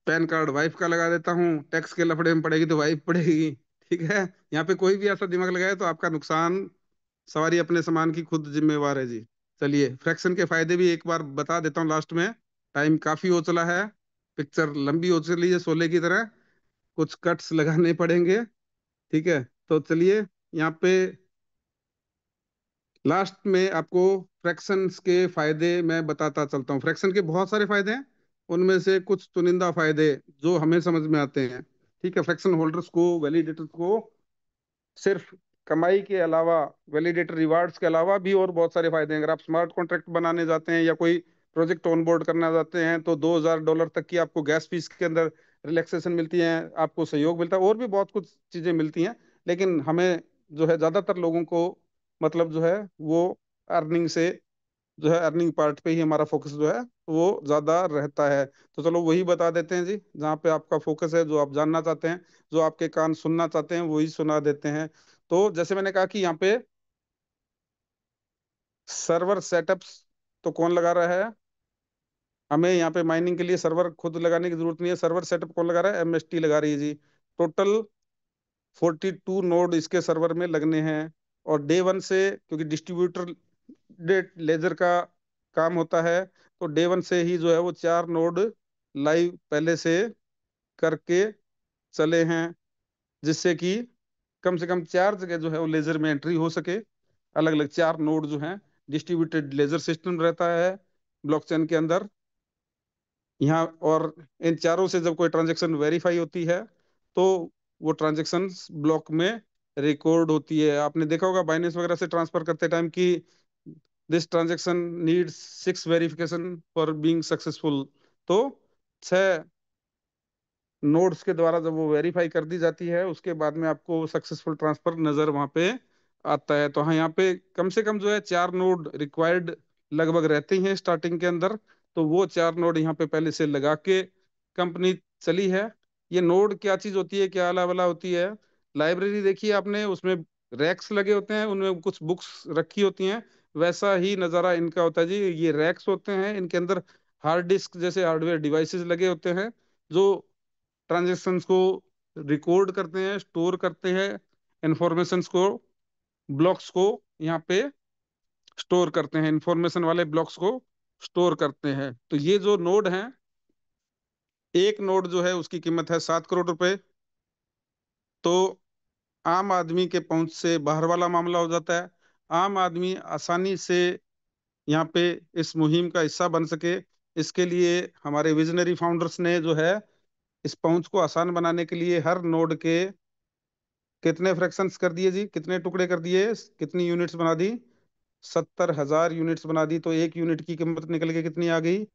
पैन कार्ड वाइफ का लगा देता हूँ, टैक्स के लफड़े में पड़ेगी तो वाइफ पड़ेगी, ठीक है, यहाँ पे कोई भी ऐसा दिमाग लगाया तो आपका नुकसान सवारी अपने सामान की खुद जिम्मेवार है जी। चलिए, फ्रैक्शन के फायदे भी एक बार बता देता हूँ लास्ट में, टाइम काफी हो चला है, पिक्चर लंबी हो चली है शोले की तरह, कुछ कट्स लगाने पड़ेंगे, ठीक है। तो चलिए, यहाँ पे लास्ट में आपको फ्रैक्शंस के फायदे मैं बताता चलता हूँ। फ्रैक्शन के बहुत सारे फायदे हैं, उनमें से कुछ चुनिंदा फायदे जो हमें समझ में आते हैं, ठीक है। फ्रैक्शन होल्डर्स को, वैलिडेटर्स को सिर्फ कमाई के अलावा, वैलिडेटर रिवार्ड्स के अलावा भी और बहुत सारे फायदे हैं। अगर आप स्मार्ट कॉन्ट्रैक्ट बनाने जाते हैं या कोई प्रोजेक्ट ऑनबोर्ड करना चाहते हैं तो $2000 तक की आपको गैस फीस के अंदर रिलैक्सेशन मिलती है, आपको सहयोग मिलता है, और भी बहुत कुछ चीजें मिलती हैं। लेकिन हमें जो है ज्यादातर लोगों को मतलब जो है वो अर्निंग से, जो है अर्निंग पार्ट पे ही हमारा फोकस जो है वो ज्यादा रहता है। तो चलो वही बता देते हैं जी, जहाँ पे आपका फोकस है, जो आप जानना चाहते हैं, जो आपके कान सुनना चाहते हैं, वही सुना देते हैं। तो जैसे मैंने कहा कि यहाँ पे सर्वर सेटअप्स तो कौन लगा रहा है, हमें यहाँ पे माइनिंग के लिए सर्वर खुद लगाने की जरूरत नहीं है। सर्वर सेटअप कौन लगा रहा है, एमएसटी लगा रही है जी। टोटल 42 नोड इसके सर्वर में लगने हैं। और डे 1 से, क्योंकि डिस्ट्रीब्यूटर लेजर का काम होता है, तो डे 1 से ही जो है वो 4 नोड लाइव पहले से करके चले हैं, जिससे कि कम से कम 4 जगह जो है वो लेजर में एंट्री हो सके। अलग अलग 4 नोड जो हैं, डिस्ट्रीब्यूटेड लेजर सिस्टम रहता है ब्लॉकचेन के अंदर यहाँ। और इन चारों से जब कोई ट्रांजेक्शन वेरीफाई होती है तो वो ट्रांजेक्शन ब्लॉक में रिकॉर्ड होती है। आपने देखा होगा बाइनेंस वगैरह से ट्रांसफर करते टाइम कि this transaction needs 6 verification for being successful. तो 6 नोड्स के द्वारा जब वो वेरीफाई कर दी जाती है, उसके बाद में आपको सक्सेसफुल ट्रांसफर नजर वहां पे आता है। तो हाँ, यहाँ पे कम से कम जो है 4 नोड रिक्वायर्ड लगभग रहते ही हैं स्टार्टिंग के अंदर। तो वो 4 नोड यहाँ पे पहले से लगा के कंपनी चली है। ये नोड क्या चीज होती है, क्या अला वाला होती है, लाइब्रेरी देखिए आपने, उसमें रैक्स लगे होते हैं, उनमें कुछ बुक्स रखी होती हैं, वैसा ही नज़ारा इनका होता है जी। ये रैक्स होते हैं, इनके अंदर हार्ड डिस्क जैसे हार्डवेयर डिवाइसेस लगे होते हैं जो ट्रांजेक्शन्स को रिकॉर्ड करते हैं, स्टोर करते हैं, इंफॉर्मेशन को, ब्लॉक्स को यहाँ पे स्टोर करते हैं, इंफॉर्मेशन वाले ब्लॉक्स को स्टोर करते हैं। तो ये जो नोड है, एक नोड जो है उसकी कीमत है 7 करोड़ रुपए। तो आम आदमी के पहुंच से बाहर वाला मामला हो जाता है। आम आदमी आसानी से यहाँ पे इस मुहिम का हिस्सा बन सके, इसके लिए हमारे विजनरी फाउंडर्स ने जो है इस पहुंच को आसान बनाने के लिए हर नोड के कितने फ्रैक्शंस कर दिए जी, कितने टुकड़े कर दिए, कितनी यूनिट्स बना दी, 70,000 यूनिट्स बना दी। तो एक यूनिट की कीमत निकल के कितनी आ गई,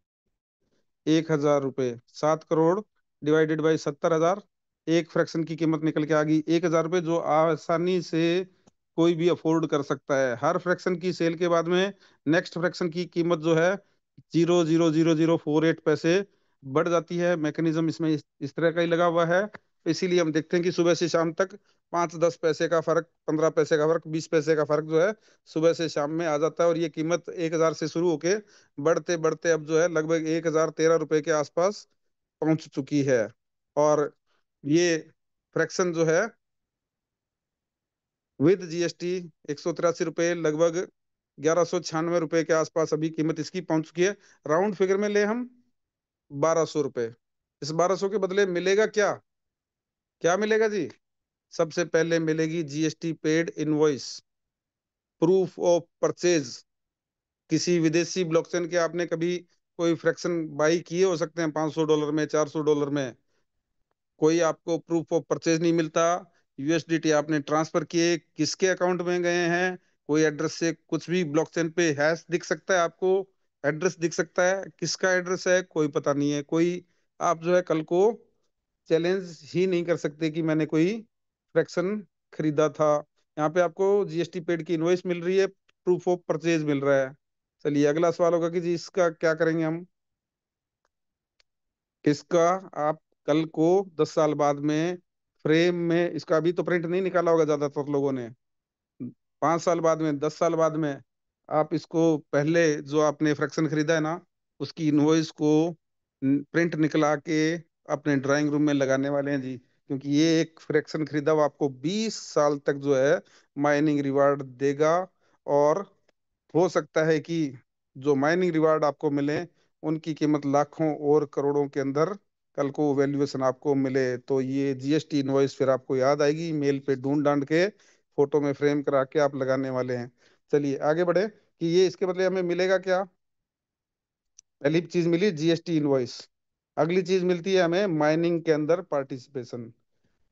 1,000 रुपये। 7 करोड़ डिवाइडेड बाई 70,000, एक फ्रैक्शन की कीमत निकल के आ गई 1,000 रुपये, जो आसानी से कोई भी अफोर्ड कर सकता है। हर फ्रैक्शन की सेल के बाद में नेक्स्ट फ्रैक्शन की कीमत जो है 0.00048 पैसे बढ़ जाती है। मैकेनिज्म इसमें इस तरह का ही लगा हुआ है। इसीलिए हम देखते हैं कि सुबह से शाम तक 5-10 पैसे का फर्क, 15 पैसे का फर्क, 20 पैसे का फर्क जो है सुबह से शाम में आ जाता है। और ये कीमत 1,000 से शुरू होके बढ़ते बढ़ते अब जो है लगभग 1,013 रुपए के आसपास पहुंच चुकी है। और ये फ्रैक्शन जो है विद जीएसटी 183 रुपये, लगभग 1,196 रुपये के आसपास अभी कीमत इसकी पहुंच चुकी है। राउंड फिगर में ले हम 1,200 रुपये। इस 1,200 के बदले मिलेगा क्या, क्या मिलेगा जी? सबसे पहले मिलेगी GST paid invoice, proof of purchase. किसी विदेशी ब्लॉकचेन के आपने कभी कोई फ्रैक्शन बाई किए हो सकते हैं, $500 में, $400 में, कोई आपको प्रूफ ऑफ परचेज नहीं मिलता। यूएसडीटी आपने ट्रांसफर किए, किसके अकाउंट में गए हैं, कोई एड्रेस से कुछ भी ब्लॉकचेन पे हैश दिख सकता है आपको, एड्रेस दिख सकता है, किसका एड्रेस है कोई पता नहीं है। कोई आप जो है कल को चैलेंज ही नहीं कर सकते कि मैंने कोई फ्रैक्शन खरीदा था। यहाँ पे आपको जीएसटी पेड की इनवॉइस मिल रही है, प्रूफ ऑफ परचेज मिल रहा है। चलिए अगला सवाल होगा कि जी इसका क्या करेंगे हम। इसका आप कल को 10 साल बाद में फ्रेम में, इसका अभी तो प्रिंट नहीं निकाला होगा ज्यादातर लोगों ने, 5 साल बाद में, 10 साल बाद में आप इसको पहले जो आपने फ्रैक्शन खरीदा है ना, उसकी इनवॉइस को प्रिंट निकला के अपने ड्राइंग रूम में लगाने वाले हैं जी। क्योंकि ये एक फ्रैक्शन खरीदा हुआ आपको 20 साल तक जो है माइनिंग रिवार्ड देगा। और हो सकता है कि जो माइनिंग रिवार्ड आपको मिले उनकी कीमत लाखों और करोड़ों के अंदर कल को वैल्यूएशन आपको मिले। तो ये जीएसटी इनवॉइस फिर आपको याद आएगी, मेल पे ढूंढ डांड के फोटो में फ्रेम करा के आप लगाने वाले हैं। चलिए आगे बढ़े कि ये इसके बदले हमें मिलेगा क्या। पहली चीज मिली जीएसटी इनवॉइस, अगली चीज मिलती है हमें माइनिंग के अंदर पार्टिसिपेशन।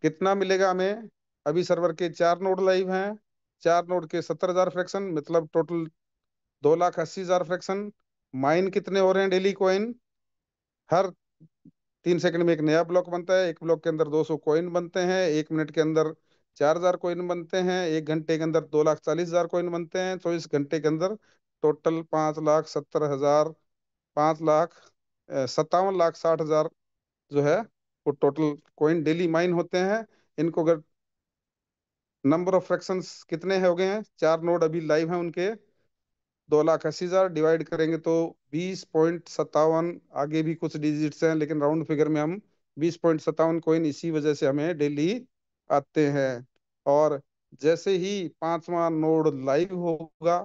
कितना मिलेगा हमें? अभी सर्वर के 4 नोड लाइव हैं, 4 नोड के 70,000 फ्रैक्शन, मतलब टोटल 2,80,000 फ्रैक्शन। माइन कितने हो रहे हैं डेली कॉइन? हर 3 सेकंड में एक नया ब्लॉक बनता है, एक ब्लॉक के अंदर 200 कॉइन बनते हैं, 1 मिनट के अंदर 4,000 कॉइन बनते हैं, 1 घंटे के अंदर 2,40,000 कॉइन बनते हैं, 24 घंटे के अंदर टोटल 5,70,000, 5,57,60,000 जो है वो टोटल कॉइन डेली माइन होते हैं। इनको अगर नंबर ऑफ फ्रैक्शंस कितने हो गए हैं, 4 नोड अभी लाइव हैं उनके, 2,80,000 डिवाइड करेंगे तो 20.57, आगे भी कुछ डिजिट्स हैं लेकिन राउंड फिगर में हम 20.57 कॉइन इसी वजह से हमें डेली आते हैं। और जैसे ही 5वां नोड लाइव होगा,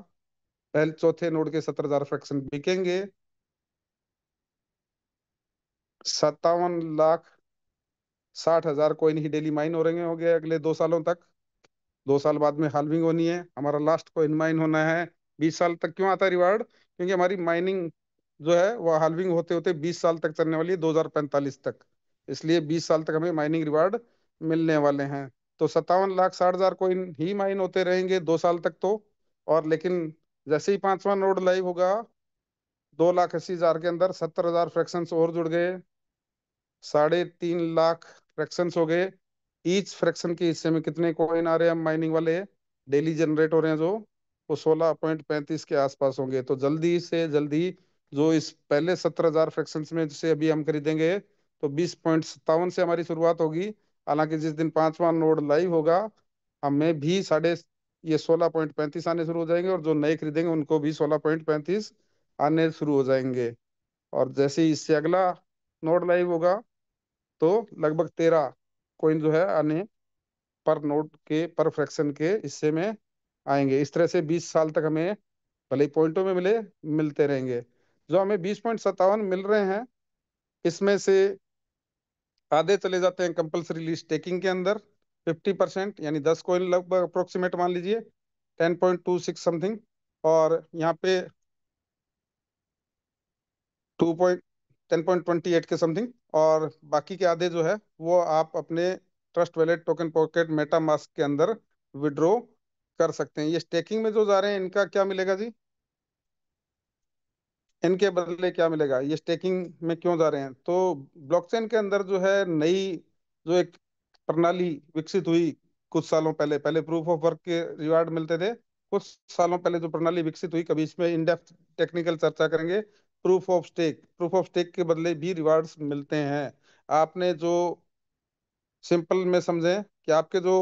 पहले चौथे नोड के 70,000 फ्रैक्शन बिकेंगे, 57,60,000 कॉइन ही डेली माइन हो रहे होंगे अगले 2 सालों तक। 2 साल बाद में हाल्विंग होनी है, हमारा लास्ट कॉइन माइन होना है 20 साल तक। क्यों आता है रिवार्ड? क्योंकि हमारी माइनिंग जो है वो हाल्विंग होते होते 20 साल तक चलने वाली है, 2045 तक। इसलिए 20 साल तक हमें माइनिंग रिवार्ड मिलने वाले हैं। तो 57,60,000 कॉइन ही माइन होते रहेंगे 2 साल तक तो। और लेकिन जैसे ही 5वां नोड लाइव होगा, 2,80,000 के अंदर 70,000 फ्रैक्शंस और जुड़ गए, 3.5 लाख फ्रैक्शंस हो गए। ईच फ्रैक्शन के हिस्से में कितने कॉइन आ रहे हैं माइनिंग वाले डेली जनरेट हो रहे हैं, जो वो 16.35 के आसपास होंगे। तो जल्दी से जल्दी जो इस पहले 70,000 फ्रैक्शंस में से अभी हम खरीदेंगे, तो 20.57 से हमारी शुरुआत होगी। हालांकि जिस दिन 5वां नोड लाइव होगा, हमें भी साढ़े ये 16.35 आने शुरू हो जाएंगे, और जो नए खरीदेंगे उनको भी 16.35 आने शुरू हो जाएंगे। और जैसे ही इससे अगला नोड लाइव होगा, तो लगभग 13 कॉइन जो है आने पर नोट के, पर फ्रैक्शन के हिस्से में आएंगे। इस तरह से 20 साल तक हमें भले ही पॉइंटों में मिले, मिलते रहेंगे। जो हमें 20.57 मिल रहे हैं, इसमें से आधे चले जाते हैं कंपल्सरी स्टेकिंग के अंदर, 50%, यानी 10 कॉइन लगभग अप्रोक्सीमेट मान लीजिए, 10.26 समथिंग। और यहाँ पे 10.28 के समथिंग। और बाकी के आधे जो है वो आप अपने trust wallet, token pocket, Meta mask के अंदर विड्रॉ कर सकते हैं। ये स्टेकिंग में जो जा रहे हैं इनका क्या मिलेगा जी, इनके बदले क्या मिलेगा, ये स्टेकिंग में क्यों जा रहे हैं? तो ब्लॉकचेन के अंदर जो है नई जो एक प्रणाली विकसित हुई कुछ सालों पहले, पहले प्रूफ ऑफ वर्क के रिवार्ड मिलते थे। कुछ सालों पहले जो प्रणाली विकसित हुई, कभी इसमें इन डेप्थ टेक्निकल चर्चा करेंगे, proof of stake. Proof of stake के बदले भी रिवार्ड्स मिलते हैं। आपने जो सिंपल में समझें कि आपके जो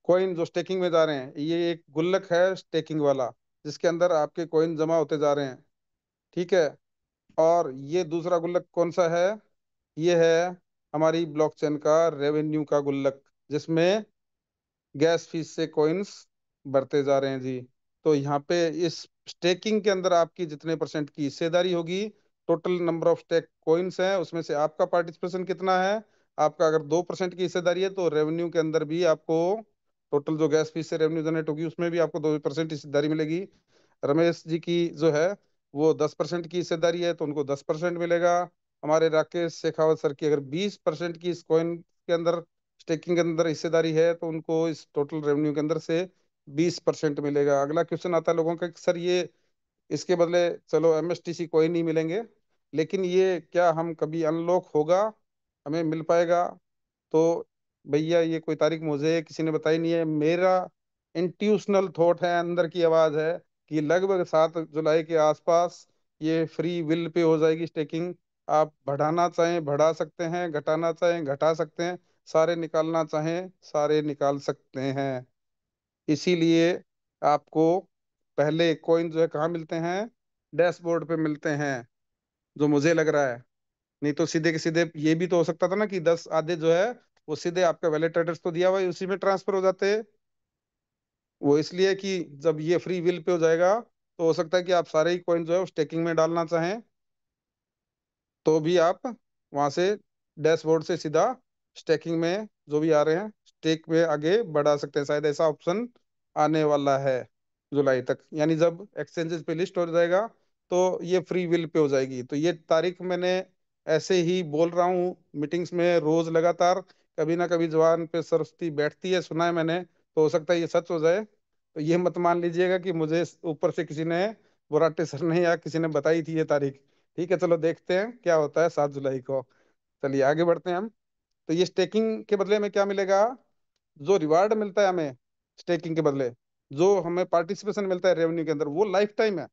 कॉइन जो स्टेकिंग में जा रहे हैं, ये एक गुल्लक है स्टेकिंग वाला, जिसके अंदर आपके कॉइन जमा होते जा रहे हैं, ठीक है। और ये दूसरा गुल्लक कौन सा है? ये है हमारी ब्लॉकचेन का रेवेन्यू का गुल्लक, जिसमें गैस फीस से कॉइन्स बढ़ते जा रहे हैं जी। तो यहाँ पे इस स्टेकिंग के अंदर आपकी जितने परसेंट की हिस्सेदारी होगी, total number of stake coins है, उसमें से आपका पार्टिसिपेशन कितना है। आपका अगर 2% की हिस्सेदारी है तो रेवेन्यू के अंदर भी आपको, टोटल जो गैस फीस से रेवेन्यू जनरेट होगी उसमें भी आपको 2% हिस्सेदारी मिलेगी। रमेश जी की जो है वो 10% की हिस्सेदारी है तो उनको 10% मिलेगा। हमारे राकेश शेखावत सर की अगर 20% की इस कॉइन के अंदर, स्टेकिंग के अंदर हिस्सेदारी है तो उनको इस टोटल रेवेन्यू के अंदर से 20% मिलेगा। अगला क्वेश्चन आता है लोगों का कि सर ये इसके बदले चलो एमएसटीसी कोई नहीं मिलेंगे, लेकिन ये क्या हम कभी अनलॉक होगा, हमें मिल पाएगा? तो भैया ये कोई तारीख मुझे किसी ने बताई नहीं है, मेरा इंट्यूशनल थॉट है, अंदर की आवाज है कि लगभग 7 जुलाई के आसपास ये फ्री विल पे हो जाएगी स्टेकिंग। आप बढ़ाना चाहें बढ़ा सकते हैं, घटाना चाहें घटा सकते हैं, सारे निकालना चाहें सारे निकाल सकते हैं। इसीलिए आपको पहले कॉइन जो है कहाँ मिलते हैं? डैशबोर्ड पे मिलते हैं, जो मुझे लग रहा है। नहीं तो सीधे के सीधे ये भी तो हो सकता था ना कि 10 आधे जो है वो सीधे आपका वैलेट एड्रेस तो दिया हुआ है उसी में ट्रांसफर हो जाते। वो इसलिए कि जब ये फ्री विल पे हो जाएगा तो हो सकता है कि आप सारे ही कॉइन जो है स्टेकिंग में डालना चाहें, तो भी आप वहां से डैशबोर्ड से सीधा स्टेकिंग में जो भी आ रहे हैं स्टेक में आगे बढ़ा सकते हैं। शायद ऐसा ऑप्शन आने वाला है जुलाई तक, यानी जब एक्सचेंजेस पे लिस्ट हो जाएगा तो ये फ्री विल पे हो जाएगी। तो ये तारीख मैंने ऐसे ही बोल रहा हूँ मीटिंग्स में रोज लगातार, कभी ना कभी जबान पे सरस्वती बैठती है, सुना है मैंने, तो हो सकता है ये सच हो जाए। तो ये मत मान लीजिएगा कि मुझे ऊपर से किसी ने, बुराटे सर ने या किसी ने बताई थी ये तारीख। ठीक है, चलो देखते हैं क्या होता है 7 जुलाई को। चलिए आगे बढ़ते हैं हम। तो ये स्टेकिंग के बदले में क्या मिलेगा? जो रिवार्ड मिलता है हमें स्टेकिंग के बदले, जो हमें पार्टिसिपेशन मिलता है रेवेन्यू के अंदर, वो लाइफ टाइम है।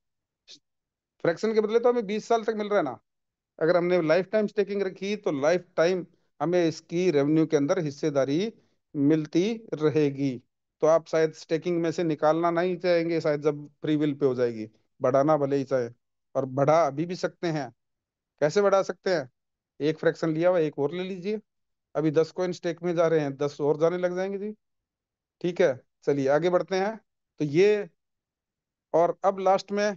फ्रैक्शन के बदले तो हमें 20 साल तक मिल रहा है ना। अगर हमने लाइफ टाइम स्टेकिंग रखी तो लाइफ टाइम हमें इसकी रेवेन्यू के अंदर हिस्सेदारी मिलती रहेगी। तो आप शायद स्टेकिंग में से निकालना नहीं चाहेंगे शायद जब फ्री विल पे हो जाएगी, बढ़ाना भले ही चाहे, और बढ़ा अभी भी सकते हैं। कैसे बढ़ा सकते हैं? एक फ्रैक्शन लिया हुआ एक और ले लीजिए। अभी 10 कॉइन स्टेक में जा रहे हैं, 10 और जाने लग जाएंगे जी। ठीक है, चलिए आगे बढ़ते हैं। तो ये, और अब लास्ट में,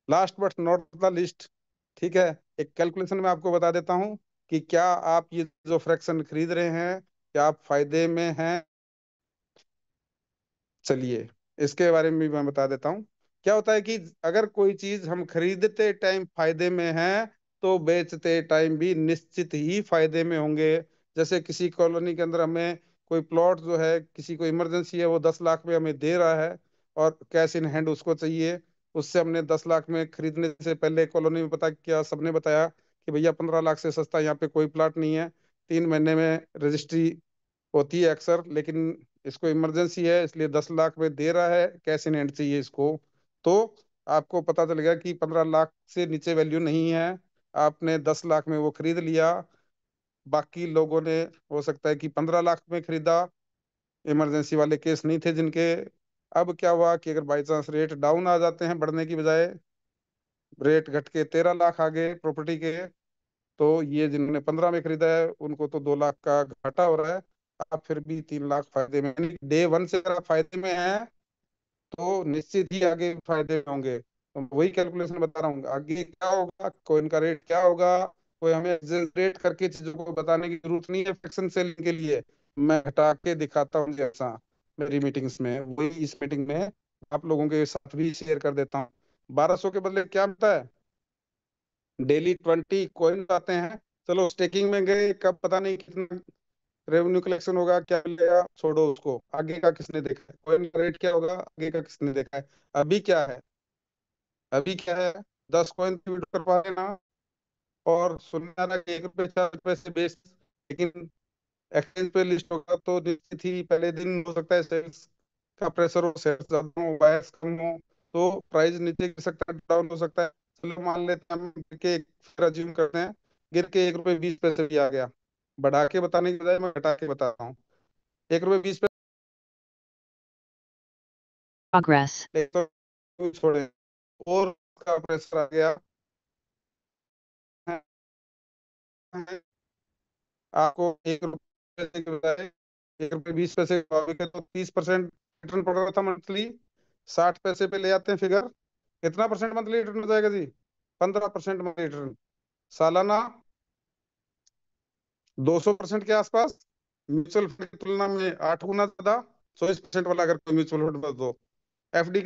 last but not the list, ठीक है, एक कैलकुलेशन में आपको बता देता हूं कि क्या आप ये जो फ्रैक्शन खरीद रहे हैं क्या आप फायदे में हैं। चलिए इसके बारे में भी मैं बता देता हूँ। क्या होता है कि अगर कोई चीज हम खरीदते टाइम फायदे में है तो बेचते टाइम भी निश्चित ही फायदे में होंगे। जैसे किसी कॉलोनी के अंदर हमें कोई प्लॉट जो है, किसी को इमरजेंसी है, वो 10 लाख में हमें दे रहा है और कैश इन हैंड उसको चाहिए। उससे हमने 10 लाख में खरीदने से पहले कॉलोनी में पता किया, सबने बताया कि भैया 15 लाख से सस्ता यहाँ पे कोई प्लाट नहीं है, 3 महीने में रजिस्ट्री होती है अक्सर, लेकिन इसको इमरजेंसी है इसलिए 10 लाख में दे रहा है, कैश इन हैंड चाहिए इसको। तो आपको पता चलेगा कि 15 लाख से नीचे वैल्यू नहीं है, आपने 10 लाख में वो खरीद लिया। बाकी लोगों ने हो सकता है कि 15 लाख में खरीदा, इमरजेंसी वाले केस नहीं थे जिनके। अब क्या हुआ कि अगर बाई चांस रेट डाउन आ जाते हैं, बढ़ने की बजाय रेट घट के 13 लाख आ गए प्रॉपर्टी के, तो ये जिन्होंने 15 में खरीदा है उनको तो 2 लाख का घाटा हो रहा है। आप फिर भी 3 लाख फायदे में, डे वन से अगर आप फायदे में हैं तो निश्चित ही आगे फायदे में होंगे। तो वही कैलकुलेशन बता रहा हूँ, आगे क्या होगा, कोइन का रेट क्या होगा, कोई हमें एग्जैजरेट करके चीजों को बताने की जरूरत नहीं है फ्रिक्शन सेलिंग के लिए। मैं घटा के दिखाता हूँ जैसा मेरी मीटिंग्स में, वही इस मीटिंग में आप लोगों के साथ भी शेयर कर देता हूँ। 1200 के बदले क्या मिलता है, डेली 20 कॉइन आते हैं। चलो स्टेकिंग में गए, कब पता नहीं कितना रेवेन्यू कलेक्शन होगा, क्या मिलेगा, छोड़ो उसको, आगे का किसने देखा है, कॉइन का रेट क्या होगा, आगे का किसने देखा है। अभी क्या है, अभी क्या है, 10 कॉइन विड्रॉ करवा लेना, और सुनना ना कि 1 रुपये 4 रुपये से बेस, लेकिन एक्सचेंज पे लिस्ट होगा तो निश्चित ही पहले दिन हो सकता है सेल्स का प्रेशर हो, सेल्स ज्यादा हो, बायर्स कम हो, तो प्राइस नीचे गिर सकता है, डाउन हो सकता है। चलो मान लेते हैं हम, गिर के फिर अज्यूम करते हैं, गिर के 1 रुपये 20 पैसे भी आ गया, बढ़ा के बताने की बजाय मैं घटा के बता रहा हूँ। 1 रुपये 20 पैसे Progress. तो छोड़े, और का प्रेशर आ गया है, आपको 1 रुपये के बजाय 1 रुपये 20 पैसे के, तो 30% रिटर्न पड़ रहा था मंथली। 60 पैसे पे ले आते हैं फिगर, कितना परसेंट मंथली रिटर्न हो जाएगा जी, 15% मंथली रिटर्न, सालाना 200% के आसपास। म्यूचुअल फंड की तुलना में 8 गुना ज्यादा, 24% वाला अगर कोई म्यूचुअल फंड दो, एफडी